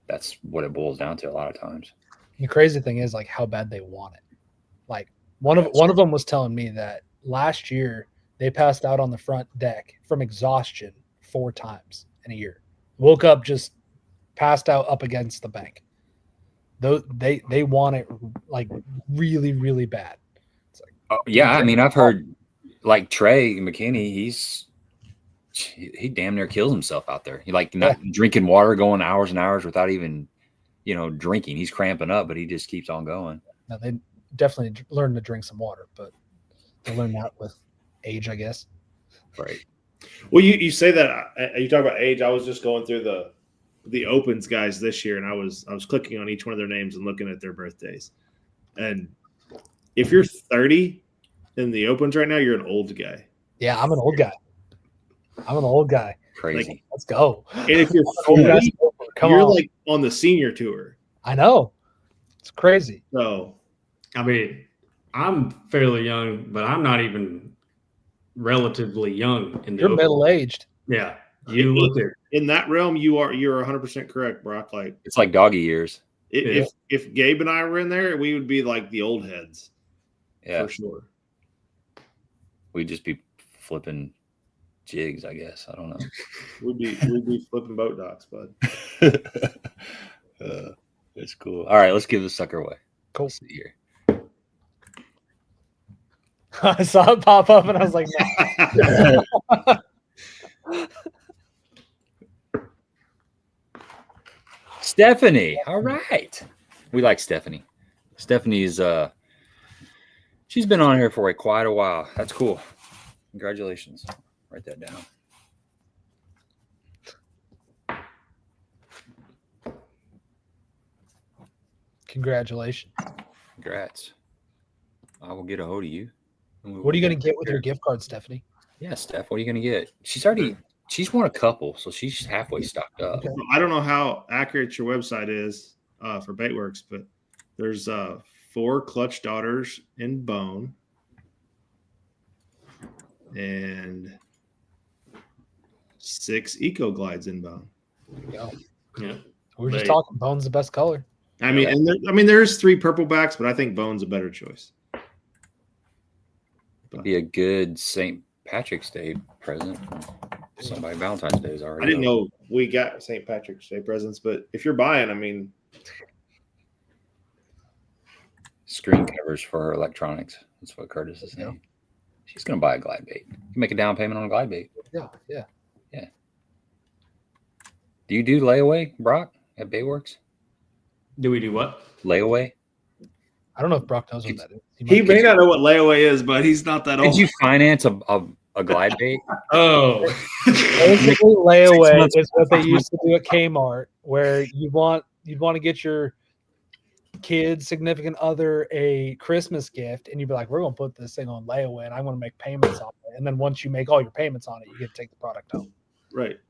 that's what it boils down to a lot of times. The crazy thing is like how bad they want it. Like one of them was telling me that last year they passed out on the front deck from exhaustion 4 times in a year. Woke up just passed out up against the bank. They want it like really, really bad. It's like, yeah, I mean, I've heard like Trey McKinney, he damn near kills himself out there. He not drinking water, going hours and hours without even, drinking. He's cramping up, but he just keeps on going. Now they definitely learn to drink some water, but they learn that with age, I guess. Right. Well, you say that you talk about age. I was just going through the Opens guys this year, and I was clicking on each one of their names and looking at their birthdays. And if you're 30 in the Opens right now, you're an old guy. Yeah, I'm an old guy. Crazy. Like, let's go. And if you're 40, you're like on the senior tour. I know. It's crazy. So, I mean, I'm fairly young, but I'm not even relatively young. You're middle-aged. Yeah. You look at in that realm, you're 100% correct, Brock. Like it's like doggy years. If Gabe and I were in there, we would be like the old heads. Yeah, for sure. We'd just be flipping jigs, I guess. I don't know. we'd be flipping boat docks, bud. That's cool. All right, let's give this sucker away. Cool. Let's see here. I saw it pop up and I was like, no. Stephanie. All right. We like Stephanie. Stephanie's she's been on here for quite a while. That's cool. Congratulations. Write that down. Congratulations. Congrats. I will get a hold of you. What are you going to get with your gift card, Stephanie? Yeah, Steph, what are you going to get? She's won a couple, so she's halfway stocked up. Okay. I don't know how accurate your website is for Baitworks, but there's 4 clutch daughters in bone and 6 eco glides in bone. There you go. Yeah. We were just talking. Bone's the best color. I mean, there's 3 purple backs, but I think bone's a better choice. Be a good St. Patrick's Day present. Somebody Valentine's Day is already. I didn't know we got St. Patrick's Day presents, but if you're buying, I mean, screen covers for her electronics. That's what Curtis is saying. Yeah. She's going to buy a glide bait. You make a down payment on a glide bait. Yeah. Do you do layaway, Brock, at Baitworks? Do we do what? Layaway? I don't know if Brock knows what that is. He may not know what layaway is, but he's not that old. Did you finance a glide bait? Oh. Basically, layaway is what they used to do at Kmart, where you'd want to get your kid, significant other a Christmas gift, and you'd be like, we're going to put this thing on layaway, and I'm going to make payments on it. And then once you make all your payments on it, you get to take the product home. Right.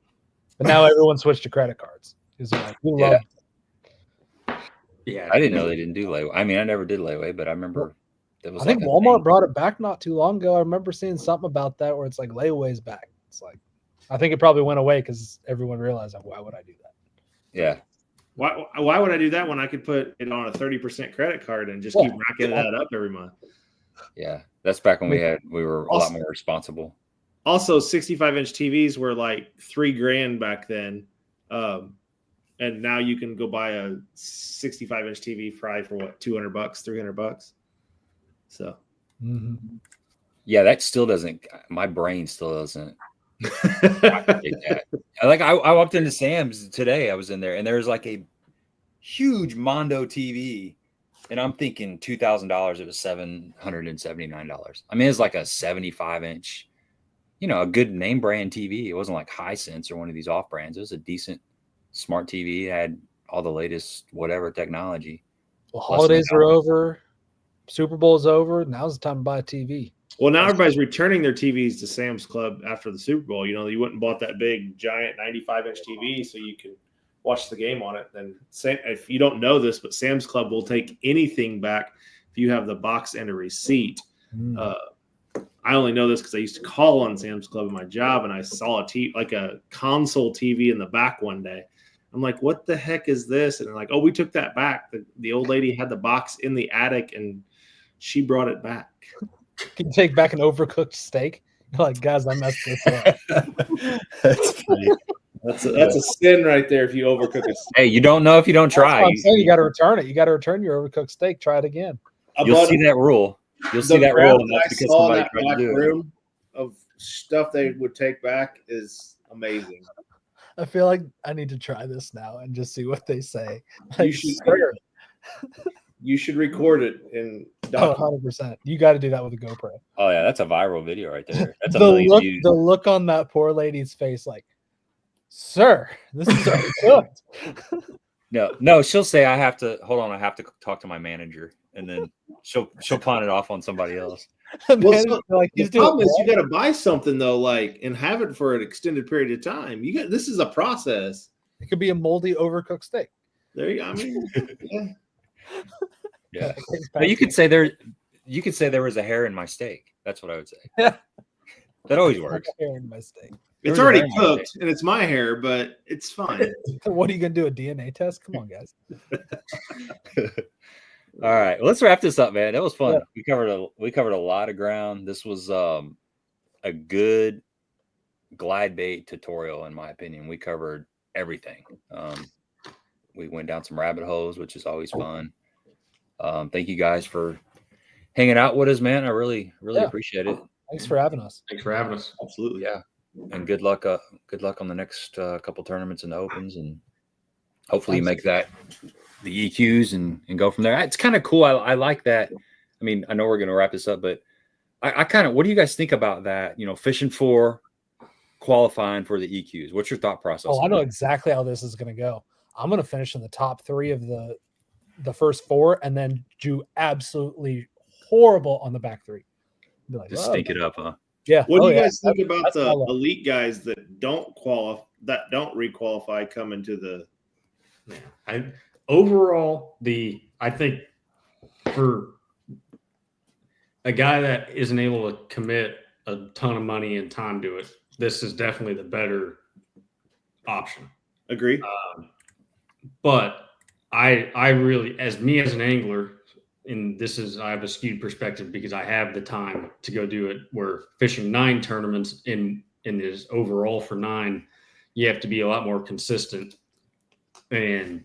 But now everyone switched to credit cards. Because like, we love it. Yeah, I didn't know they didn't do layaway. I mean, I never did layaway, but I remember I think Walmart brought it back not too long ago. I remember seeing something about that where it's like layaway's back. It's like, I think it probably went away because everyone realized, like, why would I do that? Yeah. Why would I do that when I could put it on a 30% credit card and just keep racking that up every month? Yeah, that's back when we were a lot more responsible. Also, 65-inch TVs were like $3,000 back then, and now you can go buy a 65-inch TV probably for what, $200, $300. So, yeah, that still doesn't. My brain still doesn't. Like I walked into Sam's today. I was in there, and there's like a huge Mondo TV, and I'm thinking $2,000. It was $779. I mean, it's like a 75-inch, a good name brand TV. It wasn't like Hisense or one of these off brands. It was a decent, smart TV. It had all the latest whatever technology. Well, holidays are over. Super Bowl's over. Now's the time to buy a TV. Well, now everybody's returning their TVs to Sam's Club after the Super Bowl. You went and bought that big, giant 95-inch TV so you can watch the game on it. Then, if you don't know this, but Sam's Club will take anything back if you have the box and a receipt. I only know this because I used to call on Sam's Club in my job, and I saw a console TV in the back one day. I'm like, what the heck is this? And they're like, oh, we took that back. The old lady had the box in the attic, and she brought it back. Can you take back an overcooked steak? You're like, guys, I messed this up. That's funny. That's a sin right there if you overcook a steak. Hey, you don't know if you don't try. I'm saying you got to return it. You got to return your overcooked steak. Try it again. You'll see that rule. You'll see that rule. And that's because somebody tried to do it. Room of stuff they would take back is amazing. I feel like I need to try this now and just see what they say. You should record it in 100%. You got to do that with a GoPro. Oh yeah, that's a viral video right there. That's the look on that poor lady's face, like, sir, this is good. No, she'll say I have to talk to my manager, and then she'll pawn it off on somebody else. Well, the problem is you got to buy something though, and have it for an extended period of time. This is a process. It could be a moldy, overcooked steak. There you go. I mean, yeah. Yeah. But you could say there was a hair in my steak. That's what I would say. Yeah. That always works. Hair in my steak. It's already cooked and it's my hair, but it's fine. What are you gonna do? A DNA test? Come on, guys. All right, let's wrap this up, man. That was fun. Yeah. We covered a lot of ground. This was a good glide bait tutorial, in my opinion. We covered everything. We went down some rabbit holes, which is always fun. Thank you guys for hanging out with us, man. I really appreciate it. Thanks for having us. Thanks for having us. Absolutely. Yeah. And good luck on the next couple tournaments and the Opens, and hopefully you make the EQs and go from there. It's kind of cool. I like that. I mean, I know we're going to wrap this up, but I kind of, what do you guys think about that? Fishing for qualifying for the EQs. What's your thought process? Oh, I know exactly how this is going to go. I'm going to finish in the top 3 of the first 4 and then do absolutely horrible on the back 3. Like, just stink it up, huh? Yeah. What do you guys think about the elite guys that don't requalify coming to the? I think for a guy that isn't able to commit a ton of money and time to it, this is definitely the better option. Agree. But I really, as an angler, and I have a skewed perspective because I have the time to go do it. We're fishing 9 tournaments in this overall for 9. You have to be a lot more consistent, and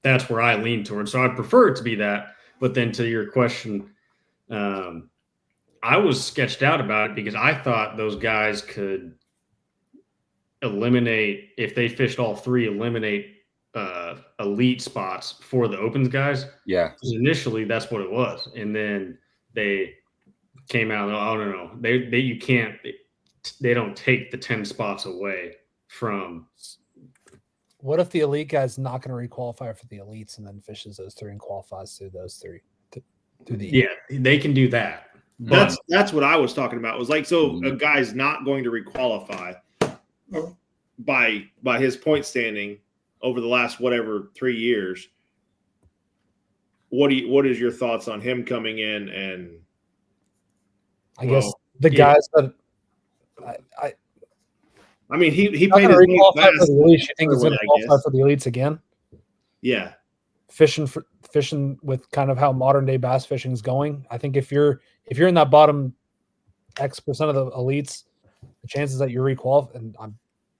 that's where I lean towards. So I prefer it to be that. But then to your question, I was sketched out about it because I thought those guys could eliminate, if they fished all 3, eliminate elite spots for the Opens guys. Yeah. Initially, that's what it was, and then they came out. Oh no, they don't take the 10 spots away from. What if the elite guy's not going to requalify for the elites and then fishes those 3 and qualifies through those 3? Yeah, they can do that. That's what I was talking about. It was like, so a guy's not going to requalify by his point standing over the last 3 years. What is your thoughts on him coming in? And I guess the guys that I mean, he paid his money back. You think he's going to qualify for the elites again? Yeah. fishing with kind of how modern day bass fishing is going. I think if you're in that bottom X% of the elites, the chances that you requalify, and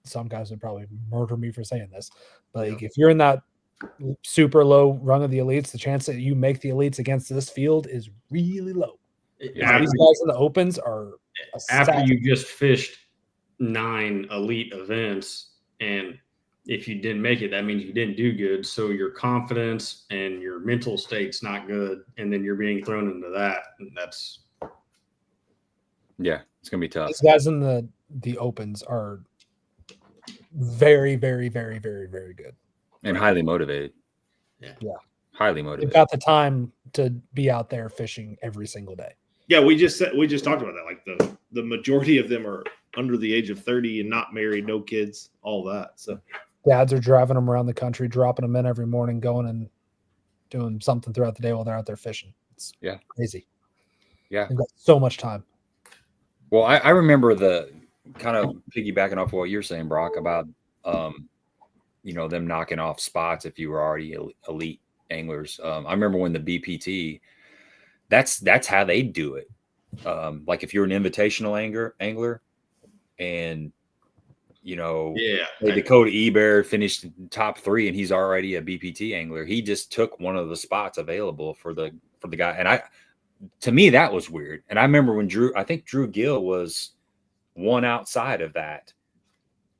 some guys would probably murder me for saying this, but like, if you're in that super low rung of the elites, the chance that you make the elites against this field is really low. After, these guys in the opens are after you just fished 9 elite events, and if you didn't make it, that means you didn't do good. So your confidence and your mental state's not good, and then you're being thrown into that. And that's it's gonna be tough. These guys in the opens are very, very, very, very, very good and highly motivated. Yeah, highly motivated. They've got the time to be out there fishing every single day. Yeah, we just talked about that. Like the majority of them are under the age of 30 and not married, no kids, all that. So dads are driving them around the country, dropping them in every morning, going and doing something throughout the day while they're out there fishing. It's crazy. Yeah, they've got so much time. Well, I remember the kind of piggybacking off what you're saying, Brock, about them knocking off spots if you were already elite anglers. I remember when the BPT, that's how they do it. Like if you're an invitational angler and Dakota Eber finished top 3 and he's already a BPT angler. He just took one of the spots available for the guy. And to me, that was weird. And I remember when Drew Gill was one outside of that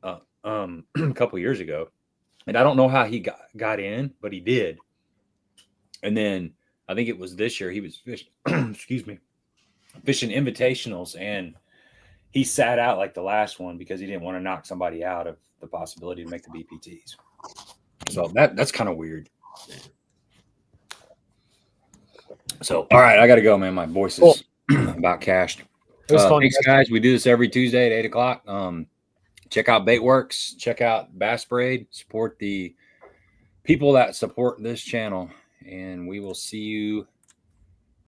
a couple years ago. And I don't know how he got in, but he did. And then I think it was this year he was fishing, fishing invitationals, and he sat out like the last one because he didn't want to knock somebody out of the possibility to make the BPTs. So that's kind of weird. So, all right, I got to go, man. My voice is about cashed. Thanks, guys. We do this every Tuesday at 8 o'clock. Check out Baitworks. Check out Bass Braid. Support the people that support this channel. And we will see you